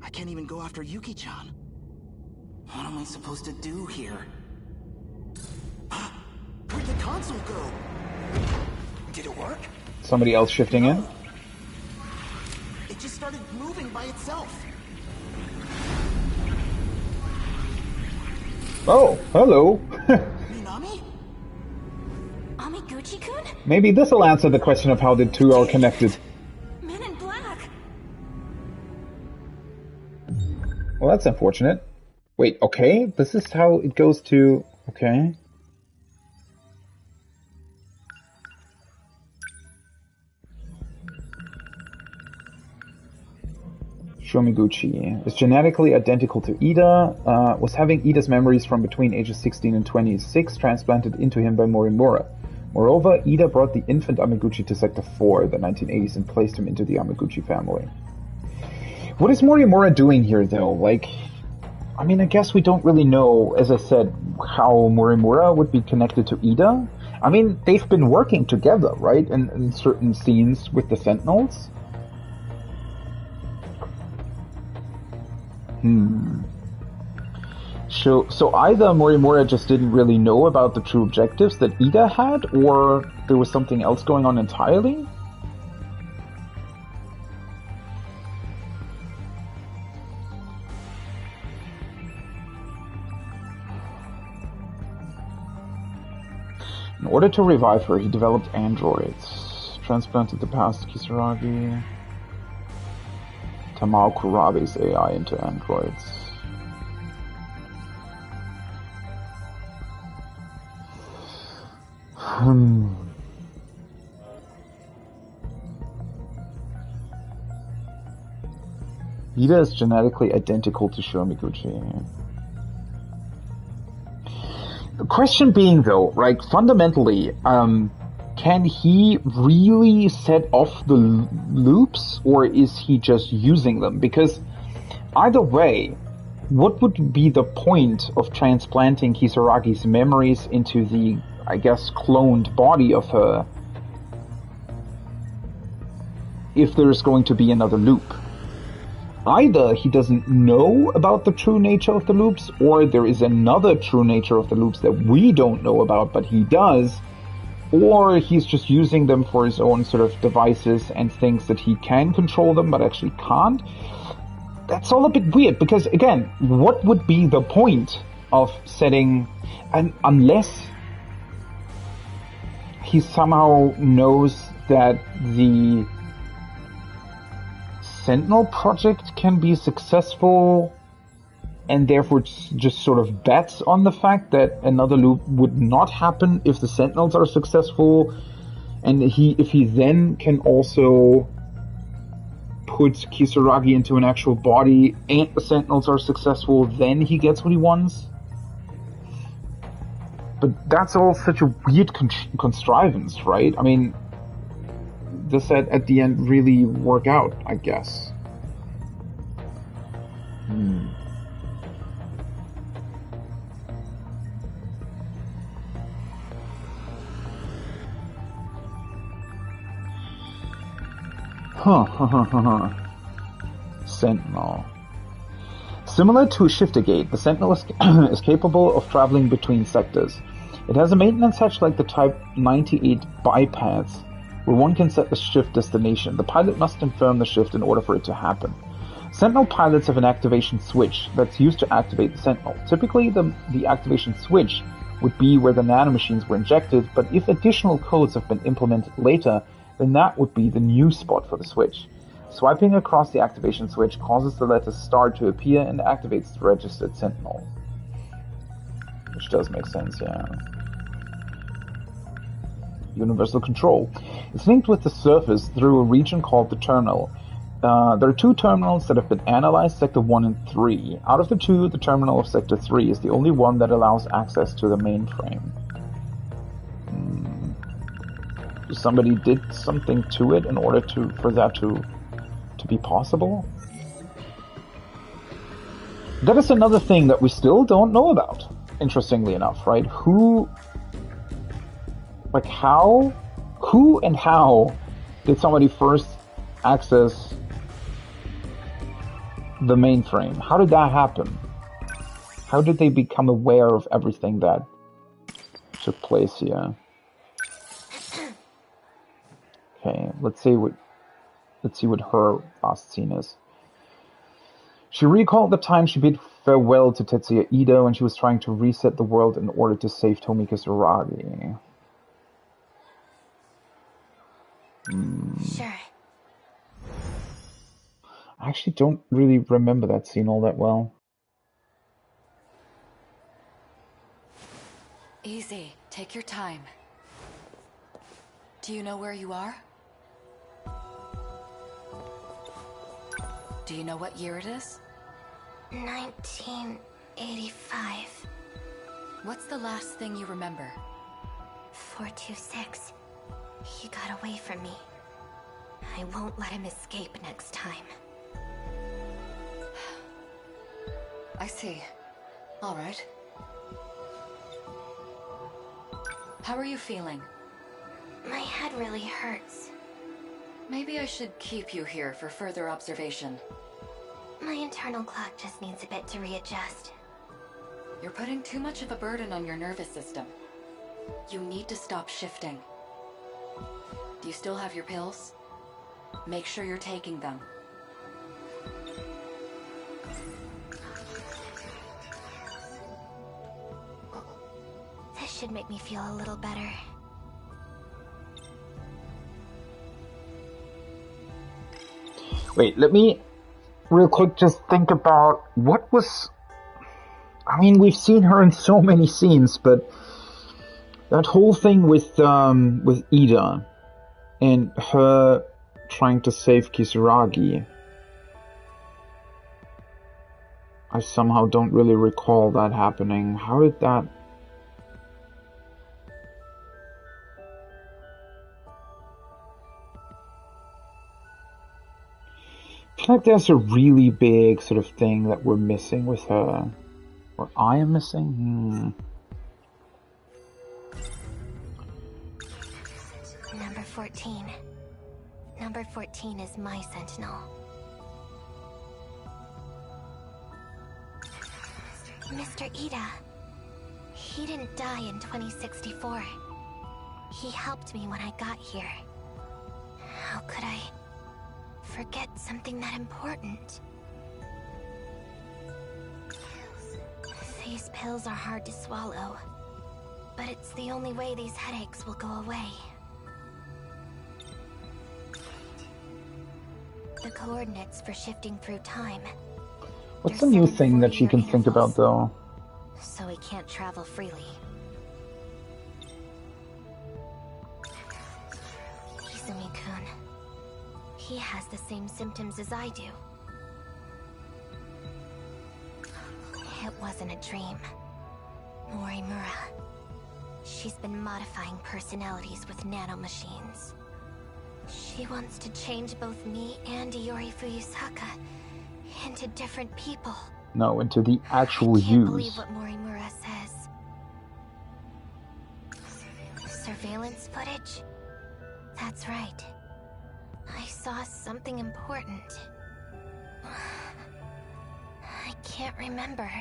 I can't even go after Yuki-chan. What am I supposed to do here? Where'd the console go? Did it work? Somebody else shifting in? It just started moving by itself. Oh, hello. Minami? Amiguchi-kun? Maybe this will answer the question of how the two are connected. Men in Black! Well, that's unfortunate. Wait, okay, this is how it goes to... Okay. Shomiguchi is genetically identical to Ida, was having Ida's memories from between ages 16 and 26 transplanted into him by Morimura. Moreover, Ida brought the infant Amiguchi to Sector 4 in the 1980s and placed him into the Amiguchi family. What is Morimura doing here, though? Like, I mean, I guess we don't really know, as I said, how Morimura would be connected to Ida. I mean, they've been working together, right, in certain scenes with the Sentinels. So either Morimura just didn't really know about the true objectives that Ida had, or there was something else going on entirely? In order to revive her, he developed androids, transplanted the past Kisaragi, Tamao Kurabe's AI into androids. Ida is genetically identical to Shomiguchi. The question being, though, right, fundamentally, can he really set off the loops, or is he just using them? Because either way, what would be the point of transplanting Kisaragi's memories into the, I guess, cloned body of her if there's going to be another loop? Either he doesn't know about the true nature of the loops, or there is another true nature of the loops that we don't know about, but he does, or he's just using them for his own sort of devices and thinks that he can control them, but actually can't. That's all a bit weird, because, again, what would be the point of setting... And unless he somehow knows that the Sentinel project can be successful, and therefore just sort of bets on the fact that another loop would not happen if the Sentinels are successful, and if he then can also put Kisaragi into an actual body and the Sentinels are successful, then he gets what he wants. But that's all such a weird contrivance, right? I mean, does that at the end really work out, I guess? Sentinel. Similar to Shifter Gate, the Sentinel is capable of traveling between sectors. It has a maintenance hatch like the Type 98 bypass, where one can set the shift destination. The pilot must confirm the shift in order for it to happen. Sentinel pilots have an activation switch that's used to activate the Sentinel. Typically, the activation switch would be where the nanomachines were injected, but if additional codes have been implemented later, then that would be the new spot for the switch. Swiping across the activation switch causes the letter star to appear and activates the registered Sentinel. Which does make sense, yeah. Universal control. It's linked with the surface through a region called the terminal. There are two terminals that have been analyzed, Sector 1 and 3. Out of the two, the terminal of Sector 3 is the only one that allows access to the mainframe. Somebody did something to it in order for that to be possible? That is another thing that we still don't know about, interestingly enough, right? Who and how did somebody first access the mainframe? How did that happen? How did they become aware of everything that took place here? Okay, let's see what her last scene is. She recalled the time she bid farewell to Tetsuya Ida when she was trying to reset the world in order to save Tomika Suragi. Sure. I actually don't really remember that scene all that well. Easy. Take your time. Do you know where you are? Do you know what year it is? 1985. What's the last thing you remember? 426. He got away from me. I won't let him escape next time. I see. All right. How are you feeling? My head really hurts. Maybe I should keep you here for further observation. My internal clock just needs a bit to readjust. You're putting too much of a burden on your nervous system. You need to stop shifting. Do you still have your pills? Make sure you're taking them. This should make me feel a little better. Wait, let me real quick just think about what was... I mean, we've seen her in so many scenes, but that whole thing with Ida and her trying to save Kisaragi, I somehow don't really recall that happening. How did that... I feel like there's a really big sort of thing that we're missing with her. Or I am missing? Number 14. Number 14 is my Sentinel. Mr. Ida. He didn't die in 2064. He helped me when I got here. How could I forget something that important? These pills are hard to swallow, but it's the only way these headaches will go away. The coordinates for shifting through time. What's the new thing that she can think about, though? So he can't travel freely. Izumi-kun. He has the same symptoms as I do. It wasn't a dream. Morimura. She's been modifying personalities with nanomachines. She wants to change both me and Iori Fuyusaka into different people. No, into the actual I can't use. believe what Morimura says. Surveillance footage? That's right. I saw something important. I can't remember.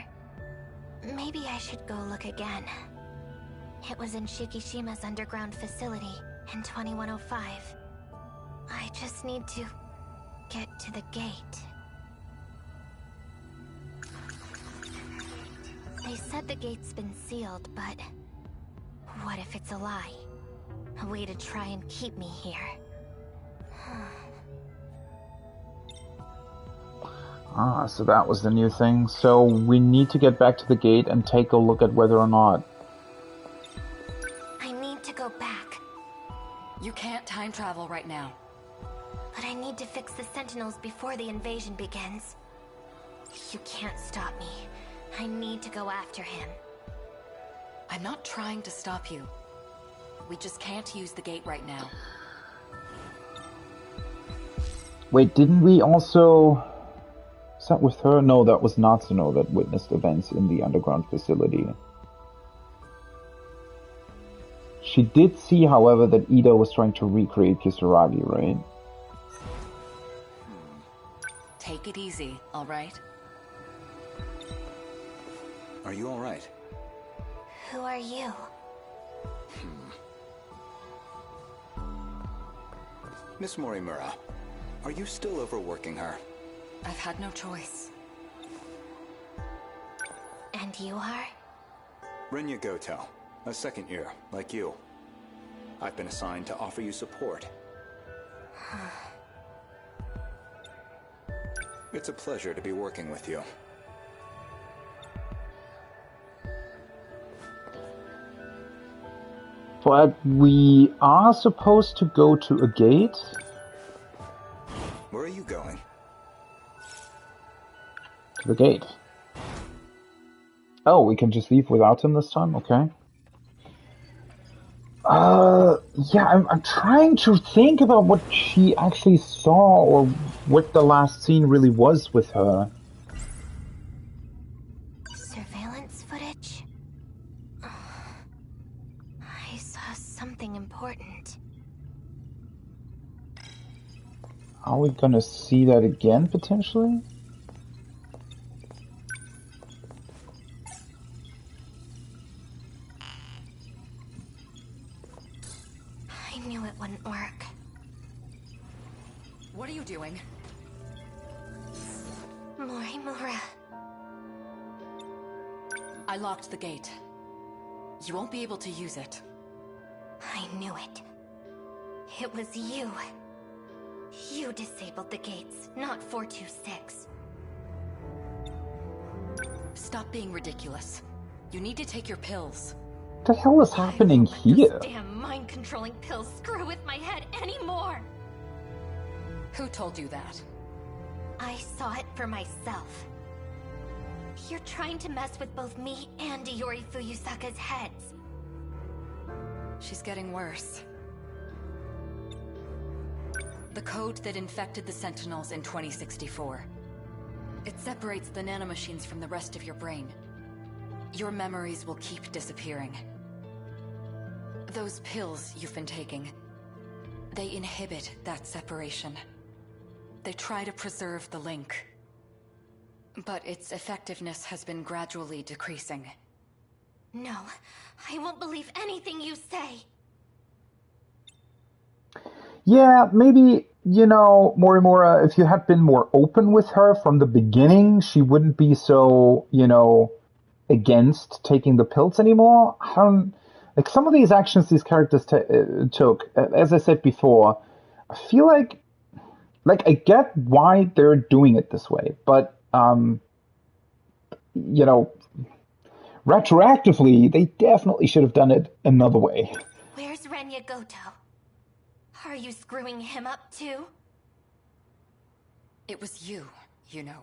Maybe I should go look again. It was in Shikishima's underground facility in 2105. I just need to get to the gate. They said the gate's been sealed, but what if it's a lie? A way to try and keep me here. Ah, so that was the new thing. So we need to get back to the gate and take a look at whether or not... I need to go back. You can't time travel right now. But I need to fix the Sentinels before the invasion begins. You can't stop me. I need to go after him. I'm not trying to stop you. We just can't use the gate right now. Wait, didn't we also... Is that with her? No, that was Natsuno that witnessed events in the underground facility. She did see, however, that Ida was trying to recreate Kisaragi, right? Take it easy, all right? Are you all right? Who are you? Miss Morimura, are you still overworking her? I've had no choice. And you are? Renya Goto, a second year, like you. I've been assigned to offer you support. It's a pleasure to be working with you. But we are supposed to go to a gate? Where are you going? To the gate. Oh, we can just leave without him this time? Okay. Yeah, I'm trying to think about what she actually saw or what the last scene really was with her. Surveillance footage? I saw something important. Are we gonna see that again, potentially? I knew it wouldn't work. What are you doing? Morimura. I locked the gate. You won't be able to use it. I knew it. It was you. You disabled the gates, not 426. Stop being ridiculous. You need to take your pills. What the hell is happening here? Those damn mind-controlling pills screw with my head anymore. Who told you that? I saw it for myself. You're trying to mess with both me and Iori Fuyusaka's heads. She's getting worse. The code that infected the Sentinels in 2064. It separates the nanomachines from the rest of your brain. Your memories will keep disappearing. Those pills you've been taking, they inhibit that separation. They try to preserve the link. But its effectiveness has been gradually decreasing. No, I won't believe anything you say. Yeah, maybe, you know, Morimura, if you had been more open with her from the beginning, she wouldn't be so, you know, against taking the pills anymore. I don't, like, some of these actions these characters took, as I said before, I feel like I get why they're doing it this way, but, you know, retroactively, they definitely should have done it another way. Where's Renya Goto? Are you screwing him up too? It was you, you know.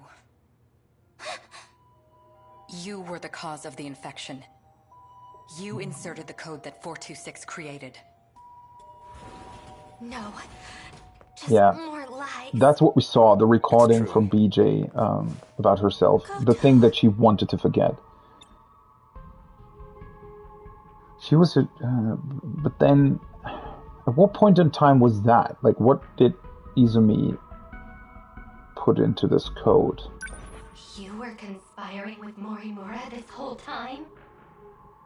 You were the cause of the infection. You inserted the code that 426 created. No. Just Yeah. more lies. That's what we saw, the recording from BJ about herself. The thing that she wanted to forget. She was... but then... At what point in time was that? Like, what did Izumi put into this code? You were conspiring with Morimura this whole time?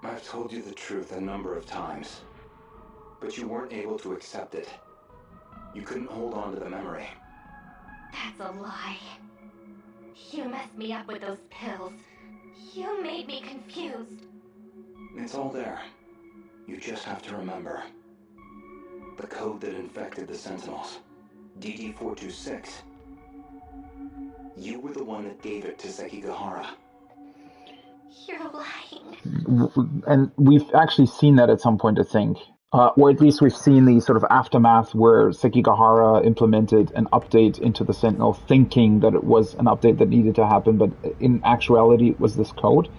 I've told you the truth a number of times, but you weren't able to accept it. You couldn't hold on to the memory. That's a lie. You messed me up with those pills. You made me confused. It's all there. You just have to remember. The code that infected the Sentinels. DD-426. You were the one that gave it to Sekigahara. You're lying. And we've actually seen that at some point, I think. Or at least we've seen the sort of aftermath where Sekigahara implemented an update into the Sentinel, thinking that it was an update that needed to happen, but in actuality it was this code.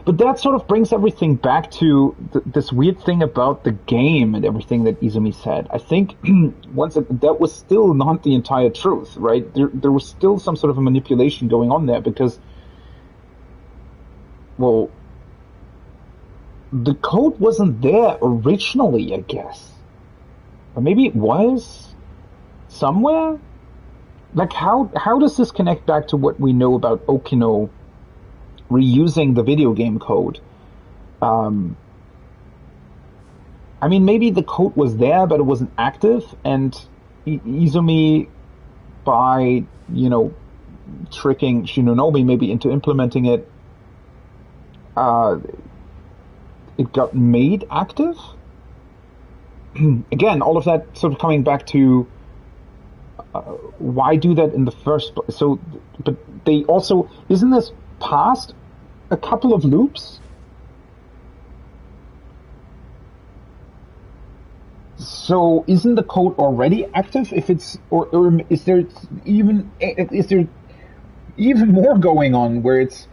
But that sort of brings everything back to this weird thing about the game and everything that Izumi said. I think that was still not the entire truth, right? There was still some sort of a manipulation going on there because, well, the code wasn't there originally, I guess. Or maybe it was somewhere? Like, how does this connect back to what we know about Okino reusing the video game code? I mean, maybe the code was there, but it wasn't active, and Izumi, by, tricking Shinonome maybe into implementing it, it got made active? Again, all of that sort of coming back to why do that in the first place? So, but they also, isn't this past a couple of loops? So isn't the code already active if it's, or is there even more going on where it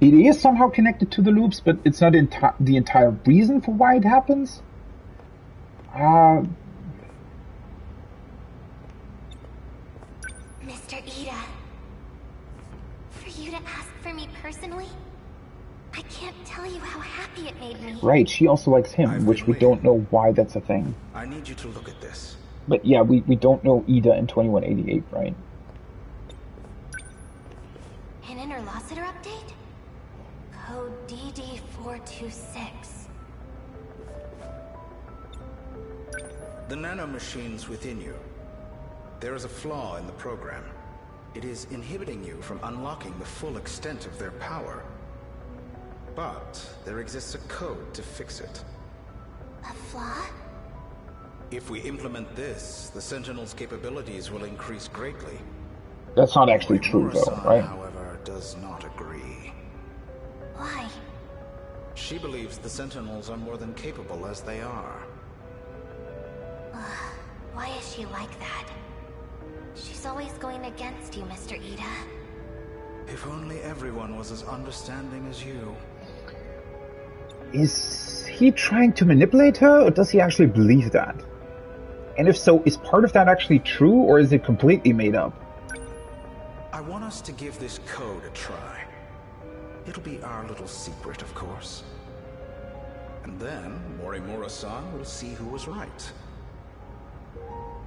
is somehow connected to the loops, but it's not the entire reason for why it happens? Mr. Ida, for you to ask for me personally, I can't tell you how happy it made me. Right, she also likes him, which we don't know why that's a thing. I need you to look at this. But yeah, we don't know Ida in 2188, right? An interlocutor update? Code DD-426. The nanomachines within you. There is a flaw in the program. It is inhibiting you from unlocking the full extent of their power. But there exists a code to fix it. A flaw? If we implement this, the Sentinel's capabilities will increase greatly. That's not actually true, though, right? However, does not agree. Why? She believes the Sentinels are more than capable as they are. Why is she like that? She's always going against you, Mr. Ida. If only everyone was as understanding as you. Is he trying to manipulate her, or does he actually believe that? And if so, is part of that actually true, or is it completely made up? I want us to give this code a try. It'll be our little secret, of course. And then Morimura-san will see who was right.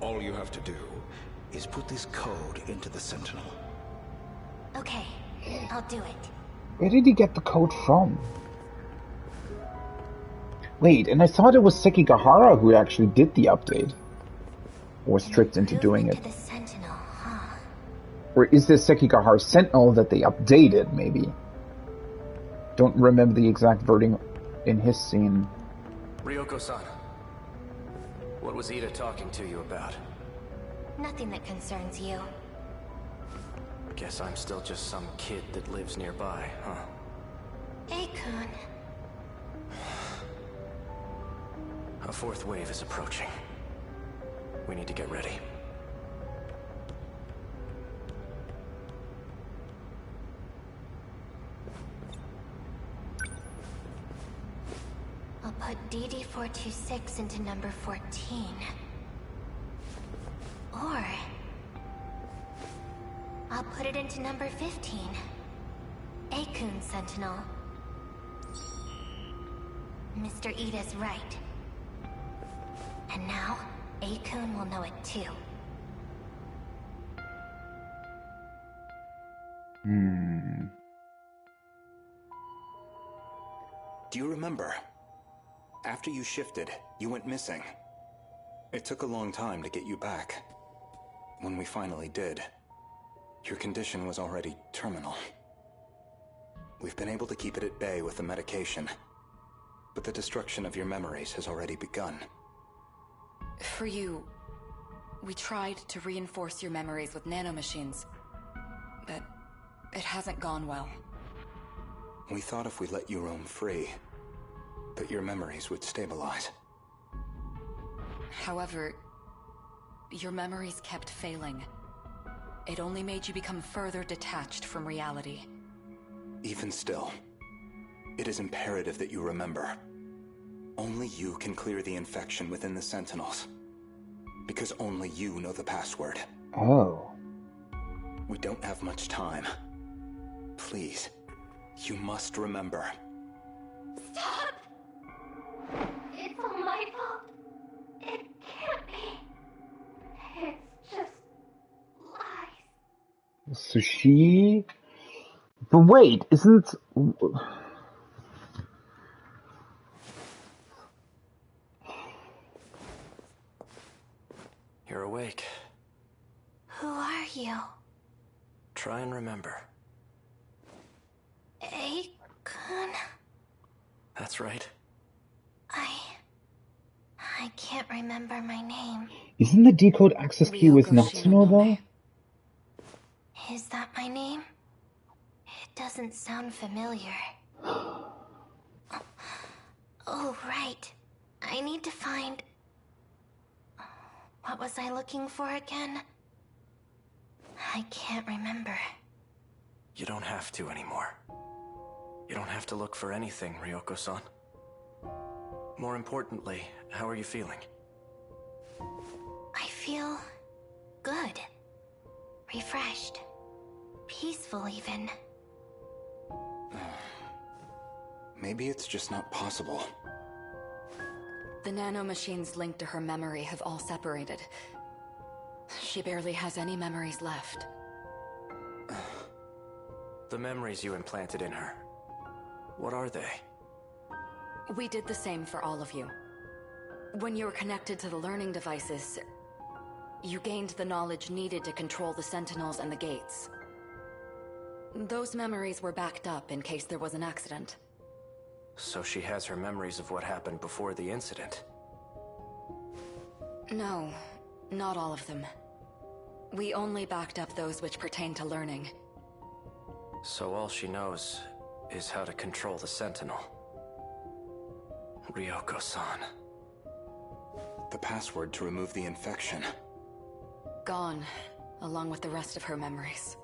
All you have to do is put this code into the Sentinel. Okay, I'll do it. Where did he get the code from? Wait, and I thought it was Sekigahara who actually did the update. Or was tricked into doing it. The Sentinel, huh? Or is this Sekigahara's Sentinel that they updated, maybe? Don't remember the exact wording in his scene. Ryoko-san, what was Ida talking to you about? Nothing that concerns you. Guess I'm still just some kid that lives nearby, huh? Hey-kun. A fourth wave is approaching. We need to get ready. I'll put DD-426 into number 14. to number 15. Akun Sentinel. Mr. Ida's right. And now, Akun will know it too. Do you remember? After you shifted, you went missing. It took a long time to get you back. When we finally did, your condition was already terminal. We've been able to keep it at bay with the medication, but the destruction of your memories has already begun. For you, we tried to reinforce your memories with nanomachines, but it hasn't gone well. We thought if we let you roam free, that your memories would stabilize. However, your memories kept failing. It only made you become further detached from reality. Even still, it is imperative that you remember. Only you can clear the infection within the Sentinels. Because only you know the password. Oh. We don't have much time. Please, you must remember. Stop! It's all my fault. It can't be. It's just lies. Sushi? But wait, isn't... You're awake. Who are you? Try and remember. Akun? That's right. I can't remember my name. Isn't the decode access key with Natsuno, though? Is that my name? It doesn't sound familiar. Oh, right. I need to find... What was I looking for again? I can't remember. You don't have to anymore. You don't have to look for anything, Ryoko-san. More importantly, how are you feeling? I feel... good. Refreshed. Peaceful, even. Maybe it's just not possible. The nanomachines linked to her memory have all separated. She barely has any memories left. The memories you implanted in her, what are they? We did the same for all of you. When you were connected to the learning devices, you gained the knowledge needed to control the Sentinels and the gates. Those memories were backed up in case there was an accident. So she has her memories of what happened before the incident? No, not all of them. We only backed up those which pertain to learning. So all she knows is how to control the Sentinel. Ryoko-san. The password to remove the infection. Gone, along with the rest of her memories.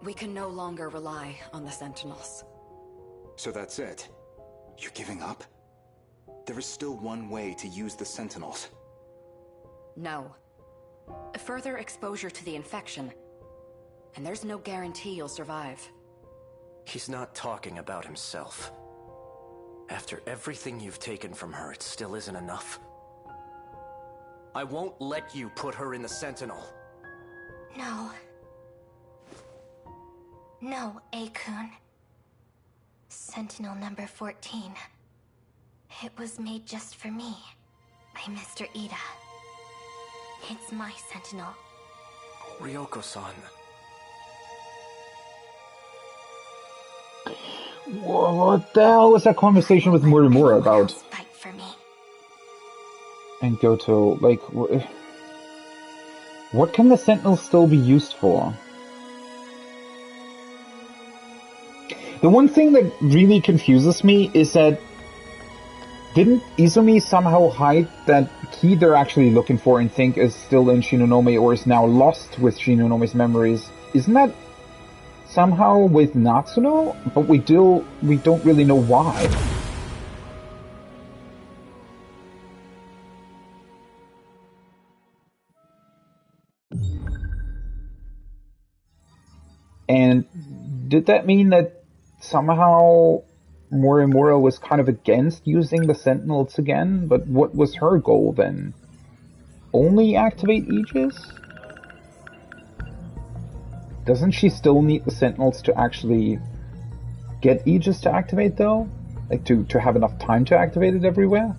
We can no longer rely on the Sentinels. So that's it? You're giving up? There is still one way to use the Sentinels. No. Further exposure to the infection. And there's no guarantee you'll survive. He's not talking about himself. After everything you've taken from her, it still isn't enough. I won't let you put her in the Sentinel. No. No, Akun. Sentinel number 14. It was made just for me, by Mr. Ida. It's my Sentinel. Ryoko-san. What the hell was that conversation with Murimura about? Fight for me. And Goto, like, what can the Sentinels still be used for? The one thing that really confuses me is that didn't Izumi somehow hide that key they're actually looking for and think is still in Shinonome or is now lost with Shinonome's memories? Isn't that somehow with Natsuno? But we don't really know why. And did that mean that somehow Morimura was kind of against using the Sentinels again? But what was her goal then? Only activate Aegis? Doesn't she still need the Sentinels to actually get Aegis to activate, though? Like, to have enough time to activate it everywhere?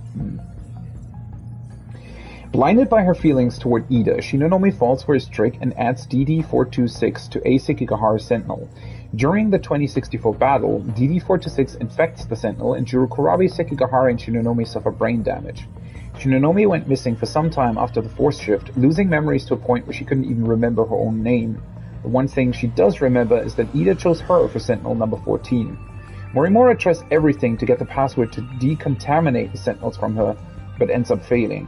Blinded by her feelings toward Ida, Shinonome falls for his trick and adds DD-426 to A Sekigahara's Sentinel. During the 2064 battle, DD-426 infects the Sentinel, and Jurokurabe, Sekigahara, and Shinonome suffer brain damage. Shinonome went missing for some time after the force shift, losing memories to a point where she couldn't even remember her own name. The one thing she does remember is that Ida chose her for Sentinel number 14. Morimura tries everything to get the password to decontaminate the Sentinels from her, but ends up failing.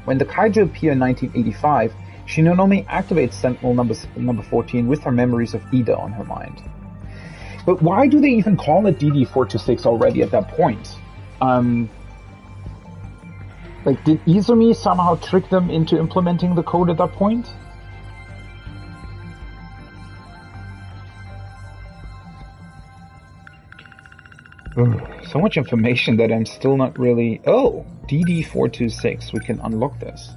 When the Kaiju appear in 1985, Shinonome activates Sentinel number 14 with her memories of Ida on her mind. But why do they even call it DD-426 already at that point? Like, did Izumi somehow trick them into implementing the code at that point? So much information that I'm still not really... Oh! DD-426, we can unlock this.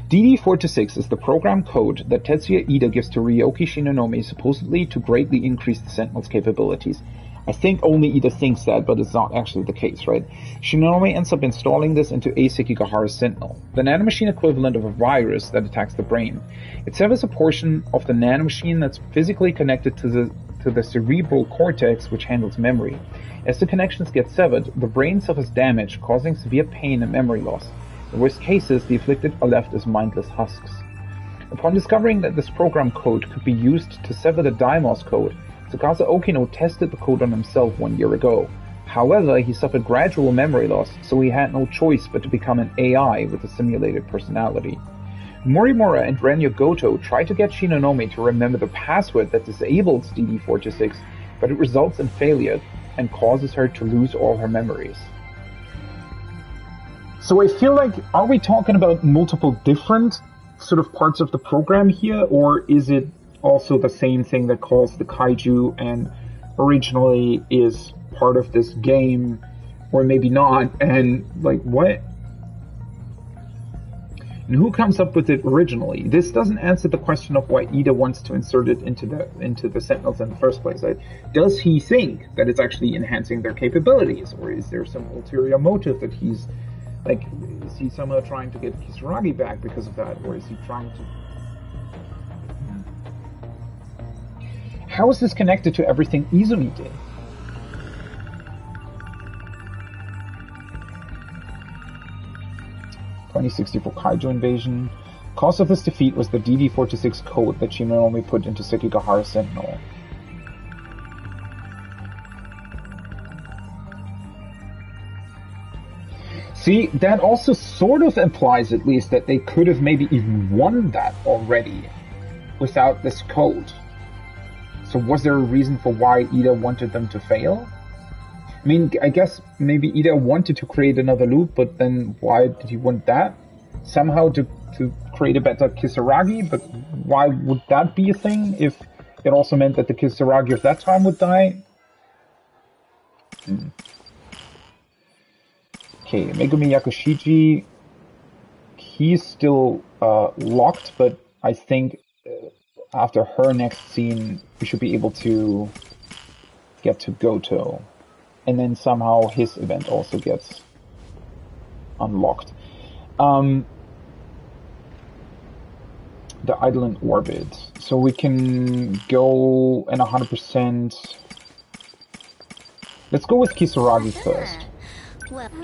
DD-426 is the program code that Tetsuya Ida gives to Ryoki Shinonome supposedly to greatly increase the Sentinel's capabilities. I think only Ida thinks that, but it's not actually the case, right? Shinonome ends up installing this into A Sekigahara's Sentinel, the nanomachine equivalent of a virus that attacks the brain. It severs a portion of the nanomachine that's physically connected to the cerebral cortex, which handles memory. As the connections get severed, the brain suffers damage, causing severe pain and memory loss. In worst cases, the afflicted are left as mindless husks. Upon discovering that this program code could be used to sever the Daimos code, Tsukasa Okino tested the code on himself 1 year ago. However, he suffered gradual memory loss, so he had no choice but to become an AI with a simulated personality. Morimura and Renya Goto try to get Shinonome to remember the password that disables DD-426, but it results in failure and causes her to lose all her memories. So I feel like, are we talking about multiple different sort of parts of the program here, or is it also the same thing that calls the kaiju and originally is part of this game, or maybe not, and like what? And who comes up with it originally? This doesn't answer the question of why Ida wants to insert it into the Sentinels in the first place. Like, does he think that it's actually enhancing their capabilities, or is there some ulterior motive that he's like? Is he somehow trying to get Kisaragi back because of that, or is he trying to? How is this connected to everything Izumi did? ...2064 Kaiju invasion. Cause of this defeat was the DD-426 code that Shinonome put into Sekigahara's Sentinel. See, that also sort of implies at least that they could have maybe even won that already without this code. So was there a reason for why Ida wanted them to fail? I mean, I guess maybe Ida wanted to create another loop, but then why did he want that? Somehow to create a better Kisaragi, but why would that be a thing if it also meant that the Kisaragi of that time would die? Okay, Megumi Yakushiji, he's still locked, but I think after her next scene, we should be able to get to Goto. And then somehow his event also gets unlocked. The idol in orbit. So we can go in 100%. Let's go with Kisaragi first.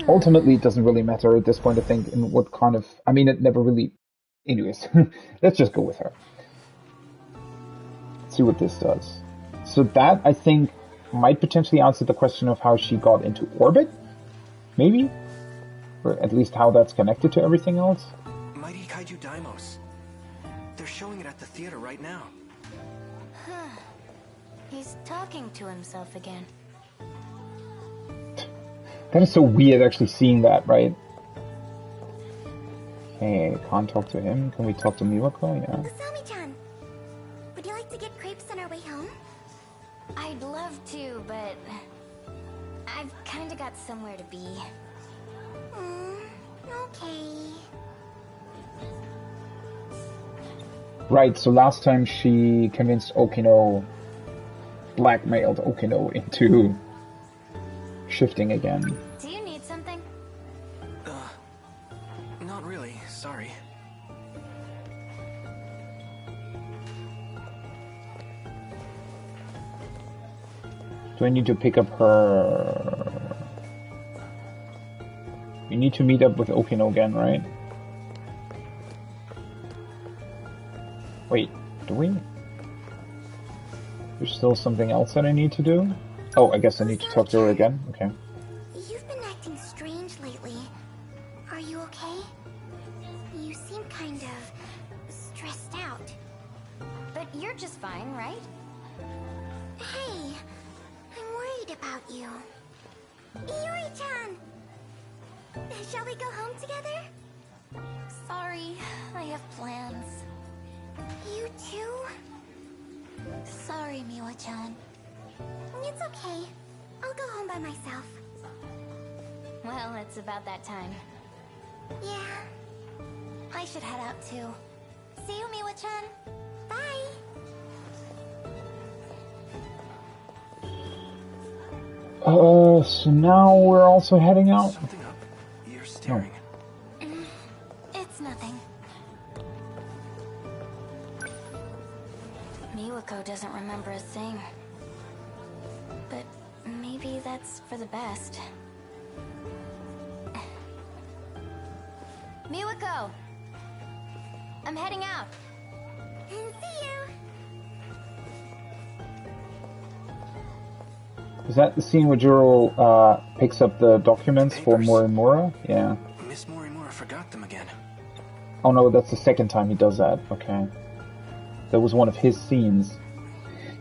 Ultimately, it doesn't really matter at this point, I think, in what kind of... I mean, it never really... Anyways, let's just go with her. Let's see what this does. So that, I think, might potentially answer the question of how she got into orbit? Maybe? Or at least how that's connected to everything else? Mighty Kaiju Daimos. They're showing it at the theater right now. He's talking to himself again. That is so weird actually seeing that, right? Okay, can't talk to him. Can we talk to Miwako? Yeah. Usami-chan, would you like to get get crepes on our way home? I'd love to, but I've kinda got somewhere to be. Okay. Right, so last time she convinced Okino, blackmailed Okino into shifting again. Do you need something? Not really, sorry. Do I need to pick up her? You need to meet up with Okino again, right? Wait, do we? There's still something else that I need to do? Oh, I guess I need to talk to her again? Okay. You've been acting strange lately. Are you okay? You seem kind of stressed out. But you're just fine, right? Hey, I'm worried about you. Yuri-chan! Shall we go home together? Sorry, I have plans. You too? Sorry, Miwa-chan. It's okay. I'll go home by myself. Well, it's about that time. Yeah. I should head out too. See you, Miwa-chan. Bye! So now we're also heading out? Something up. You're staring. It's nothing. Miwako doesn't remember a thing. But maybe that's for the best. Miwako! I'm heading out. See you! Is that the scene where Juro picks up the documents for Morimura? Yeah. Miss Morimura forgot them again. Oh no, that's the second time he does that. Okay. That was one of his scenes.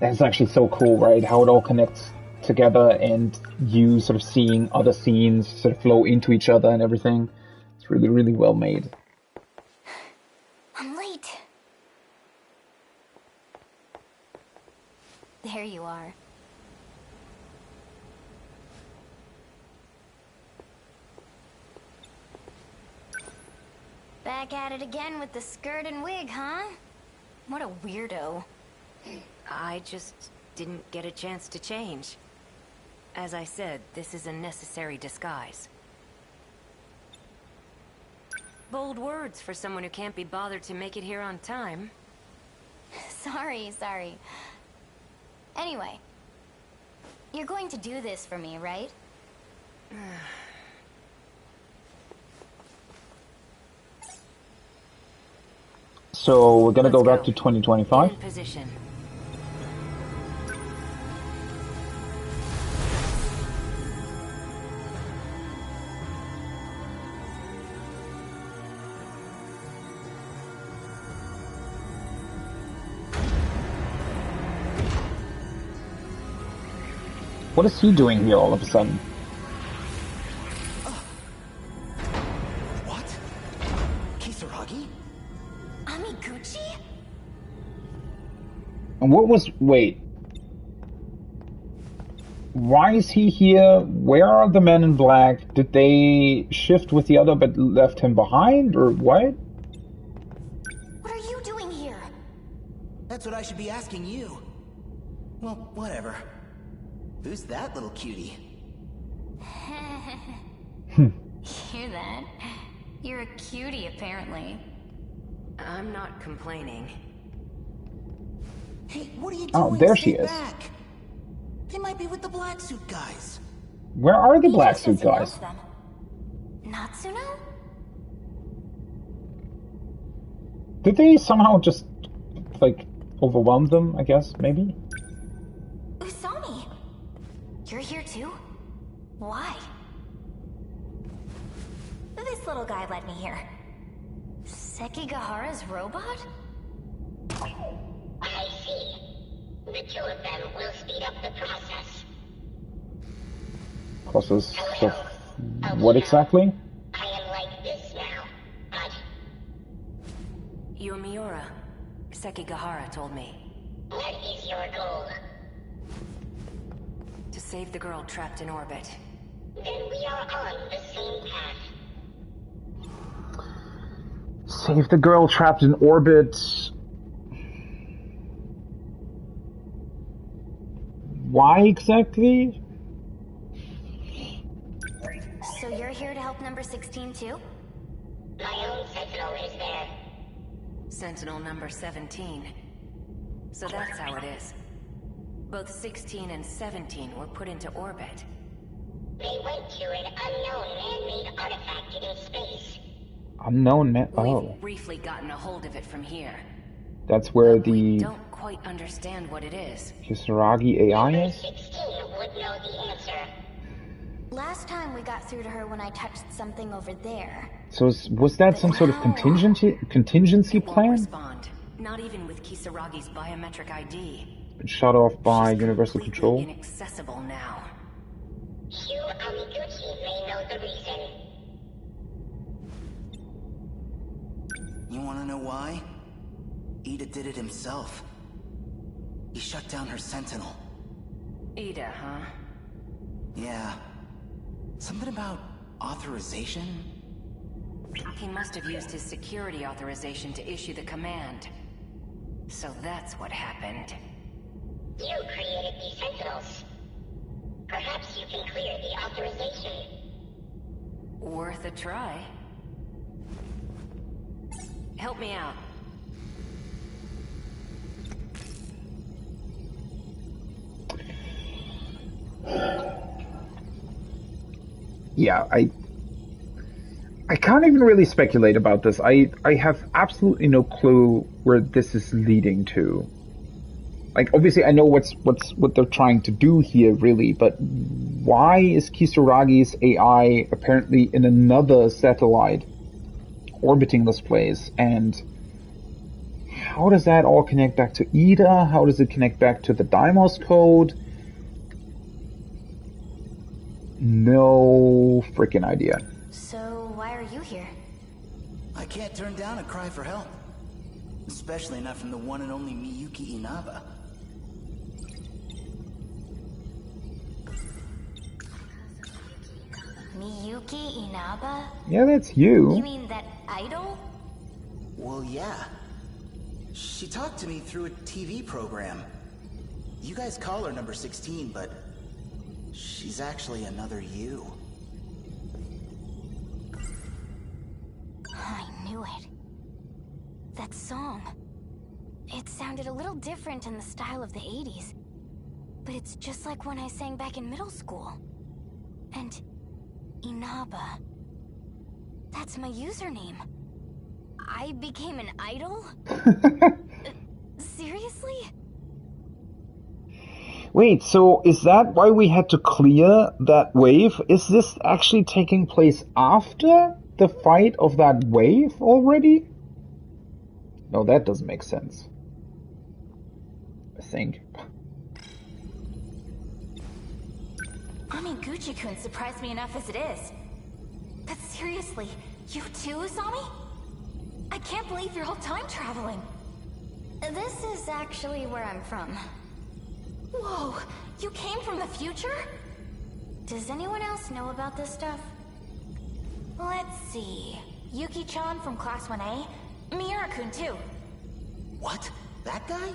That's actually so cool, right? How it all connects together and you sort of seeing other scenes sort of flow into each other and everything. It's really, really well made. I'm late. There you are. Back at it again with the skirt and wig, huh? What a weirdo. I just didn't get a chance to change. As I said, this is a necessary disguise. Bold words for someone who can't be bothered to make it here on time. Sorry. Anyway, you're going to do this for me, right? So we're gonna go back to 2025. In position. What is he doing here all of a sudden? What? Kisaragi? Amiguchi? And what was... Wait. Why is he here? Where are the men in black? Did they shift with the other but left him behind? Or what? What are you doing here? That's what I should be asking you. Well, whatever. Who's that little cutie? Hear that? You're a cutie, apparently. I'm not complaining. Hey, what are you doing? Oh, there she Stay is. back. They might be with the black suit guys. Where are the black suit guys? Natsuno? Did they somehow just, like, overwhelm them, I guess, maybe? Usami! You're here too? Why? This little guy led me here. Sekigahara's robot? I see. The two of them will speed up the process. Process of what exactly? I am like this now, but You're Miura. Sekigahara told me. What is your goal? To save the girl trapped in orbit. Then we are on the same path. Save the girl trapped in orbit. Why exactly? So you're here to help number 16 too? My own Sentinel is there. Sentinel number 17. So that's how it is. Both 16 and 17 were put into orbit. They went to an unknown man-made artifact in space. Unknown man. Oh. We've briefly gotten a hold of it from here. That's where But we the don't quite understand what it is. Kisaragi AI Number is? 16 would know the answer. Last time we got through to her when I touched something over there. So was that some sort of contingency It won't plan? respond. Not even with Kisaragi's biometric ID. Been shut off by She's Universal completely Control? inaccessible now. Hugh Amiguchi may know the reason. You wanna know why? Ida did it himself. He shut down her Sentinel. Ida, huh? Yeah. Something about authorization? He must have used his security authorization to issue the command. So that's what happened. You created these Sentinels. Perhaps you can clear the authorization. Worth a try. Help me out. Yeah, I can't even really speculate about this. I have absolutely no clue where this is leading to. Like, obviously I know what they're trying to do here, really, but why is Kisaragi's AI apparently in another satellite orbiting this place? And how does that all connect back to Ida? How does it connect back to the Deimos code? No freaking idea. So why are you here? I can't turn down a cry for help. Especially not from the one and only Miyuki Inaba. Miyuki Inaba? Yeah, that's you. You mean that idol? Well, yeah. She talked to me through a TV program. You guys call her number 16, but she's actually another you. I knew it. That song. It sounded a little different in the style of the 80s. But it's just like when I sang back in middle school. And Inaba. That's my username. I became an idol? Seriously? Wait, so is that why we had to clear that wave? Is this actually taking place after the fight of that wave already? No, that doesn't make sense. I think. Amiguchi-kun surprised me enough as it is. But seriously, you too, Usami? I can't believe you're all time traveling. This is actually where I'm from. Whoa, you came from the future? Does anyone else know about this stuff? Let's see. Yuki-chan from Class 1A. Miura-kun too. What? That guy?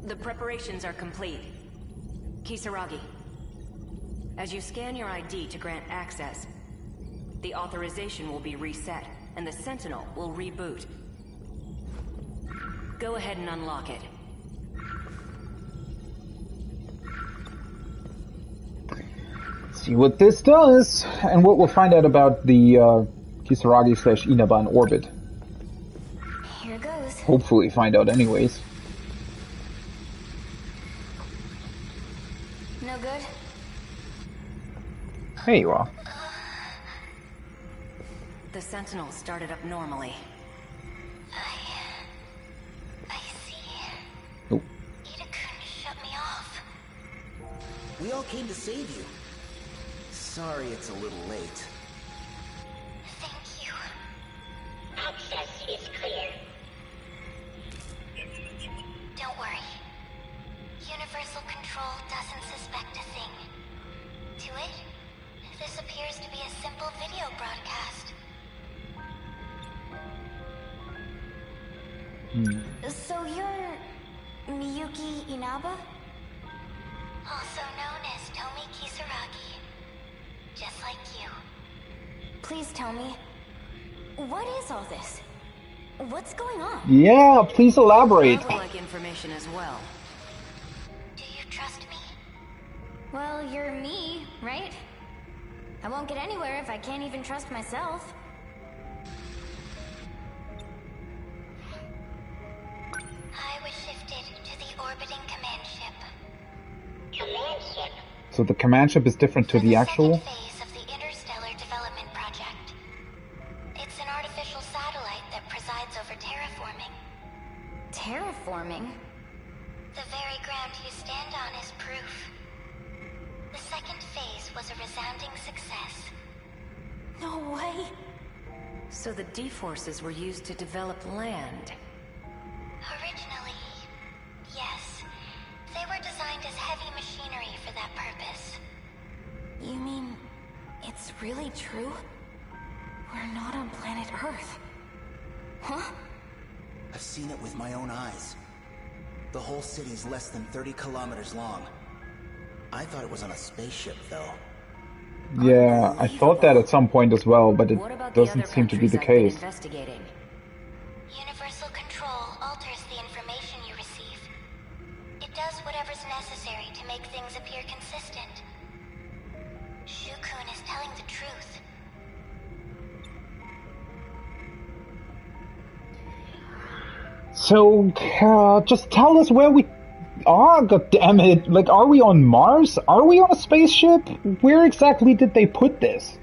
The preparations are complete. Kisaragi, as you scan your ID to grant access, the authorization will be reset, and the Sentinel will reboot. Go ahead and unlock it. See what this does, and what we'll find out about the Kisaragi/Inaba in orbit. Here goes. Hopefully find out anyways. No good? There you are. The Sentinel started up normally. I see. Nope. Ida-kun shut me off. We all came to save you. Sorry it's a little late. Thank you. So you're Miyuki Inaba? Also known as Tomi Kisaragi. Just like you. Please tell me, what is all this? What's going on? Yeah, please elaborate. I would like information as well. Do you trust me? Well, you're me, right? I won't get anywhere if I can't even trust myself. I was shifted to the orbiting command ship. Command ship? So the command ship is different to For the actual? second phase of the Interstellar Development Project. It's an artificial satellite that presides over terraforming. Terraforming? The very ground you stand on is proof. The second phase was a resounding success. No way! So the D-forces were used to develop land. Originally, yes. They were designed as heavy machinery for that purpose. You mean, it's really true? We're not on planet Earth. Huh? I've seen it with my own eyes. The whole city's less than 30 kilometers long. I thought it was on a spaceship, though. Yeah, I thought that at some point as well, but it What about the doesn't other seem to be countries the I've been case. investigating? Universal control alters the information you receive. It does whatever's necessary to make things appear consistent. Shukun is telling the truth. So, just tell us where we are, goddammit. Like, are we on Mars? Are we on a spaceship? Where exactly did they put this?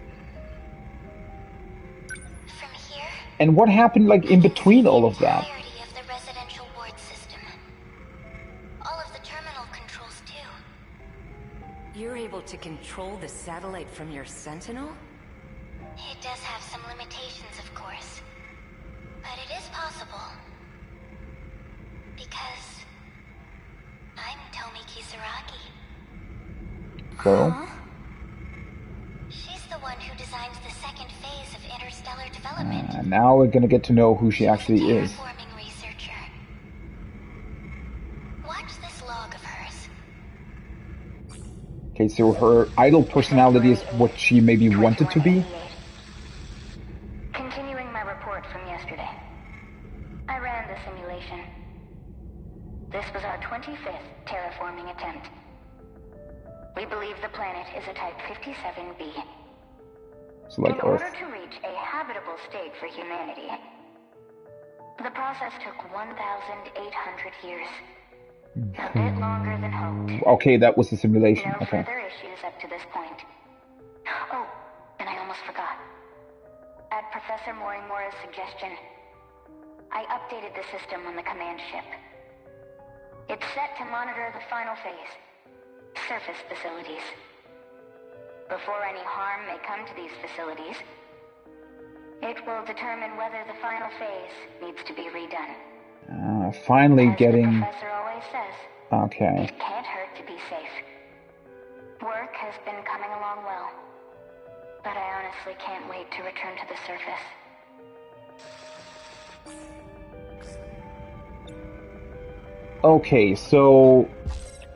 From here, And what happened, like, in between all of that? the entirety of the residential ward system. All of the terminal controls, too. You're able to control the satellite from your Sentinel? It does have some limitations, of course. But it is possible. Because I'm Tomi Kisaragi. So, She's the one who designed the second phase of interstellar development. now we're gonna get to know who she actually is. Terraforming researcher. Watch this log of hers. Okay, so her idol personality is what she maybe wanted to be? Continuing my report from yesterday. I ran the simulation. This was our 25th terraforming attempt. We believe the planet is a Type 57b. So like In Earth. order to reach a habitable state for humanity, the process took 1,800 years. A bit longer than hoped. Okay, that was the simulation. No Okay. further issues up to this point. Oh, and I almost forgot. At Professor Morimura's suggestion, I updated the system on the command ship. It's set to monitor the final phase, surface facilities. Before any harm may come to these facilities, it will determine whether the final phase needs to be redone. Finally As getting... the professor always says, Okay. it can't hurt to be safe. Work has been coming along well, but I honestly can't wait to return to the surface. Okay, so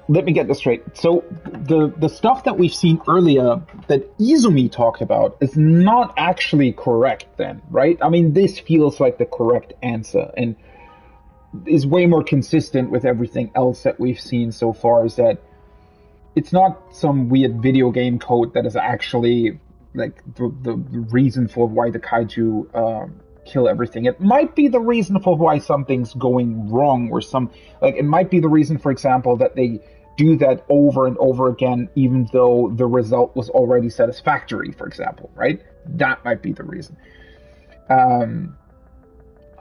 let me get this straight. So the stuff that we've seen earlier that Izumi talked about is not actually correct then, right? I mean, this feels like the correct answer and is way more consistent with everything else that we've seen so far, is that it's not some weird video game code that is actually like the reason for why the kaiju kill everything. It might be the reason for why something's going wrong, or it might be the reason, for example, that they do that over and over again, even though the result was already satisfactory, for example, right? That might be the reason.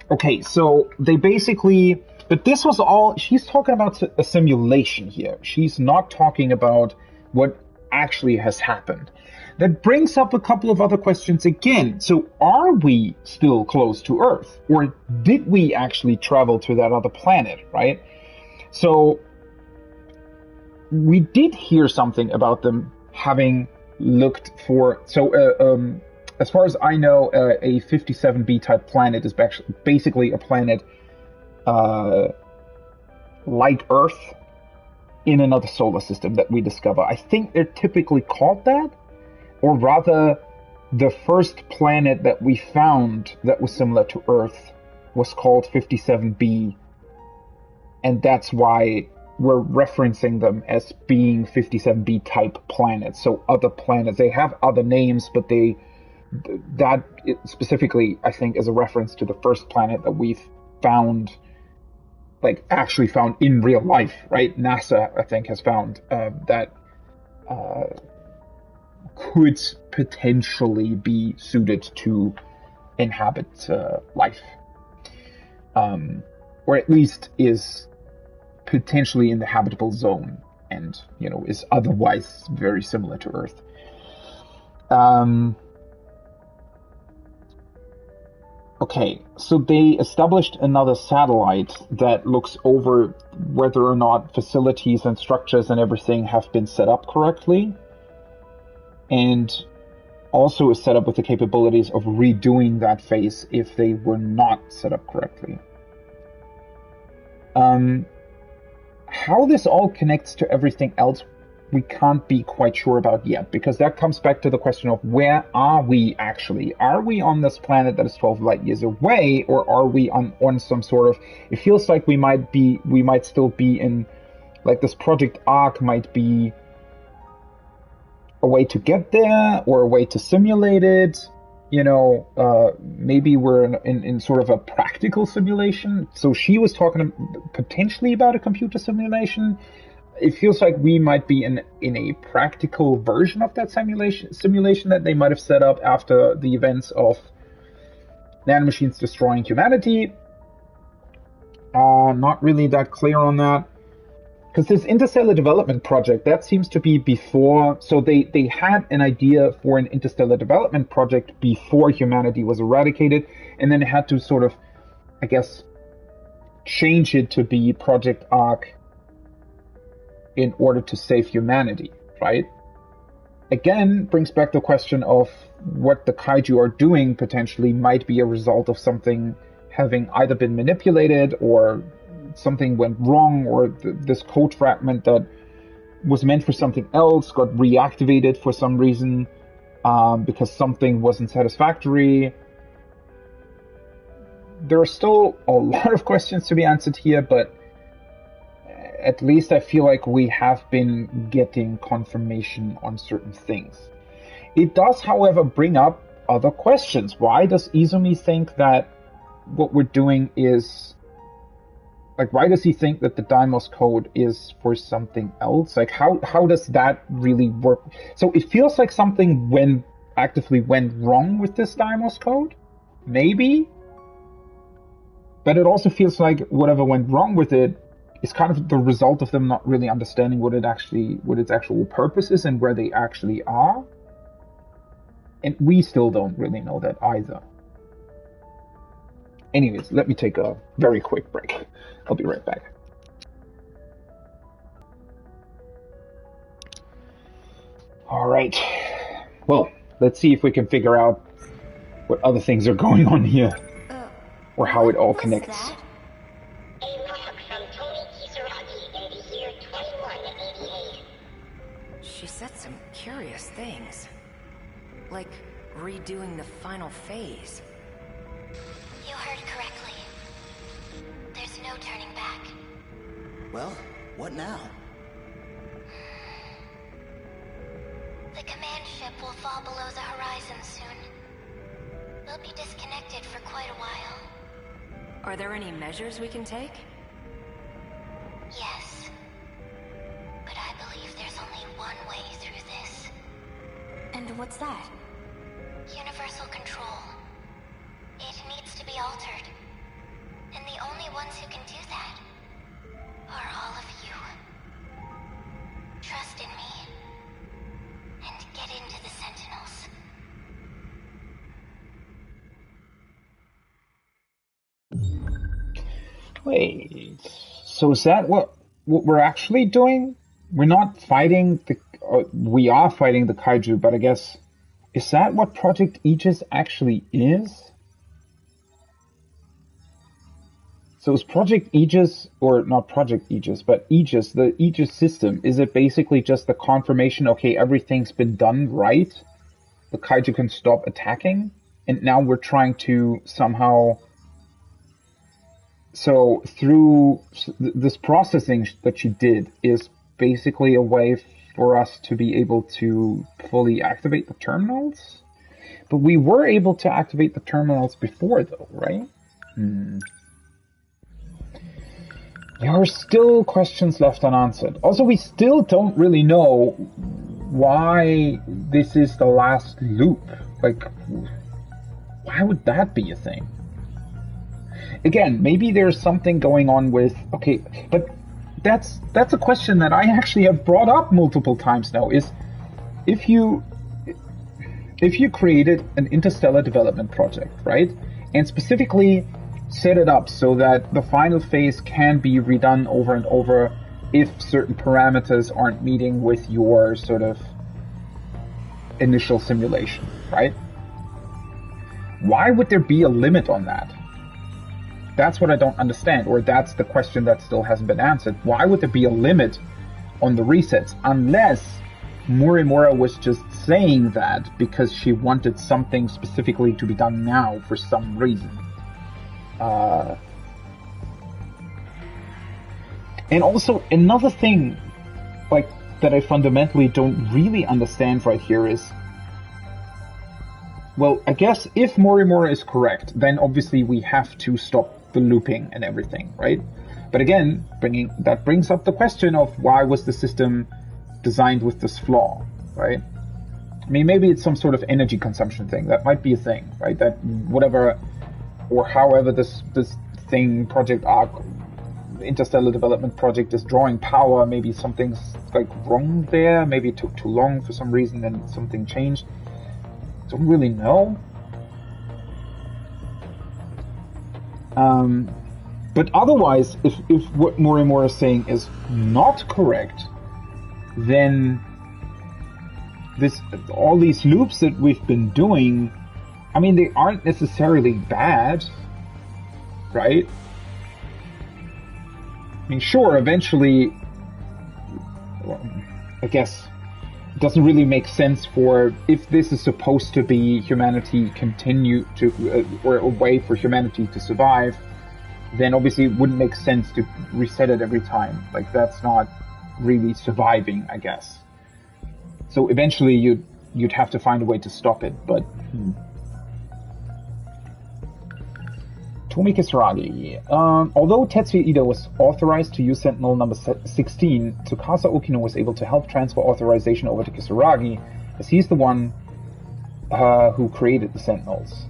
Okay, so they basically, but this was all, she's talking about a simulation here. She's not talking about what actually has happened. That brings up a couple of other questions again. So are we still close to Earth? Or did we actually travel to that other planet, right? So we did hear something about them having looked for, as far as I know, a 57b type planet is basically a planet like Earth in another solar system that we discover. I think they're typically called that, or rather, the first planet that we found that was similar to Earth was called 57b, and that's why we're referencing them as being 57b type planets. So other planets, they have other names, but that specifically, I think, is a reference to the first planet that we've found, like actually found in real life, right? NASA, I think, has found that could potentially be suited to inhabit life, or at least is potentially in the habitable zone, and is otherwise very similar to Earth. Okay, so they established another satellite that looks over whether or not facilities and structures and everything have been set up correctly, and also is set up with the capabilities of redoing that phase if they were not set up correctly. How this all connects to everything else, we can't be quite sure about yet, because that comes back to the question of where are we actually? Are we on this planet that is 12 light years away, or are we on some sort of... It feels like we might still be in, like, this Project Ark might be a way to get there, or a way to simulate it. Maybe we're in sort of a practical simulation. So she was talking potentially about a computer simulation. It feels like we might be in a practical version of that simulation that they might have set up after the events of nanomachines destroying humanity. Not really that clear on that. Because this interstellar development project, that seems to be before... So they had an idea for an interstellar development project before humanity was eradicated, and then had to sort of, I guess, change it to be Project Ark in order to save humanity, right? Again, brings back the question of what the kaiju are doing potentially might be a result of something having either been manipulated, or something went wrong, or this code fragment that was meant for something else got reactivated for some reason, because something wasn't satisfactory. There are still a lot of questions to be answered here, but at least I feel like we have been getting confirmation on certain things. It does, however, bring up other questions. Why does Izumi think that what we're doing is... Like, why does he think that the Deimos code is for something else? Like, how does that really work? So it feels like something actively went wrong with this Deimos code. Maybe? But it also feels like whatever went wrong with it is kind of the result of them not really understanding what its actual purpose is and where they actually are. And we still don't really know that either. Anyways, let me take a very quick break. I'll be right back. All right. Well, let's see if we can figure out what other things are going on here, or how it all connects. A log from Tony Kisaragi in the year 2188. She said some curious things. Like redoing the final phase. You heard correctly. There's no turning back. Well, what now? The command ship will fall below the horizon soon. We'll be disconnected for quite a while. Are there any measures we can take? Yes. But I believe there's only one way through this. And what's that? Universal control. It needs to be altered. And the only ones who can do that are all of you. Trust in me. And get into the Sentinels. Wait, so is that what we're actually doing? We're not fighting we are fighting the kaiju, but I guess, is that what Project Aegis actually is? So is Project Aegis, or not Project Aegis, but Aegis, the Aegis system, is it basically just the confirmation, okay, everything's been done right, the kaiju can stop attacking, and now we're trying to somehow... So through this processing that she did is basically a way for us to be able to fully activate the terminals? But we were able to activate the terminals before, though, right? There are still questions left unanswered. Also, we still don't really know why this is the last loop. Like, why would that be a thing? Again, maybe there's something going on with... Okay, but that's a question that I actually have brought up multiple times now, is if you created an interstellar development project, right? And specifically set it up so that the final phase can be redone over and over if certain parameters aren't meeting with your sort of initial simulation, right? Why would there be a limit on that? That's what I don't understand, or that's the question that still hasn't been answered. Why would there be a limit on the resets unless Morimura was just saying that because she wanted something specifically to be done now for some reason? And also another thing, like, that I fundamentally don't really understand right here is, well, I guess if Morimura is correct, then obviously we have to stop the looping and everything, right? But again, that brings up the question of why was the system designed with this flaw, right? I mean, maybe it's some sort of energy consumption thing. That might be a thing, right? That whatever, or however this thing, Project Arc, Interstellar Development Project, is drawing power, maybe something's like wrong there, maybe it took too long for some reason and something changed. Don't really know. But otherwise, if what Morimura is saying is not correct, then all these loops that we've been doing, I mean, they aren't necessarily bad, right? I mean, sure, eventually, I guess it doesn't really make sense for, if this is supposed to be humanity continue to, or a way for humanity to survive, then obviously it wouldn't make sense to reset it every time. Like, that's not really surviving, I guess. So eventually you'd have to find a way to stop it, but... Tomi Kisaragi. Although Tetsuya Ida was authorized to use Sentinel number 16, Tsukasa Okino was able to help transfer authorization over to Kisaragi, as he's the one who created the Sentinels.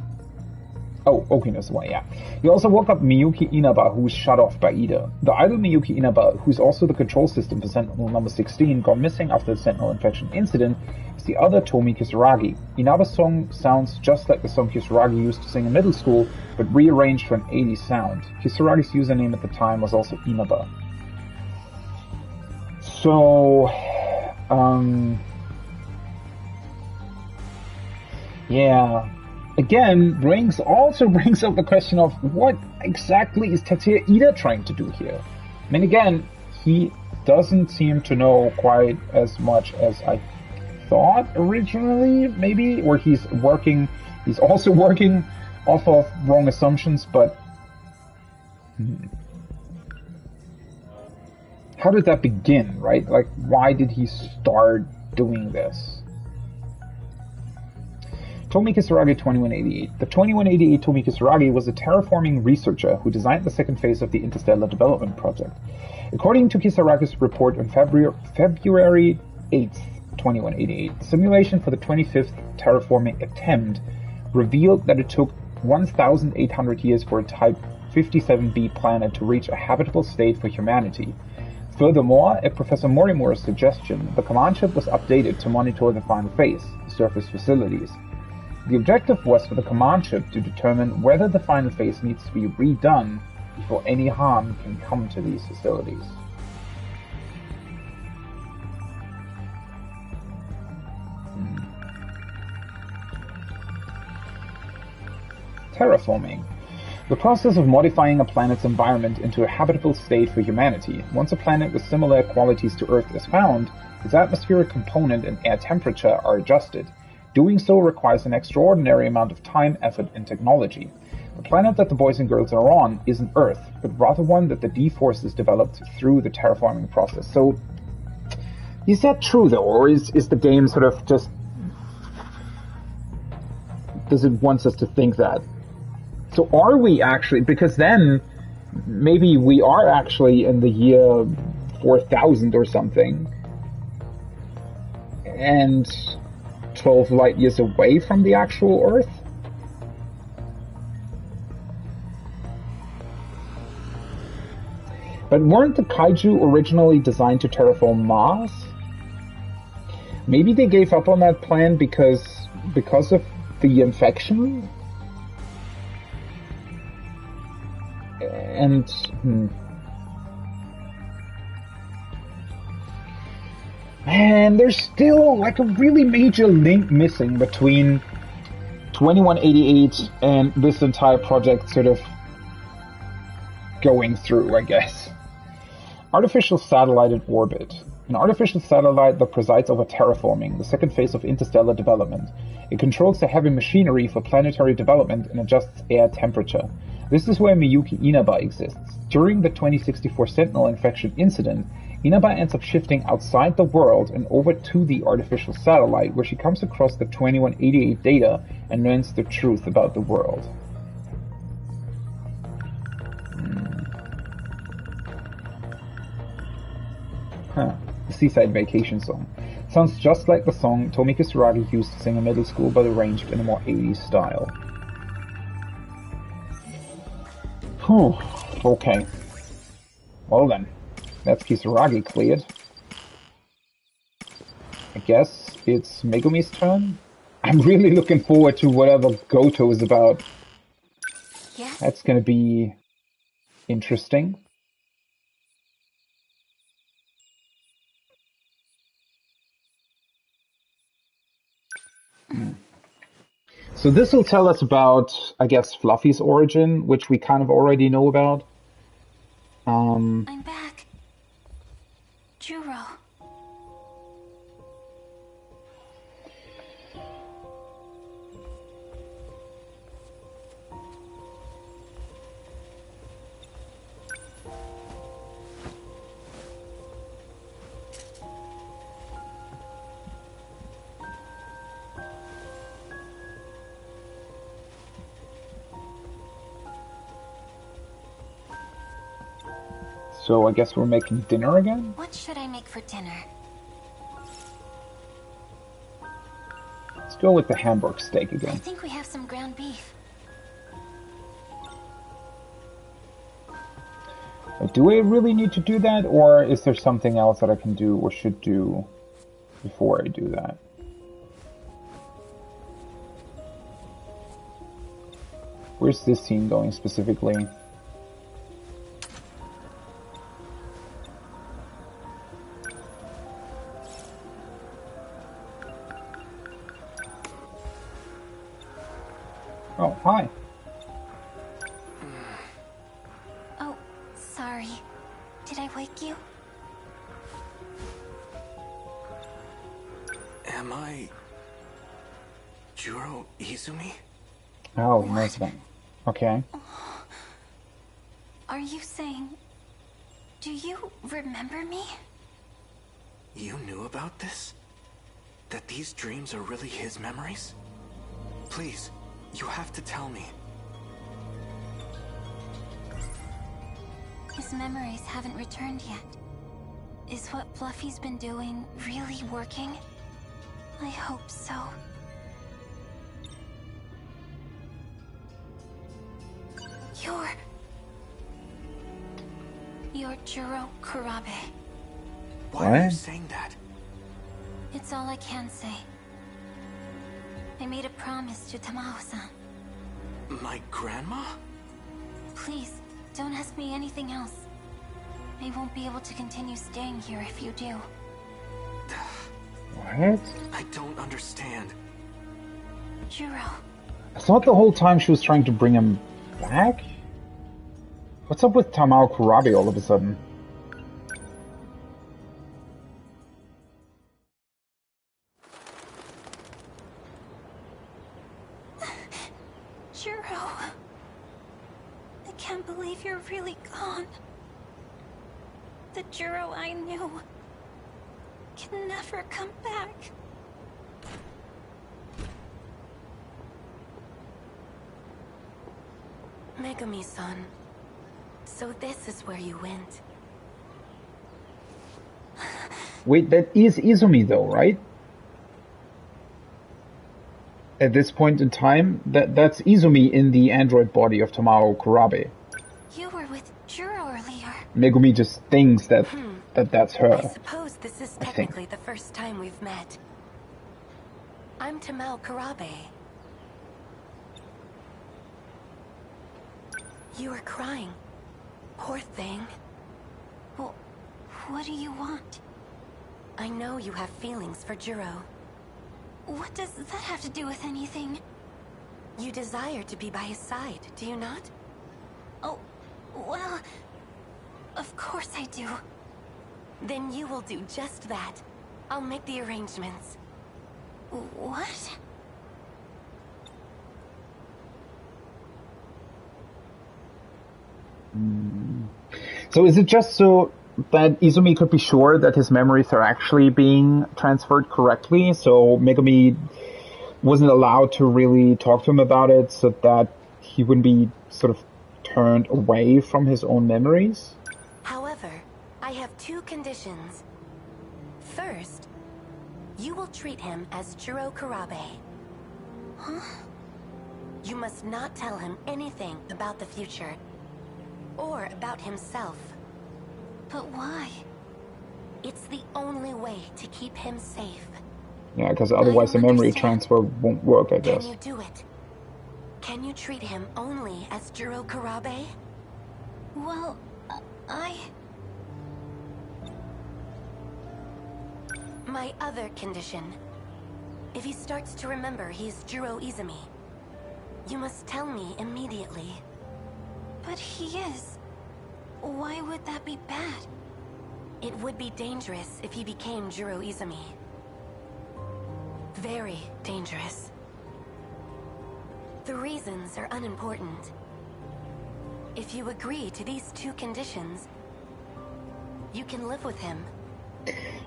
Oh, Okino's the one, yeah. He also woke up Miyuki Inaba, who was shut off by Ida. The idol Miyuki Inaba, who's also the control system for Sentinel number 16, gone missing after the Sentinel infection incident, is the other Tomi Kisaragi. Inaba's song sounds just like the song Kisaragi used to sing in middle school, but rearranged for an 80s sound. Kisaragi's username at the time was also Inaba. So, yeah. Again, also brings up the question of what exactly is Tetsuya Ida trying to do here? I mean, again, he doesn't seem to know quite as much as I thought originally, maybe, or he's also working off of wrong assumptions, but how did that begin, right? Like, why did he start doing this? Tomi Kisaragi 2188. The 2188 Tomi Kisaragi was a terraforming researcher who designed the second phase of the Interstellar Development Project. According to Kisaragi's report on February 8th, 2188, simulation for the 25th terraforming attempt revealed that it took 1,800 years for a Type 57b planet to reach a habitable state for humanity. Furthermore, at Professor Morimura's suggestion, the command ship was updated to monitor the final phase, the surface facilities. The objective was for the command ship to determine whether the final phase needs to be redone before any harm can come to these facilities. Terraforming. The process of modifying a planet's environment into a habitable state for humanity. Once a planet with similar qualities to Earth is found, its atmospheric component and air temperature are adjusted. Doing so requires an extraordinary amount of time, effort, and technology. The planet that the boys and girls are on isn't Earth, but rather one that the D-Forces developed through the terraforming process. So, is that true though, or is the game sort of just... does it want us to think that? So are we actually, because then maybe we are actually in the year 4000 or something, and 12 light years away from the actual Earth? But weren't the kaiju originally designed to terraform Mars? Maybe they gave up on that plan because of the infection? And man, there's still like a really major link missing between 2188 and this entire project sort of going through, I guess. Artificial satellite in orbit. An artificial satellite that presides over terraforming, the second phase of interstellar development. It controls the heavy machinery for planetary development and adjusts air temperature. This is where Miyuki Inaba exists. During the 2064 Sentinel infection incident, Inaba ends up shifting outside the world and over to the artificial satellite, where she comes across the 2188 data and learns the truth about the world. The Seaside Vacation song. Sounds just like the song Tomi Kisaragi used to sing in middle school, but arranged in a more 80s style. Whew. Okay. Well then, that's Kisaragi cleared. I guess it's Megumi's turn? I'm really looking forward to whatever Goto is about. Yes? That's gonna be interesting. So this will tell us about, I guess, Fluffy's origin, which we kind of already know about. I'm back. Juro. So I guess we're making dinner again? What should I make for dinner? Let's go with the Hamburg steak I again. think we have some ground beef. Do I really need to do that, or is there something else that I can do or should do before I do that? Where's this scene going specifically? Oh, hi. Oh, sorry. Did I wake you? Am I... Juro Izumi? Oh, nice thing. Okay. Are you saying... Do you remember me? You knew about this? That these dreams are really his memories? Please, you have to tell me. His memories haven't returned yet. Is what Fluffy's been doing really working? I hope so. You're Juro Kurabe. Why are you saying that? It's all I can say. I made a promise to Tamao-san. My grandma? Please, don't ask me anything else. I won't be able to continue staying here if you do. What? I don't understand. Juro. I thought the whole time she was trying to bring him back? What's up with Tamao Kurabe all of a sudden? Juro. I can't believe you're really gone. The Juro I knew can never come back. Megami-san. So this is where you went. Wait, that is Izumi though, right? At this point in time, that's Izumi in the android body of Tamao Kurabe. You were with Juro earlier. Megumi just thinks that that's her. I suppose this is technically the first time we've met. I'm Tamao Kurabe. You were crying. Poor thing. Well, what do you want? I know you have feelings for Juro. What does that have to do with anything? You desire to be by his side, do you not? Oh, well, of course I do. Then you will do just that. I'll make the arrangements. What? So is it just so that Izumi could be sure that his memories are actually being transferred correctly, so Megami wasn't allowed to really talk to him about it so that he wouldn't be sort of turned away from his own memories? However, I have two conditions. First, you will treat him as Juro Kurabe. Huh? You must not tell him anything about the future, or about himself. But why? It's the only way to keep him safe. Yeah, because otherwise the memory transfer won't work, I guess. Can you do it? Can you treat him only as Juro Kurabe? Well, My other condition. If he starts to remember he's Juro Izumi, you must tell me immediately. But he is. Why would that be bad? It would be dangerous if he became Juro Izumi. Very dangerous. The reasons are unimportant. If you agree to these two conditions, you can live with him.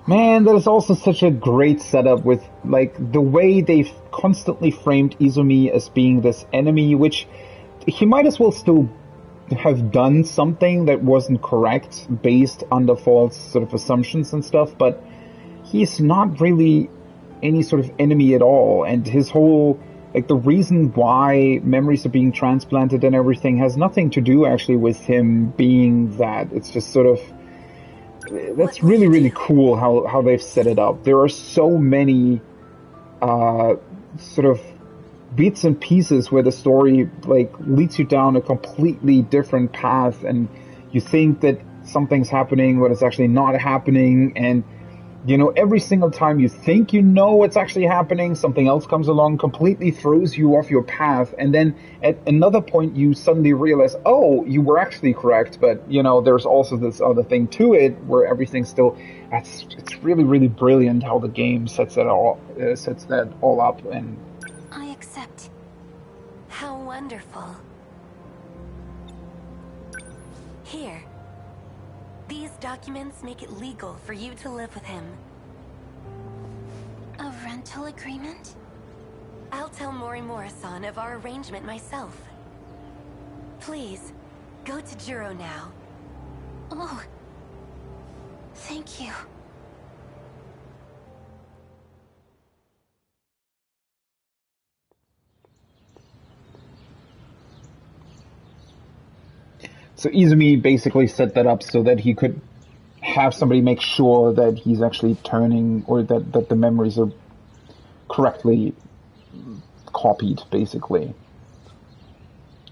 Man, that is also such a great setup with, like, the way they've constantly framed Izumi as being this enemy, which he might as well still have done something that wasn't correct based on the false sort of assumptions and stuff, but he's not really any sort of enemy at all, and his whole, like, the reason why memories are being transplanted and everything has nothing to do actually with him being that. It's just sort of, that's really, really cool how they've set it up. There are so many sort of bits and pieces where the story, like, leads you down a completely different path, and you think that something's happening when it's actually not happening, and you know, every single time you think you know what's actually happening, something else comes along, completely throws you off your path, and then at another point you suddenly realize, oh, you were actually correct, but you know, there's also this other thing to it where everything's still. It's really, really brilliant how the game sets that all up. And I accept. How wonderful. Here. These documents make it legal for you to live with him. A rental agreement? I'll tell Morimura-san of our arrangement myself. Please, go to Juro now. Oh. Thank you. so Izumi basically set that up so that he could have somebody make sure that he's actually turning, or that the memories are correctly copied, basically.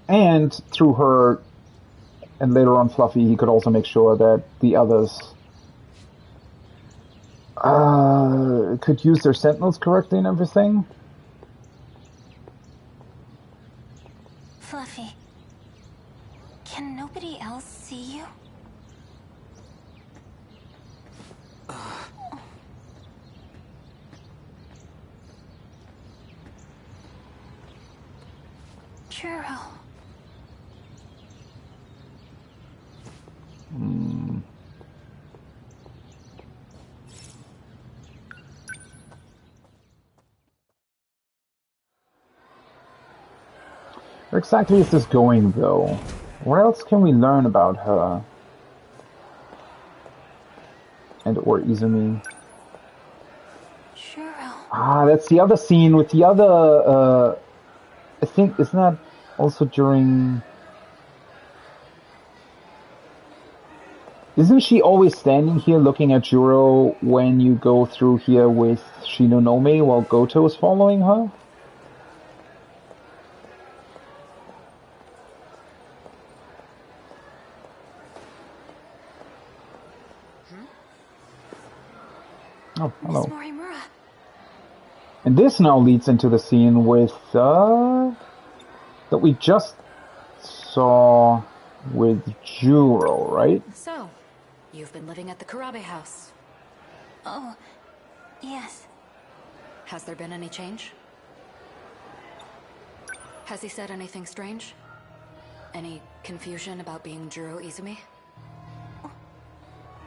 And through her, and later on Fluffy, he could also make sure that the others could use their Sentinels correctly and everything. Fluffy, can nobody else see you? Juro. Where exactly is this going, though? What else can we learn about her? And or Izumi? Juro. Ah, that's the other scene with the other, I think, isn't that also during... Isn't she always standing here looking at Juro when you go through here with Shinonome while Goto is following her? Oh, hello. Miss Morimura. And this now leads into the scene with, that we just saw with Juro, right? So, you've been living at the Kurabe house. Oh, yes. Has there been any change? Has he said anything strange? Any confusion about being Juro Izumi?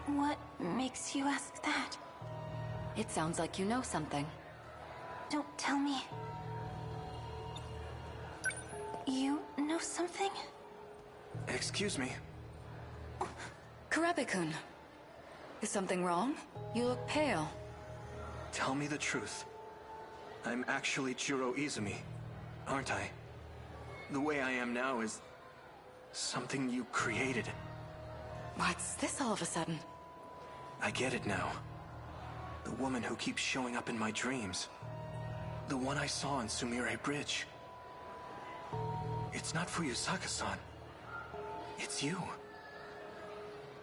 What makes you ask that? It sounds like you know something. Don't tell me. You know something? Excuse me. Kurabe-kun. Is something wrong? You look pale. Tell me the truth. I'm actually Juro Izumi, aren't I? The way I am now is something you created. What's this all of a sudden? I get it now. The woman who keeps showing up in my dreams. The one I saw on Sumire Bridge. It's not Fuyusaka-san. It's you.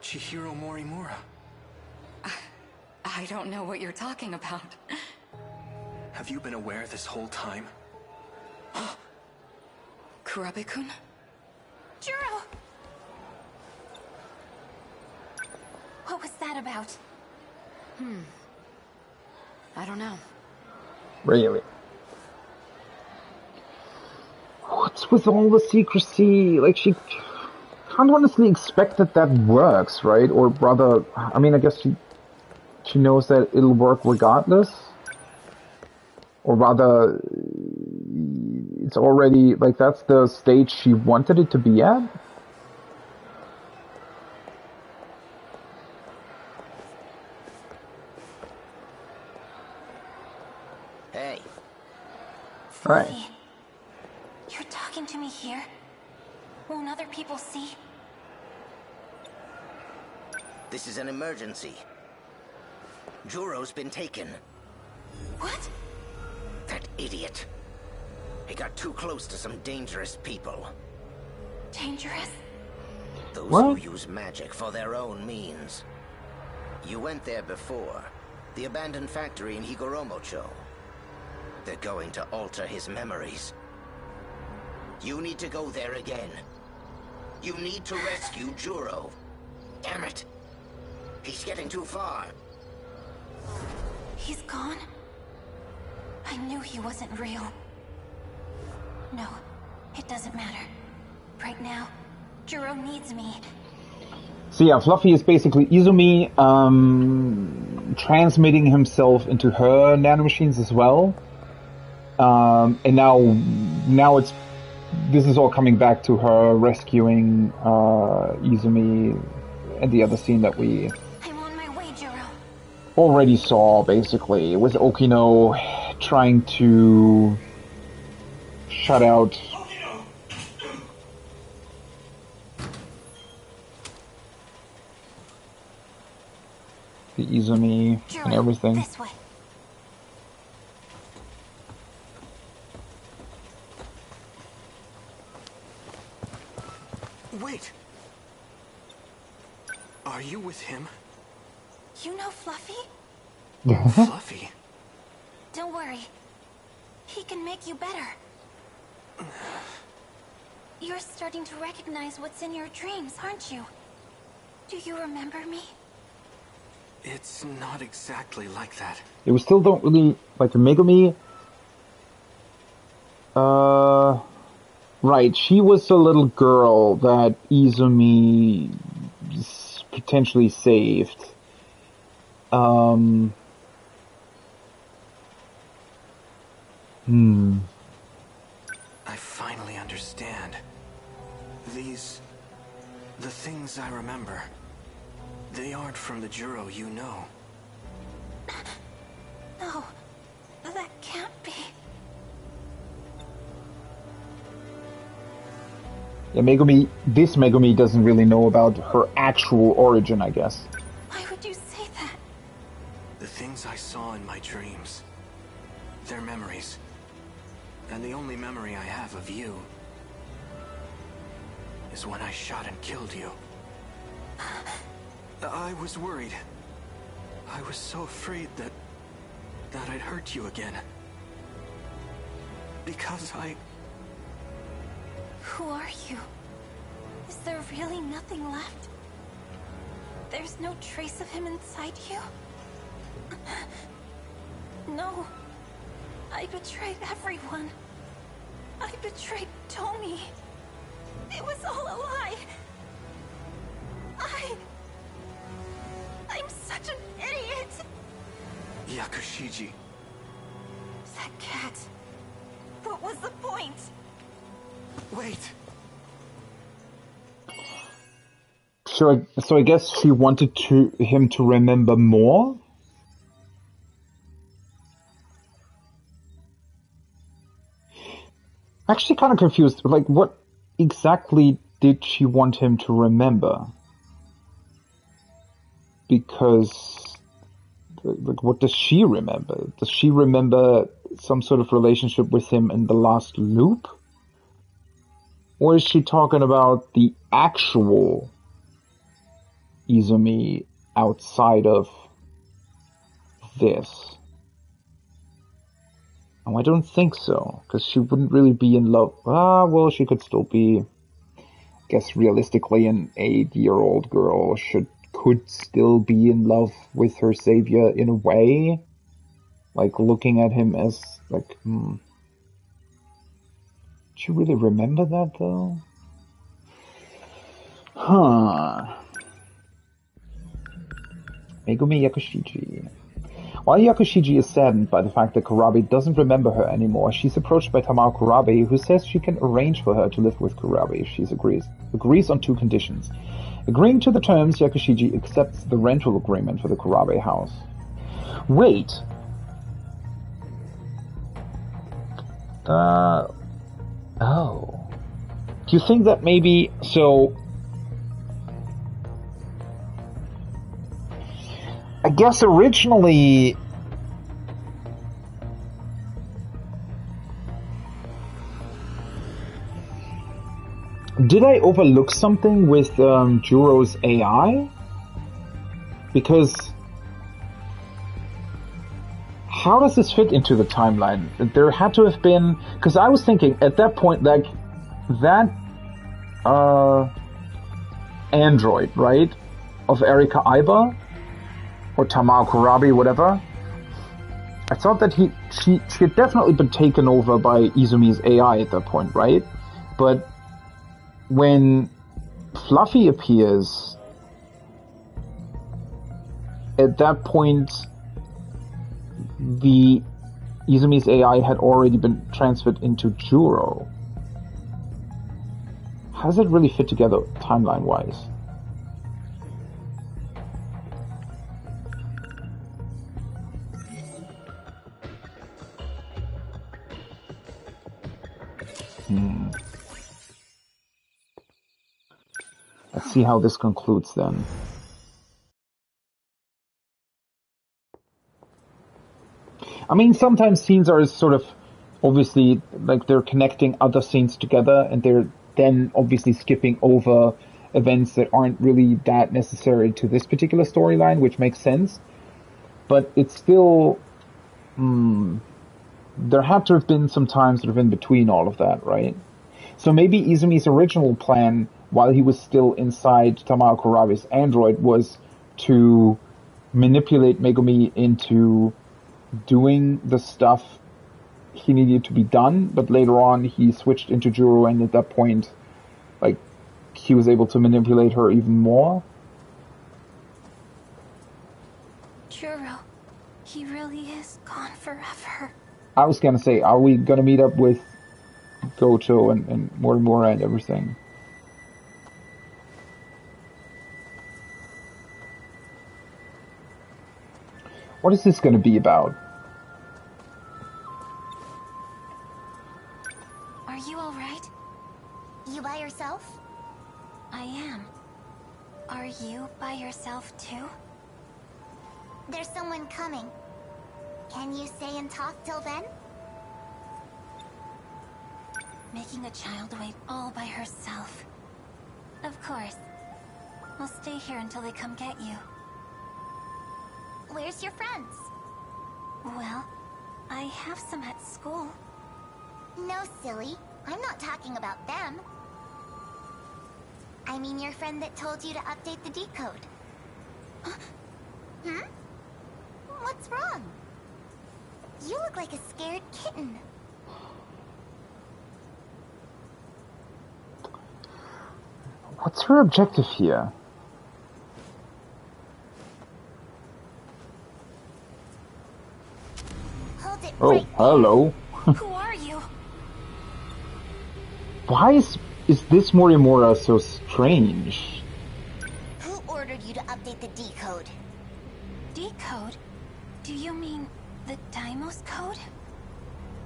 Chihiro Morimura. I don't know what you're talking about. Have you been aware this whole time? Kurabe-kun? Juro! What was that about? I don't know. Really? What's with all the secrecy? Like, she can't honestly expect that that works, right? Or rather, I mean, I guess she knows that it'll work regardless. Or rather, it's already, like, that's the stage she wanted it to be at. Hey. Right. You're talking to me here? Won't other people see? This is an emergency. Juro's been taken. What? That idiot. He got too close to some dangerous people. Dangerous? Those What? who use magic for their own means. You went there before. The abandoned factory in Higoromocho. They're going to alter his memories. You need to go there again. You need to rescue Juro. Damn it. He's getting too far. He's gone? I knew he wasn't real. No, it doesn't matter. Right now, Juro needs me. So yeah, Fluffy is basically Izumi transmitting himself into her nanomachines as well. And now this is all coming back to her rescuing Izumi and the other scene that we I'm on my way, Juro. already saw, basically, with Okino trying to shut out the Izumi Juro, and everything. This way. Wait! Are you with him? You know Fluffy? Fluffy? Don't worry. He can make you better. You're starting to recognize what's in your dreams, aren't you? Do you remember me? It's not exactly like that. Yeah, we still don't really like Megumi. Right, she was a little girl that Izumi potentially saved. I finally understand. The things I remember, they aren't from the Juro you know. No, that can't be. Yeah, this Megumi doesn't really know about her actual origin, I guess. Why would you say that? The things I saw in my dreams, they're memories. And the only memory I have of you is when I shot and killed you. I was worried. I was so afraid that I'd hurt you again. Because Who are you? Is there really nothing left? There's no trace of him inside you? No. I betrayed everyone. I betrayed Tomi. It was all a lie. I'm such an idiot. Yakushiji. That cat. What was the point? Wait. So I guess she wanted him to remember more? Actually kind of confused. Like, what exactly did she want him to remember? Because, like, what does she remember? Does she remember some sort of relationship with him in the last loop? Or is she talking about the actual Izumi outside of this? Oh, I don't think so, because she wouldn't really be in love. Well, she could still be. I guess realistically, an 8-year-old girl could still be in love with her savior in a way. Like, looking at him as, like, Do you really remember that, though? Huh. Megumi Yakushiji. While Yakushiji is saddened by the fact that Kurabi doesn't remember her anymore, she's approached by Tamao Kurabi, who says she can arrange for her to live with Kurabi if she agrees on 2 conditions. Agreeing to the terms, Yakushiji accepts the rental agreement for the Kurabi house. Wait! Oh. Do you think that maybe... So... I guess originally... Did I overlook something with Juro's AI? Because... How does this fit into the timeline? There had to have been... Because I was thinking, at that point, like, that... android, right? Of Erika Aiba? Or Tamao Kurabi, whatever. I thought that she had definitely been taken over by Izumi's AI at that point, right? But when Fluffy appears, at that point, the Izumi's AI had already been transferred into Juro. How does it really fit together timeline-wise? Let's see how this concludes then. I mean, sometimes scenes are sort of obviously like they're connecting other scenes together, and they're then obviously skipping over events that aren't really that necessary to this particular storyline, which makes sense. But it's still... there had to have been some time sort of in between all of that, right? So maybe Izumi's original plan, while he was still inside Tamao Kurabe's android, was to manipulate Megumi into doing the stuff he needed to be done, but later on he switched into Juro, and at that point, like, he was able to manipulate her even more. Juro, he really is gone forever. I was gonna say, are we gonna meet up with Goto and Morimura and everything? What is this gonna be about? Are you alright? You by yourself? I am. Are you by yourself too? There's someone coming. Can you stay and talk till then? Making a child wait all by herself. Of course. I'll stay here until they come get you. Where's your friends? Well, I have some at school. No, silly. I'm not talking about them. I mean your friend that told you to update the decode. Hmm? What's wrong? You look like a scared kitten. What's her objective here? Hold it Oh, right hello. Who are you? Why is this Morimura so strange? Who ordered you to update the decode? Decode? Do you mean the Deimos code?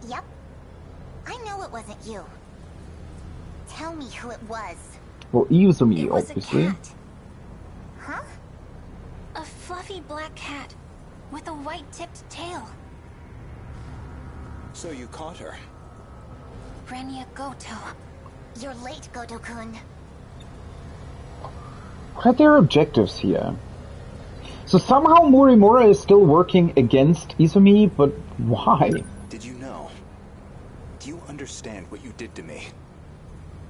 Yep. I know it wasn't you. Tell me who it was. Well, Izumi, It was obviously. a cat. Huh? A fluffy black cat with a white-tipped tail. So you caught her. Renya Goto. You're late, Goto-kun. What are their objectives here? So somehow Morimura is still working against Izumi, but why? Did you know? Do you understand what you did to me?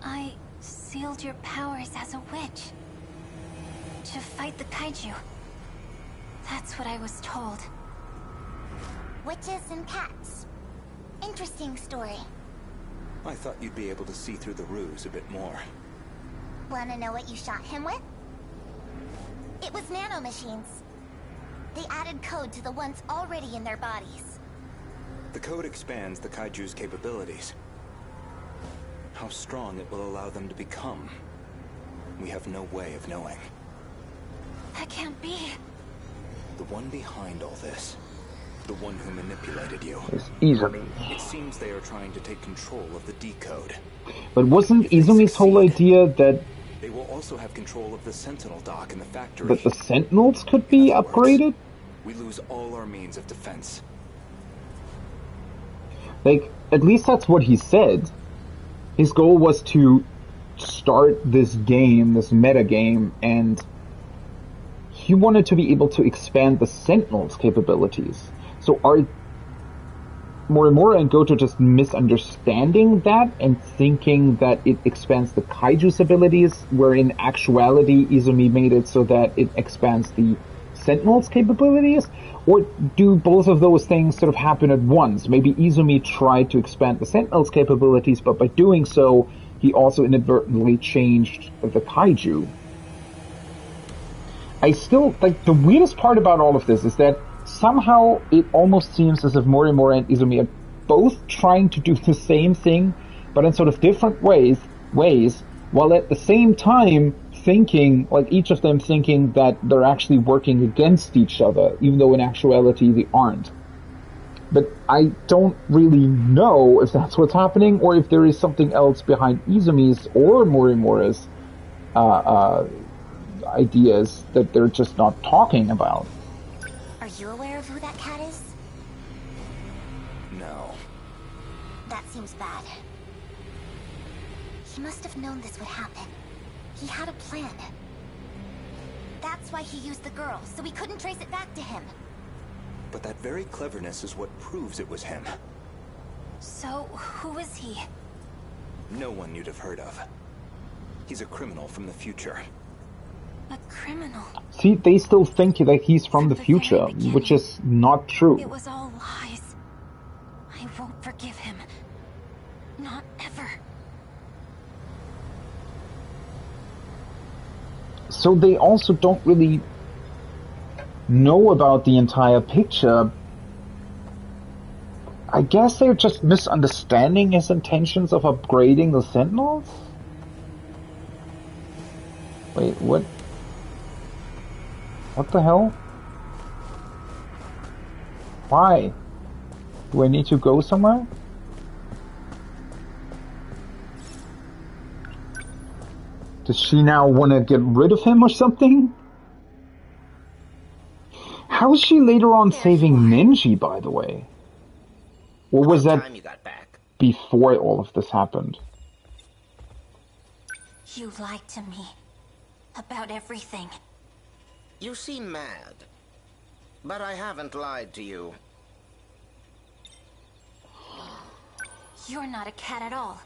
I sealed your powers as a witch. To fight the kaiju. That's what I was told. Witches and cats. Interesting story. I thought you'd be able to see through the ruse a bit more. Wanna know what you shot him with? It was nanomachines. They added code to the ones already in their bodies. The code expands the kaiju's capabilities. How strong it will allow them to become, we have no way of knowing. That can't be. The one behind all this, the one who manipulated you, It's Izumi. it seems they are trying to take control of the decode. But wasn't Izumi's whole idea that They will also have control of the Sentinel dock in the factory. the Sentinels could be upgraded? We lose all our means of defense. Like, at least that's what he said. His goal was to start this game, this meta game, and he wanted to be able to expand the Sentinels' capabilities. So are Morimura and Goto just misunderstanding that and thinking that it expands the Kaiju's abilities, where in actuality Izumi made it so that it expands the Sentinels' capabilities? Or do both of those things sort of happen at once? Maybe Izumi tried to expand the Sentinels' capabilities, but by doing so, he also inadvertently changed the Kaiju. I still, like, the weirdest part about all of this is that somehow it almost seems as if Morimura and Izumi are both trying to do the same thing, but in sort of different ways, while at the same time thinking, like each of them thinking that they're actually working against each other, even though in actuality they aren't. But I don't really know if that's what's happening, or if there is something else behind Izumi's or Morimura's ideas that they're just not talking about. Are you aware of who that cat is? No. That seems bad. He must have known this would happen. He had a plan. That's why he used the girl, so we couldn't trace it back to him. But that very cleverness is what proves it was him. So, who is he? No one you'd have heard of. He's a criminal from the future. A criminal? See, they still think that he's from the future, which is not true. It was all lies. I won't forgive him. Not ever. So they also don't really know about the entire picture. I guess they're just misunderstanding his intentions of upgrading the Sentinels? Wait, what? What the hell? Why? Do I need to go somewhere? Does she now want to get rid of him or something? How is she later on saving Ninji, by the way? Or was that before all of this happened? You lied to me. About everything. You seem mad. But I haven't lied to you. You're not a cat at all.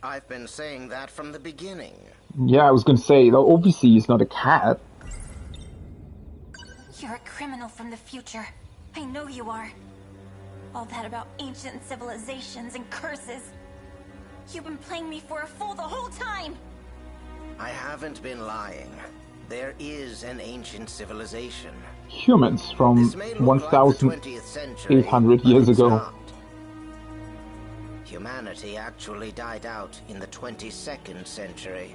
I've been saying that from the beginning. Yeah, I was gonna say, though obviously he's not a cat. You're a criminal from the future. I know you are. All that about ancient civilizations and curses. You've been playing me for a fool the whole time! I haven't been lying. There is an ancient civilization. Humans from 1,800 years ago. Humanity actually died out in the 22nd century.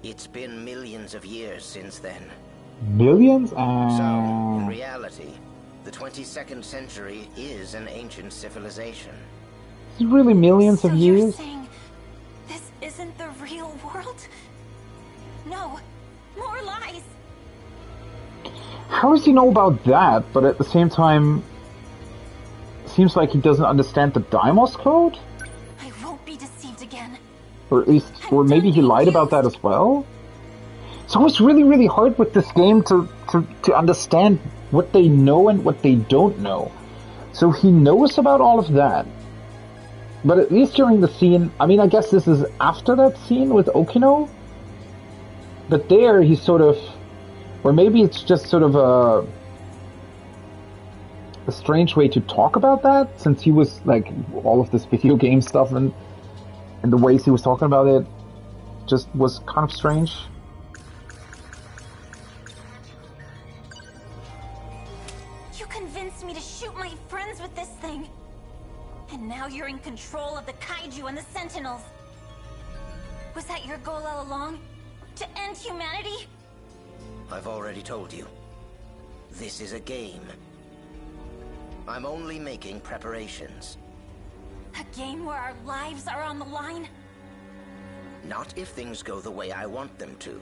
It's been millions of years since then. Millions? So, in reality, the 22nd century is an ancient civilization. Is it really millions of years? You're saying this isn't the real world? No, more lies. How does he know about that, but at the same time, seems like he doesn't understand the Deimos code? I won't be deceived again. Or at least, or maybe he lied about that as well? So it's really, really hard with this game to understand what they know and what they don't know. So he knows about all of that. But at least during the scene, I mean, I guess this is after that scene with Okino. But there he's sort of, or maybe it's just sort of a strange way to talk about that, since he was like all of this video game stuff and the ways he was talking about it just was kind of strange. You convinced me to shoot my friends with this thing. And now you're in control of the kaiju and the Sentinels. Was that your goal all along? To end humanity? I've already told you. This is a game. I'm only making preparations. A game where our lives are on the line? Not if things go the way I want them to.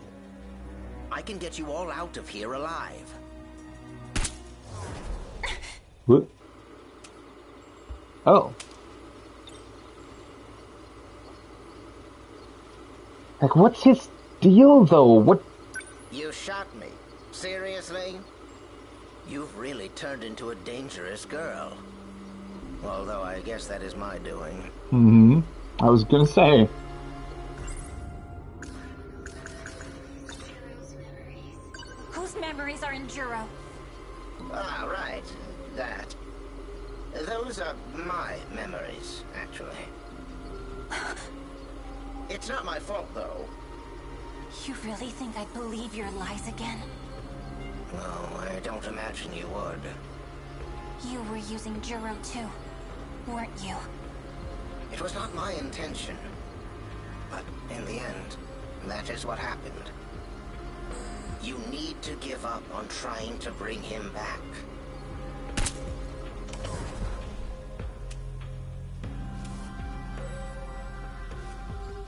I can get you all out of here alive. What? Oh. Like, what's his deal, though? What? You shot me. Seriously? You've really turned into a dangerous girl. Although I guess that is my doing. Mm-hmm. I was gonna say. Whose memories are in Juro? Ah, right. That. Those are my memories, actually. It's not my fault, though. You really think I believe your lies again? No, I don't imagine you would. You were using Juro too, weren't you? It was not my intention. But in the end, that is what happened. You need to give up on trying to bring him back.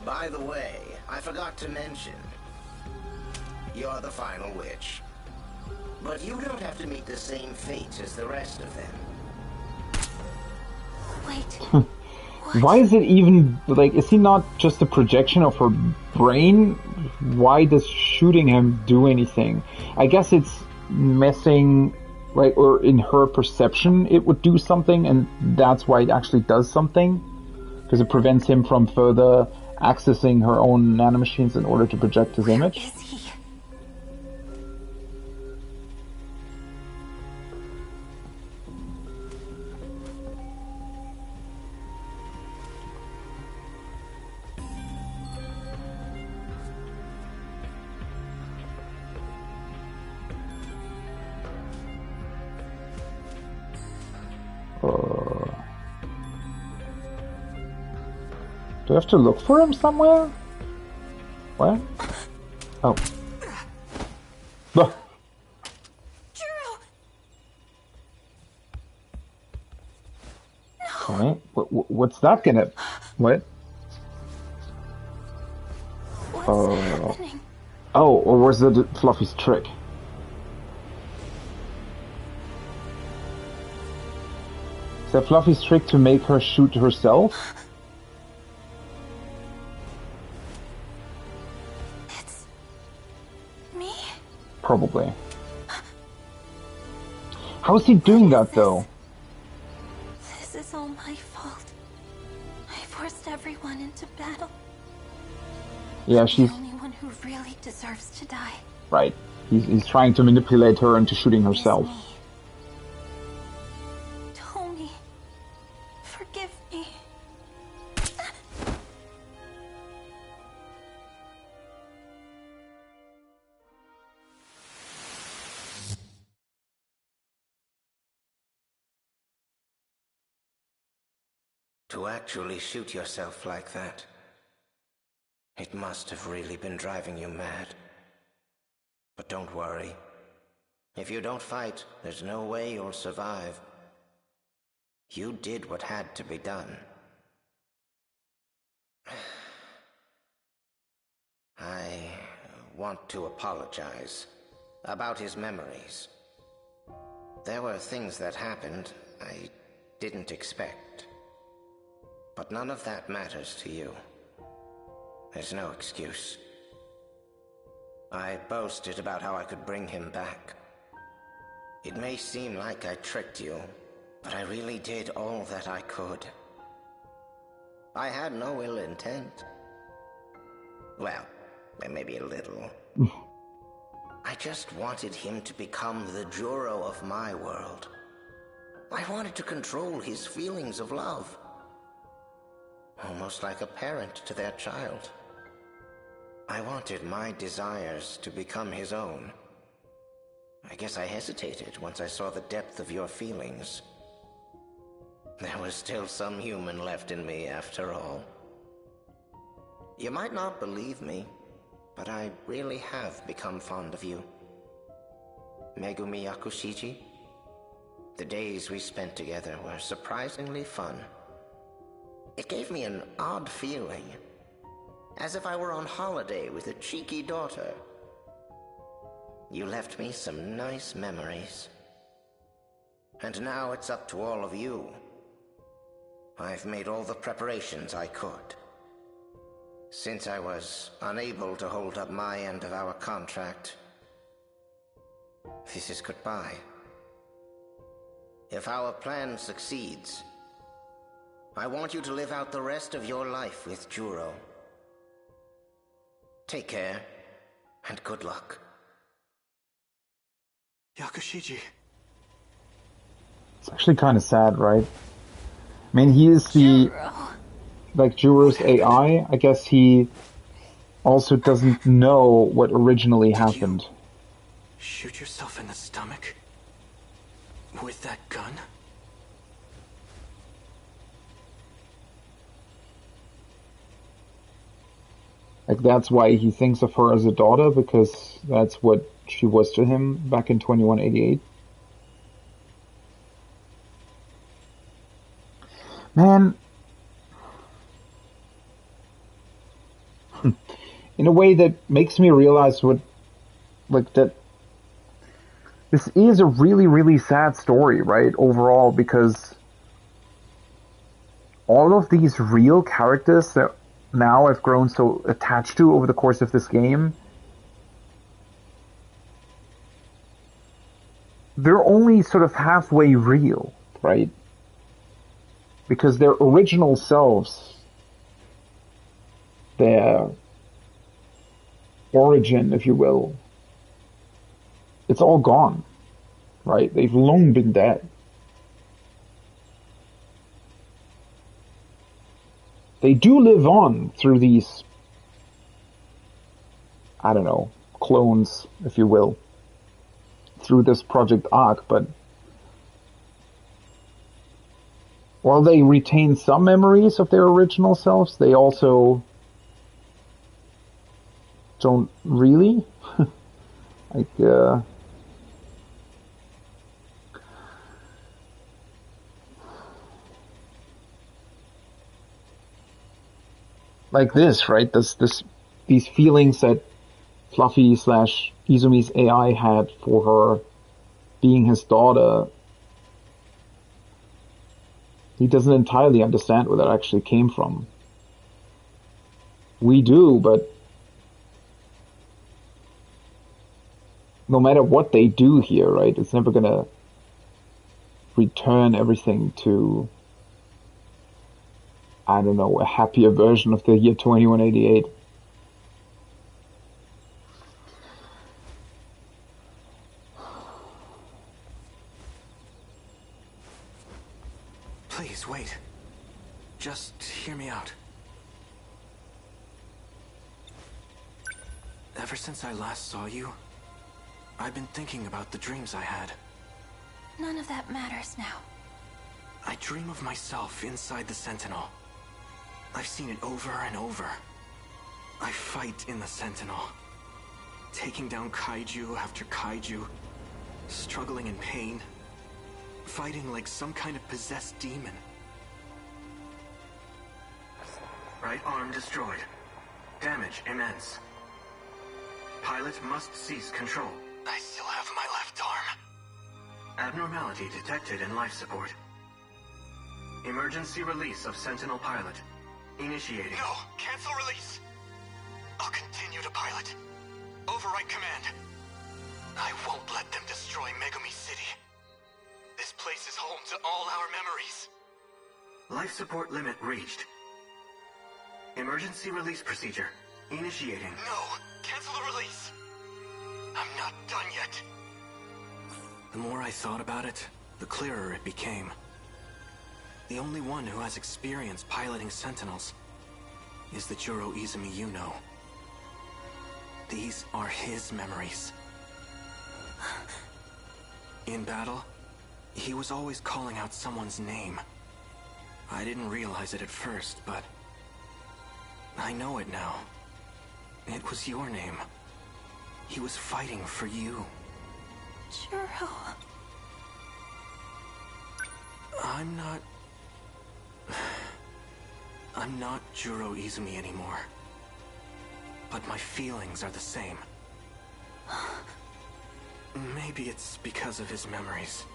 By the way, I forgot to mention, you're the final witch. But you don't have to meet the same fate as the rest of them. Wait. Why is it even, like, is he not just a projection of her brain? Why does shooting him do anything? I guess it's messing, right, or in her perception it would do something, and that's why it actually does something. because it prevents him from further accessing her own nanomachines in order to project his image. Is he? Do I have to look for him somewhere? What? Oh. Look. Okay. What's that gonna... What? Oh, or was it Fluffy's trick? Is that Fluffy's trick to make her shoot herself? Probably. How is he doing that, though? This is all my fault. I forced everyone into battle. Yeah, she's... the only one who really deserves to die. Right. He's trying to manipulate her into shooting herself. Tommy, forgive me. To actually shoot yourself like that, it must have really been driving you mad. But don't worry. If you don't fight, there's no way you'll survive. You did what had to be done. I want to apologize about his memories. There were things that happened I didn't expect. But none of that matters to you. There's no excuse. I boasted about how I could bring him back. It may seem like I tricked you, but I really did all that I could. I had no ill intent. Well, maybe a little. I just wanted him to become the Juro of my world. I wanted to control his feelings of love. Almost like a parent to their child. I wanted my desires to become his own. I guess I hesitated once I saw the depth of your feelings. There was still some human left in me after all. You might not believe me, but I really have become fond of you. Megumi Yakushiji, the days we spent together were surprisingly fun. It gave me an odd feeling, as if I were on holiday with a cheeky daughter. You left me some nice memories. And now it's up to all of you. I've made all the preparations I could. Since I was unable to hold up my end of our contract, this is goodbye. If our plan succeeds, I want you to live out the rest of your life with Juro. Take care, and good luck. Yakushiji. It's actually kind of sad, right? I mean, he is the... like, Juro's AI. I guess he also doesn't know what originally happened. Shoot yourself in the stomach? With that gun? Like, that's why he thinks of her as a daughter, because that's what she was to him back in 2188. Man. In a way that makes me realize what, like, that this is a really, really sad story, right, overall, because all of these real characters that now I've grown so attached to over the course of this game, they're only sort of halfway real, right? Because their original selves their origin, if you will, it's all gone, right? They've long been dead. They do live on through these, I don't know, clones, if you will, through this Project Arc, but while they retain some memories of their original selves, they also don't really. Like this, right? These feelings that Fluffy / Izumi's AI had for her being his daughter, he doesn't entirely understand where that actually came from. We do, but no matter what they do here, right, it's never gonna return everything to, I don't know, a happier version of the year 2188. Please, wait. Just hear me out. Ever since I last saw you, I've been thinking about the dreams I had. None of that matters now. I dream of myself inside the Sentinel. I've seen it over and over. I fight in the Sentinel, taking down kaiju after kaiju, struggling in pain, fighting like some kind of possessed demon. Right arm destroyed. Damage immense. Pilot must cease control. I still have my left arm. Abnormality detected in life support. Emergency release of Sentinel pilot. Initiating. No! Cancel release! I'll continue to pilot. Override command. I won't let them destroy Megumi City. This place is home to all our memories. Life support limit reached. Emergency release procedure. Initiating. No! Cancel the release! I'm not done yet. The more I thought about it, the clearer it became. The only one who has experience piloting Sentinels is the Juro Izumi you know. These are his memories. In battle, he was always calling out someone's name. I didn't realize it at first, but I know it now. It was your name. He was fighting for you. Juro. I'm not Juro Izumi anymore. But my feelings are the same. Maybe it's because of his memories.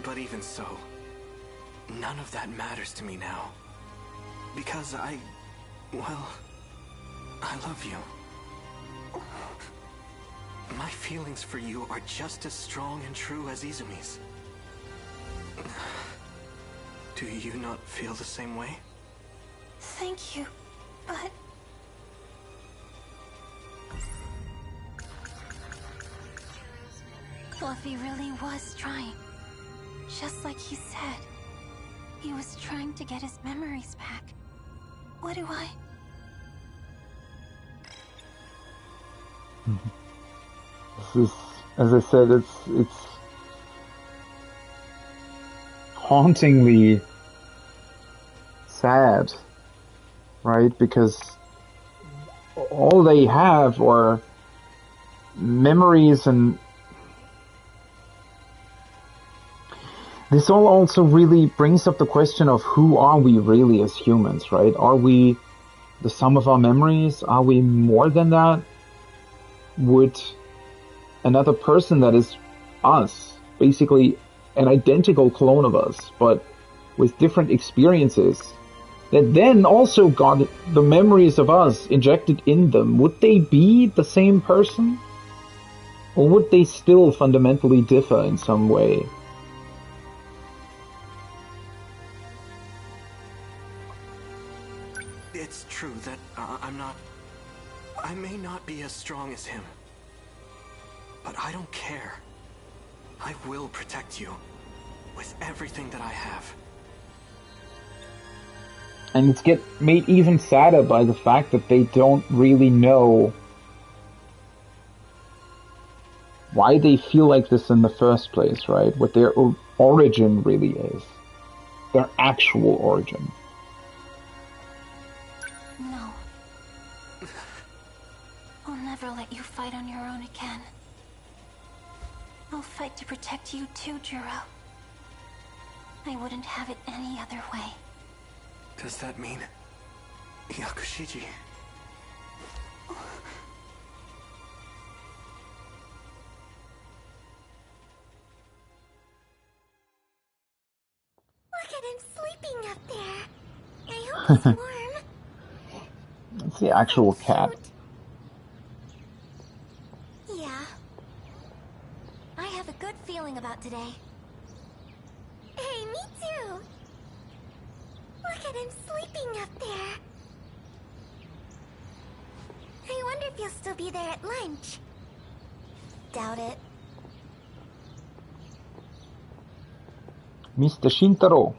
But even so, none of that matters to me now. Because I love you. My feelings for you are just as strong and true as Izumi's. Do you not feel the same way? Thank you, but... Fluffy really was trying. Just like he said. He was trying to get his memories back. What do I... This is, as I said, it's hauntingly sad, right? Because all they have are memories, and this all also really brings up the question of who are we really as humans, right? Are we the sum of our memories? Are we more than that? Would another person that is us, basically an identical clone of us, but with different experiences, that then also got the memories of us injected in them, would they be the same person? Or would they still fundamentally differ in some way? It's true I may not be as strong as him, but I don't care. I will protect you with everything that I have. And it's made even sadder by the fact that they don't really know why they feel like this in the first place, right? What their origin really is. Their actual origin. No. I'll never let you fight on your own again. I'll fight to protect you too, Juro. I wouldn't have it any other way. Does that mean Yakushiji? Look at him sleeping up there. I hope he's warm. It's the actual cat. Yeah. I have a good feeling about today. Hey, me too. Look at him sleeping up there. I wonder if he'll still be there at lunch. Doubt it. Mr. Shintaro.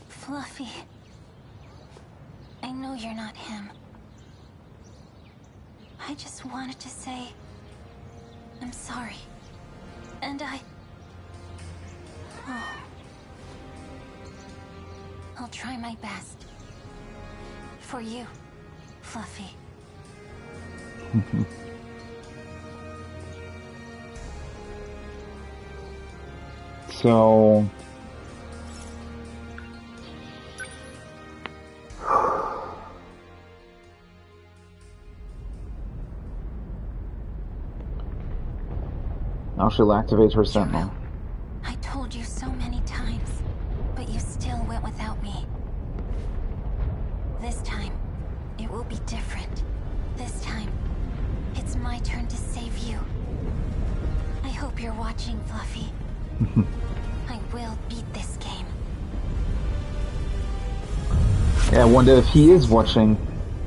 Fluffy. I know you're not him. I just wanted to say I'm sorry. And I'll try my best. For you, Fluffy. So... now she'll activate her Sentinel. I told you so many times, but you still went without me. This time, it will be different. This time, it's my turn to save you. I hope you're watching, Fluffy. I will beat this game. Yeah, I wonder if he is watching.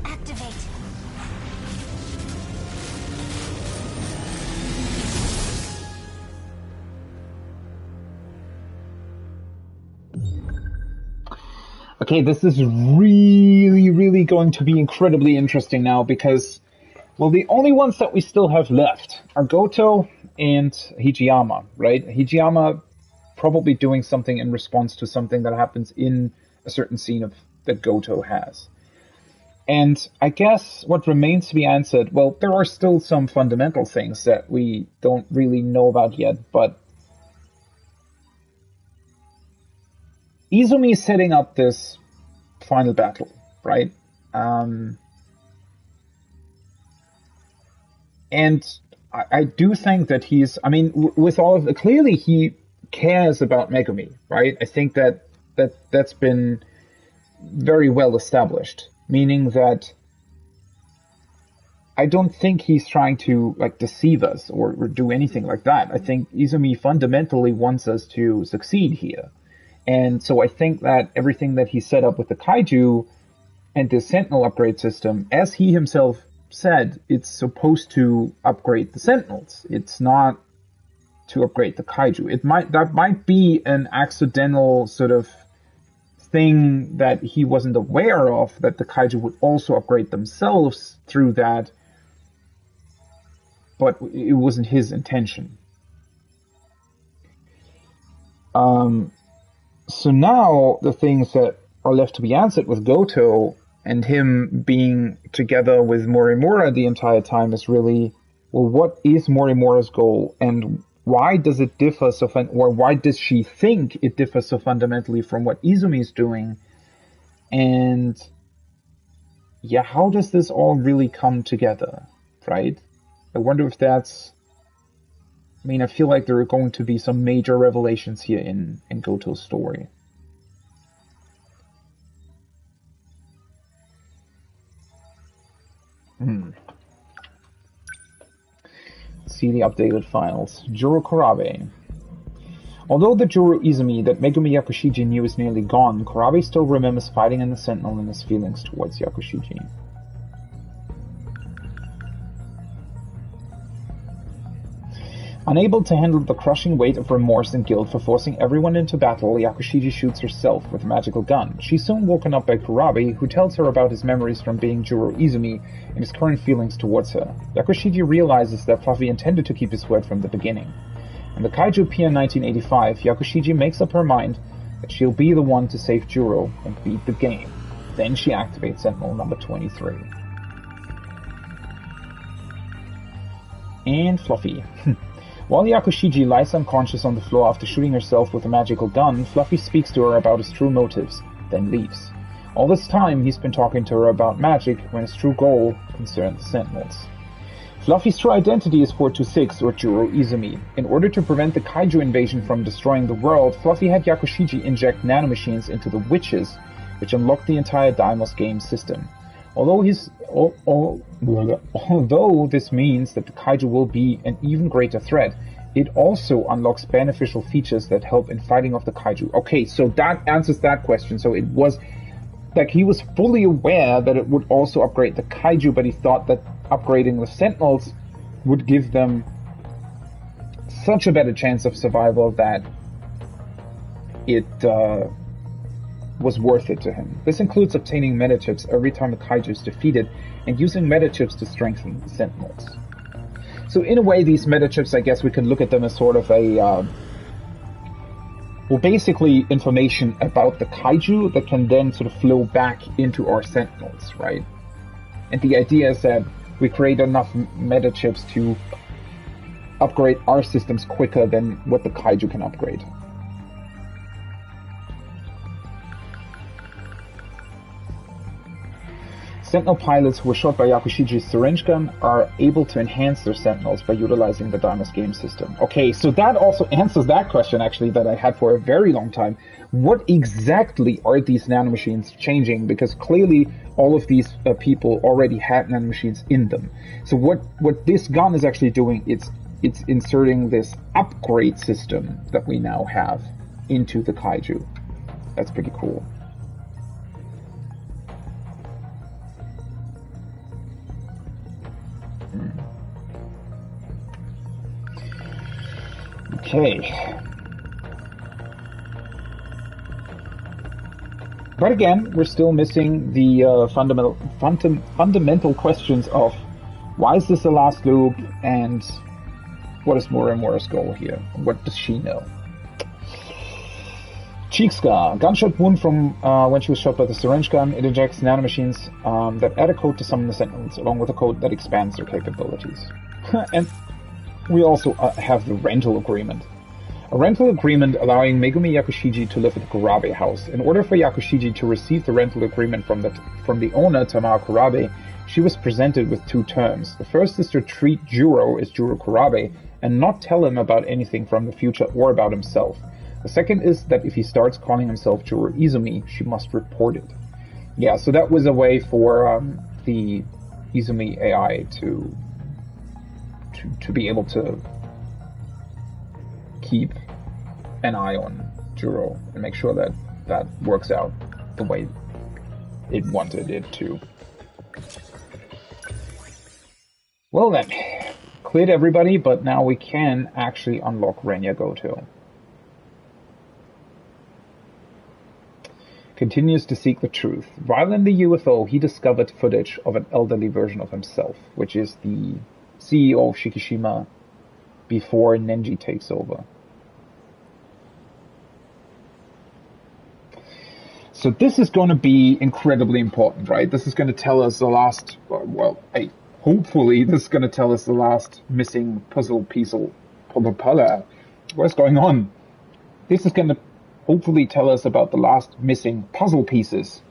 Activate. Okay, this is really going to be incredibly interesting now because, well, the only ones that we still have left are Goto and Hijiyama, right? Hijiyama probably doing something in response to something that happens in a certain scene that Goto has. And I guess what remains to be answered, well, there are still some fundamental things that we don't really know about yet, but Izumi is setting up this final battle, right? And I do think that he's, I mean, with all of the, clearly he cares about Megumi, right? I think that's been very well established, meaning that I don't think he's trying to like deceive us or do anything like that. I think Izumi fundamentally wants us to succeed here. And so I think that everything that he set up with the Kaiju and the Sentinel upgrade system, as he himself said, it's supposed to upgrade the Sentinels. It's not to upgrade the Kaiju. That might be an accidental sort of thing that he wasn't aware of, that the Kaiju would also upgrade themselves through that, but it wasn't his intention. So now the things that are left to be answered with Goto and him being together with Morimura the entire time is really, well, what is Morimura's goal and why does it differ or why does she think it differs so fundamentally from what Izumi's doing? And yeah, how does this all really come together, right? I wonder if that's, I mean, I feel like there are going to be some major revelations here in Goto's story. See the updated files. Juro Korabe. Although the Juro Izumi that Megumi Yakushiji knew is nearly gone, Korabe still remembers fighting in the Sentinel and his feelings towards Yakushiji. Unable to handle the crushing weight of remorse and guilt for forcing everyone into battle, Yakushiji shoots herself with a magical gun. She's soon woken up by Kurabe, who tells her about his memories from being Juro Izumi and his current feelings towards her. Yakushiji realizes that Fluffy intended to keep his word from the beginning. In the Kaiju Pier 1985, Yakushiji makes up her mind that she'll be the one to save Juro and beat the game. Then she activates Sentinel number 23. And Fluffy. While Yakushiji lies unconscious on the floor after shooting herself with a magical gun, Fluffy speaks to her about his true motives, then leaves. All this time, he's been talking to her about magic when his true goal concerned the Sentinels. Fluffy's true identity is 426, or Juro Izumi. In order to prevent the kaiju invasion from destroying the world, Fluffy had Yakushiji inject nanomachines into the witches, which unlocked the entire Daimos game system. Although this means that the kaiju will be an even greater threat, it also unlocks beneficial features that help in fighting off the kaiju. Okay, so that answers that question. So it was like he was fully aware that it would also upgrade the kaiju, but he thought that upgrading the Sentinels would give them such a better chance of survival that it was worth it to him. This includes obtaining metachips every time a kaiju is defeated and using metachips to strengthen the Sentinels. So in a way, these metachips, I guess we can look at them as sort of a, well, basically information about the kaiju that can then sort of flow back into our Sentinels, right? And the idea is that we create enough metachips to upgrade our systems quicker than what the kaiju can upgrade. Sentinel pilots who were shot by Yakushiji's syringe gun are able to enhance their Sentinels by utilizing the Daimos game system. Okay, so that also answers that question, actually, that I had for a very long time. What exactly are these nanomachines changing? Because clearly all of these people already had nanomachines in them. So what this gun is actually doing, it's inserting this upgrade system that we now have into the kaiju. That's pretty cool. Okay. But again, we're still missing the fundamental questions of why is this the last loop and what is Morimura's goal here? What does she know? Cheek scar. Gunshot wound from when she was shot by the syringe gun. It injects nanomachines that add a code to summon the Sentinels, along with a code that expands their capabilities. And we also have the rental agreement. A rental agreement allowing Megumi Yakushiji to live at the Kurabe house. In order for Yakushiji to receive the rental agreement from the owner, Tamao Kurabe, she was presented with two terms. The first is to treat Juro as Juro Kurabe and not tell him about anything from the future or about himself. The second is that if he starts calling himself Juro Izumi, she must report it. Yeah, so that was a way for the Izumi AI to be able to keep an eye on Juro and make sure that that works out the way it wanted it to. Well then, cleared everybody, but now we can actually unlock Renya Goto. Continues to seek the truth. While in the UFO, he discovered footage of an elderly version of himself, which is the CEO of Shikishima before Nenji takes over. So this is going to be incredibly important, right? This is going to tell us the last, hopefully this is going to tell us the last missing puzzle piece. What's going on? This is going to hopefully tell us about the last missing puzzle pieces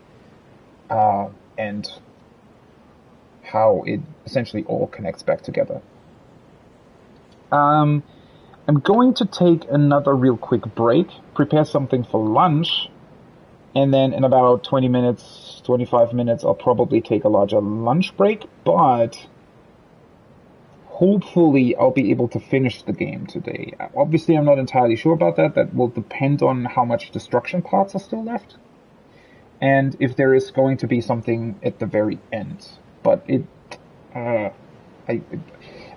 and how it essentially all connects back together. I'm going to take another real quick break, prepare something for lunch, and then in about 20 minutes, 25 minutes, I'll probably take a larger lunch break, but hopefully I'll be able to finish the game today. Obviously, I'm not entirely sure about that. That will depend on how much destruction parts are still left, and if there is going to be something at the very end. But I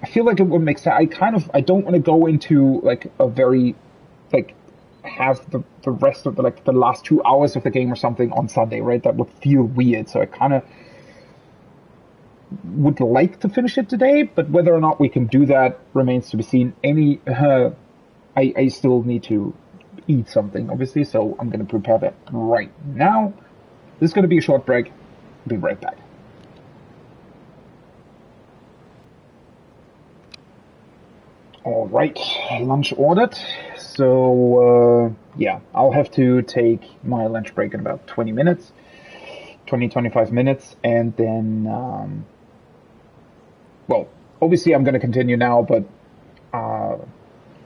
feel like it would make sense. I don't want to go into like a very, like, have the rest of the last 2 hours of the game or something on Sunday, right? That would feel weird. So I kind of would like to finish it today, but whether or not we can do that remains to be seen. I still need to eat something, obviously, so I'm going to prepare that right now. This is going to be a short break. Be right back. All right, lunch ordered. So, yeah, I'll have to take my lunch break in about 20 minutes, 25 minutes, and then, well, obviously I'm going to continue now, but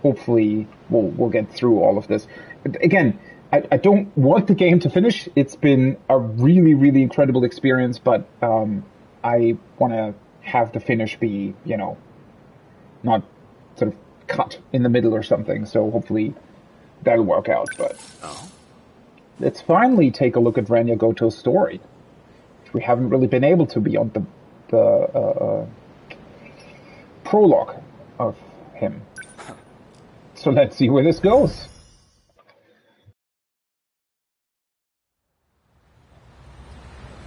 hopefully we'll get through all of this. Again, I don't want the game to finish. It's been a really, really incredible experience, but I want to have the finish be, not sort of cut in the middle or something. So hopefully that'll work out. But let's finally take a look at Rania Goto's story, which we haven't really been able to beyond the prologue of him. So let's see where this goes.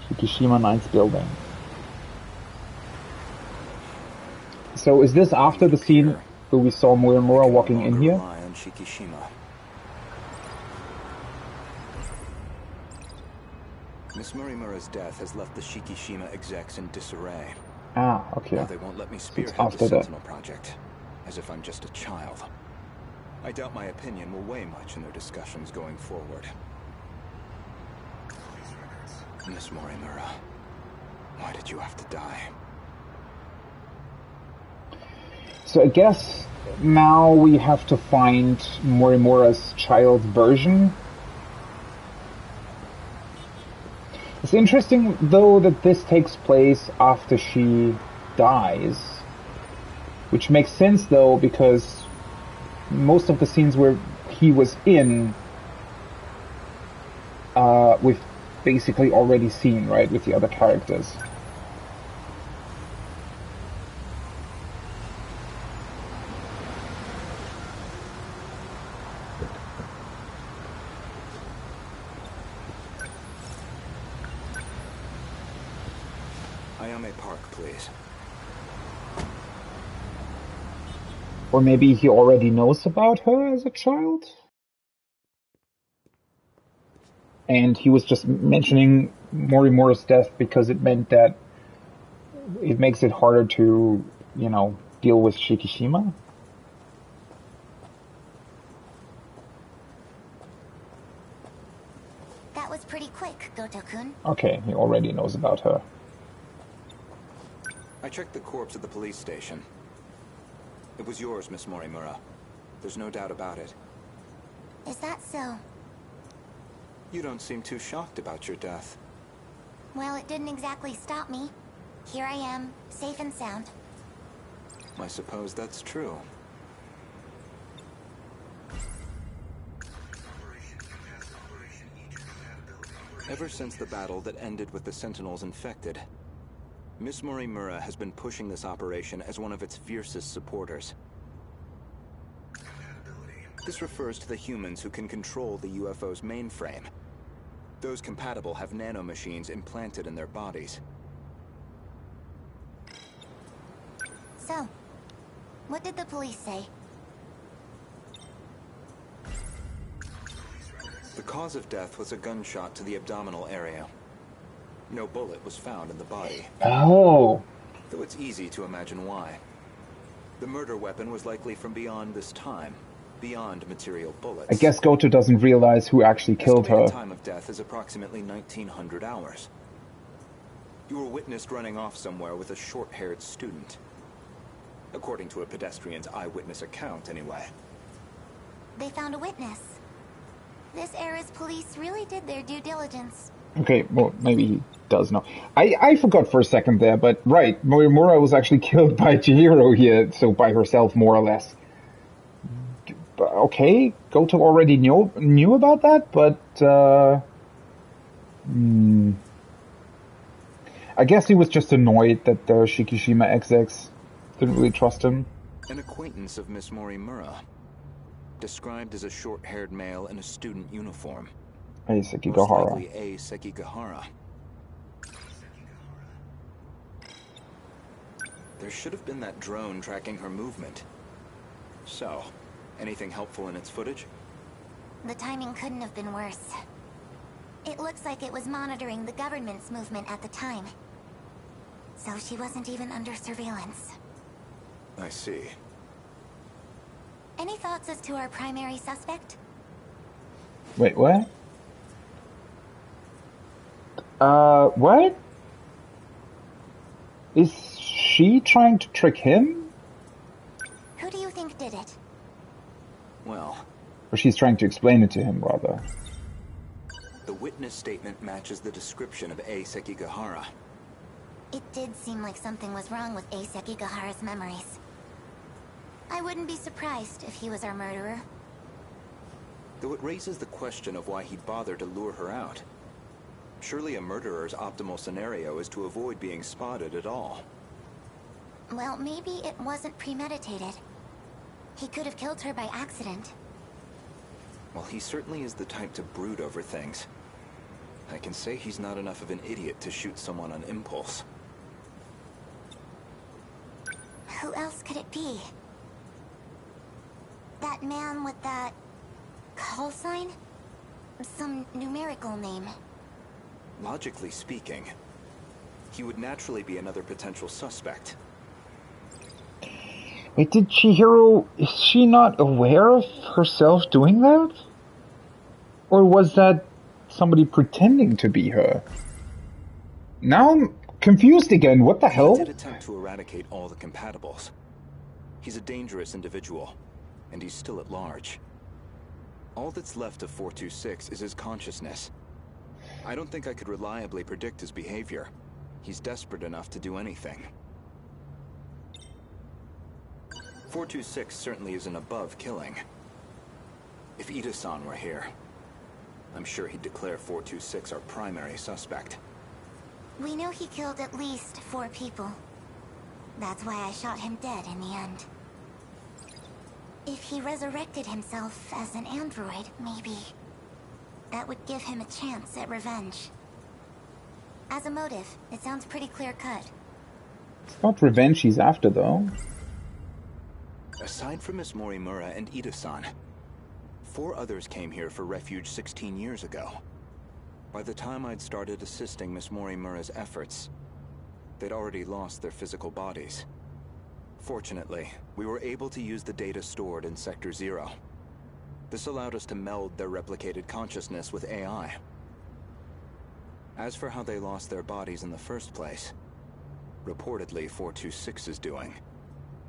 Shikishima 9th building. So is this after the scene where we saw Muramura walking in here? On Shikishima. Miss Murimura's death has left the Shikishima execs in disarray. Ah, okay. Now they won't let me spearhead after the that. Sentinel project, as if I'm just a child. I doubt my opinion will weigh much in their discussions going forward. Miss Murimura, why did you have to die? So I guess now we have to find Morimura's child version. It's interesting, though, that this takes place after she dies. Which makes sense, though, because most of the scenes where he was in, we've basically already seen, right, with the other characters. Ayame Park, please. Or maybe he already knows about her as a child? And he was just mentioning Morimura's death because it meant that it makes it harder to, deal with Shikishima? That was pretty quick, Goto-kun. Okay, he already knows about her. I checked the corpse at the police station. It was yours, Miss Morimura. There's no doubt about it. Is that so? You don't seem too shocked about your death. Well, it didn't exactly stop me. Here I am, safe and sound. I suppose that's true. Ever since the battle that ended with the Sentinels infected, Miss Morimura has been pushing this operation as one of its fiercest supporters. This refers to the humans who can control the UFO's mainframe. Those compatible have nanomachines implanted in their bodies. So, what did the police say? The cause of death was a gunshot to the abdominal area. No bullet was found in the body. Oh. Though it's easy to imagine why. The murder weapon was likely from beyond this time, beyond material bullets. I guess Goto doesn't realize who actually killed her. The time of death is approximately 1900 hours. You were witnessed running off somewhere with a short-haired student. According to a pedestrian's eyewitness account, anyway. They found a witness. This era's police really did their due diligence. Okay, well, maybe he does know. I forgot for a second there, but right, Morimura was actually killed by Chihiro here, so by herself, more or less. Okay, Goto already knew about that, but I guess he was just annoyed that the Shikishima execs Didn't really trust him. An acquaintance of Miss Morimura. Described as a short-haired male in a student uniform. Hey, Most Sekigahara. likely A. Sekigahara. There should have been that drone tracking her movement. So, anything helpful in its footage? The timing couldn't have been worse. It looks like it was monitoring the government's movement at the time. So she wasn't even under surveillance. I see. Any thoughts as to our primary suspect? Wait, what? What? Is she trying to trick him? Who do you think did it? Well... Or she's trying to explain it to him, rather. The witness statement matches the description of A. Sekigahara. It did seem like something was wrong with A. Sekigahara's memories. I wouldn't be surprised if he was our murderer. Though it raises the question of why he'd bother to lure her out. Surely a murderer's optimal scenario is to avoid being spotted at all. Well, maybe it wasn't premeditated. He could have killed her by accident. Well, he certainly is the type to brood over things. I can say he's not enough of an idiot to shoot someone on impulse. Who else could it be? That man with that... call sign? Some numerical name. Logically speaking, he would naturally be another potential suspect. Wait, did Chihiro... Is she not aware of herself doing that? Or was that somebody pretending to be her? Now I'm confused again. What the hell? He did attempt to eradicate all the compatibles. He's a dangerous individual, and he's still at large. All that's left of 426 is his consciousness. I don't think I could reliably predict his behavior. He's desperate enough to do anything. 426 certainly isn't above killing. If Ida-san were here, I'm sure he'd declare 426 our primary suspect. We know he killed at least 4 people. That's why I shot him dead in the end. If he resurrected himself as an android, maybe that would give him a chance at revenge. As a motive, it sounds pretty clear-cut. It's not revenge he's after, though. Aside from Miss Morimura and Ida-san, 4 others came here for refuge 16 years ago. By the time I'd started assisting Miss Morimura's efforts, they'd already lost their physical bodies. Fortunately, we were able to use the data stored in Sector 0. This allowed us to meld their replicated consciousness with AI. As for how they lost their bodies in the first place, reportedly 426 is doing.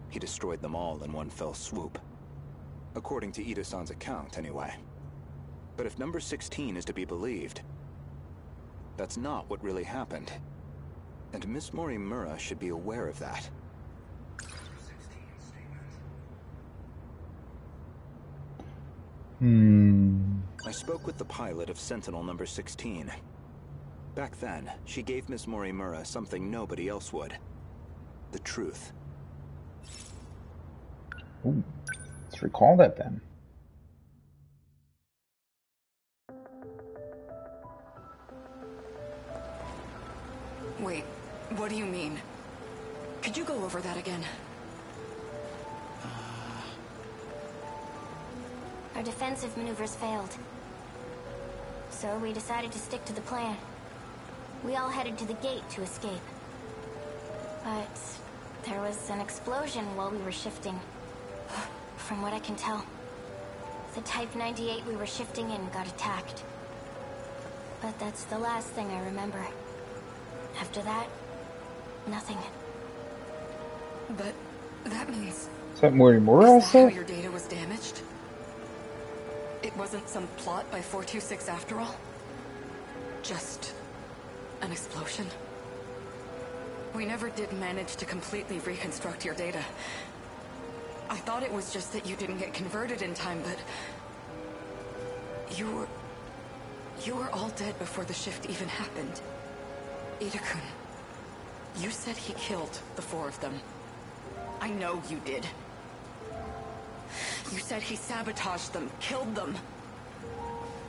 He destroyed them all in one fell swoop. According to Ida-san's account, anyway. But if number 16 is to be believed, that's not what really happened. And Miss Morimura should be aware of that. I spoke with the pilot of Sentinel number 16. Back then, she gave Miss Morimura something nobody else would. The truth. Ooh, let's recall that then. Wait, what do you mean? Could you go over that again? Our defensive maneuvers failed. So we decided to stick to the plan. We all headed to the gate to escape. But there was an explosion while we were shifting. From what I can tell, the Type 98 we were shifting in got attacked. But that's the last thing I remember. After that, nothing. But that means... Is that Morimura, I how said? your data was damaged? It wasn't some plot by 426 after all? Just an explosion? We never did manage to completely reconstruct your data. I thought it was just that you didn't get converted in time, but... You were all dead before the shift even happened. Ida-kun, you said he killed the 4 of them. I I know you did. You said he sabotaged them, killed them.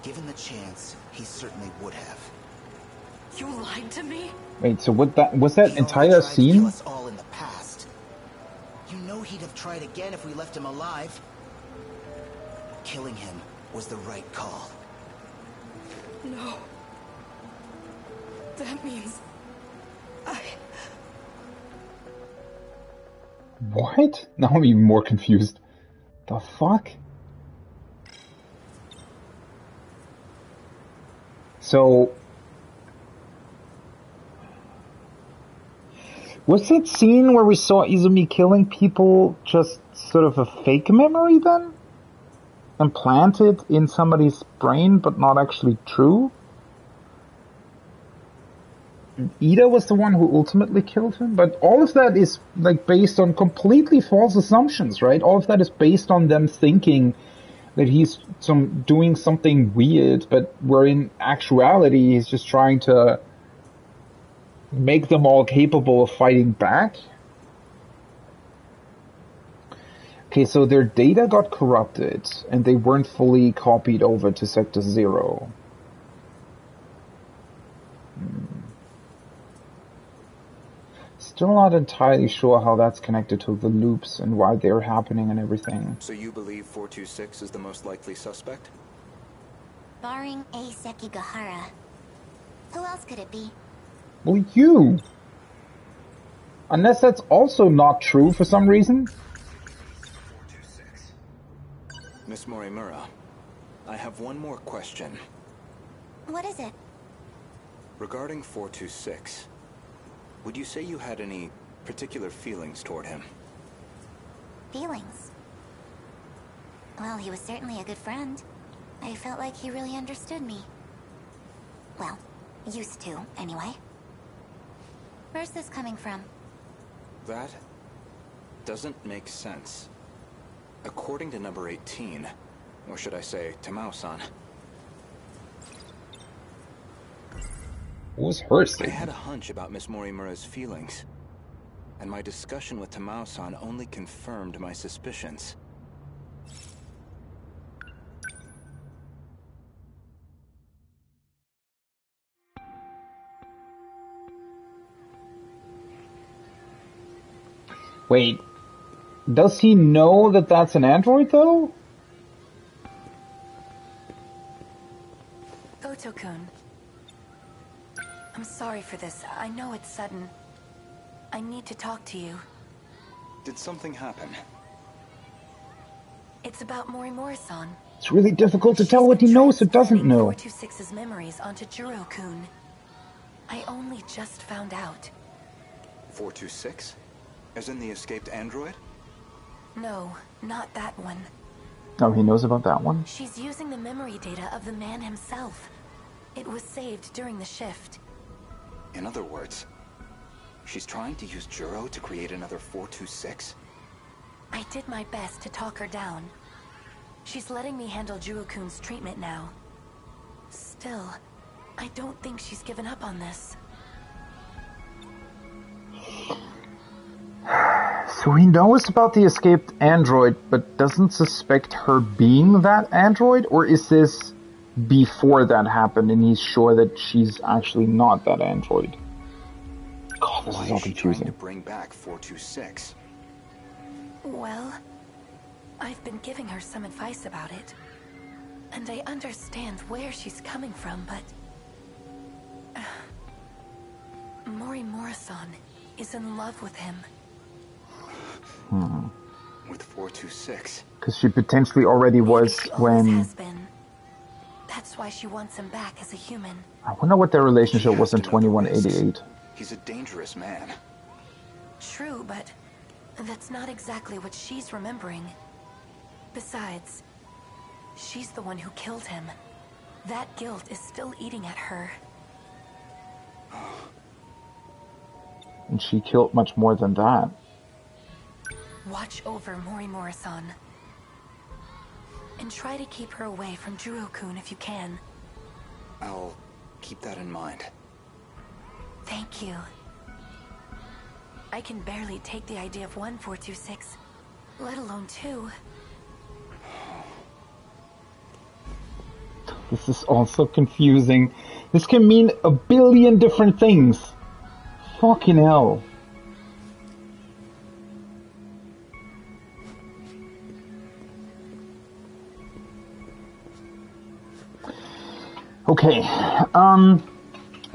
Given the chance, he certainly would have. You lied to me? Wait, so what that was that He entire already tried to kill scene? us all in the past. You know he'd have tried again if we left him alive. Killing him was the right call. No. That means... What? Now I'm even more confused. The fuck? So... was that scene where we saw Izumi killing people just sort of a fake memory then? Implanted in somebody's brain but not actually true? Ida was the one who ultimately killed him, but all of that is like based on completely false assumptions, right? All of that is based on them thinking that he's doing something weird, but where in actuality he's just trying to make them all capable of fighting back. Okay, so their data got corrupted and they weren't fully copied over to Sector 0. Still not entirely sure how that's connected to the loops and why they're happening and everything. So you believe 426 is the most likely suspect? Barring A. Sekigahara. Who else could it be? Well, you! Unless that's also not true for some reason. Miss Morimura, I have one more question. What is it? Regarding 426, would you say you had any particular feelings toward him? Feelings? Well, he was certainly a good friend. I felt like he really understood me. Well, used to, anyway. Where's this coming from? That doesn't make sense. According to number 18, or should I say, Tamao-san. What was her I statement? had a hunch about Miss Morimura's feelings, and my discussion with Tamao-san only confirmed my suspicions. Wait, does he know that that's an android though? Goto-kun. I'm sorry for this. I know it's sudden. I need to talk to you. Did something happen? It's about Morimura-san. It's really difficult to tell what he knows or doesn't know. 426's memories onto Juro-kun. I only just found out. 426? As in the escaped android? No, not that one. Oh, he knows about that one? She's using the memory data of the man himself. It was saved during the shift. In other words, she's trying to use Juro to create another 426? I did my best to talk her down. She's letting me handle Juro-kun's treatment now. Still, I don't think she's given up on this. So he knows about the escaped android, but doesn't suspect her being that android? Or is this before that happened and he's sure that she's actually not that android? God, this is all confusing. Trying to bring back 426? Well, I've been giving her some advice about it. And I understand where she's coming from, but... Morimura-san is in love with him. With 426? Because she potentially already was She when... always has been. That's why she wants him back as a human. I wonder what their relationship was in 2188. He's a dangerous man. True, but that's not exactly what she's remembering. Besides, she's the one who killed him. That guilt is still eating at her. And she killed much more than that. Watch over Morimura-san. And try to keep her away from Juro-kun if you can. I'll keep that in mind. Thank you. I can barely take the idea of 1426, let alone 2. This is also confusing. This can mean a billion different things. Fucking hell. Okay, I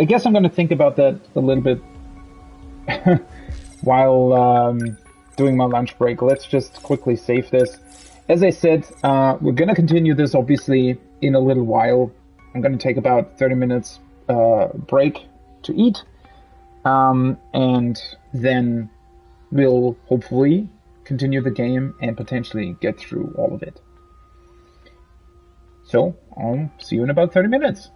guess I'm gonna think about that a little bit while doing my lunch break. Let's just quickly save this. As I said, we're gonna continue this obviously in a little while. I'm gonna take about 30 minutes break to eat, and then we'll hopefully continue the game and potentially get through all of it. So, I'll see you in about 30 minutes.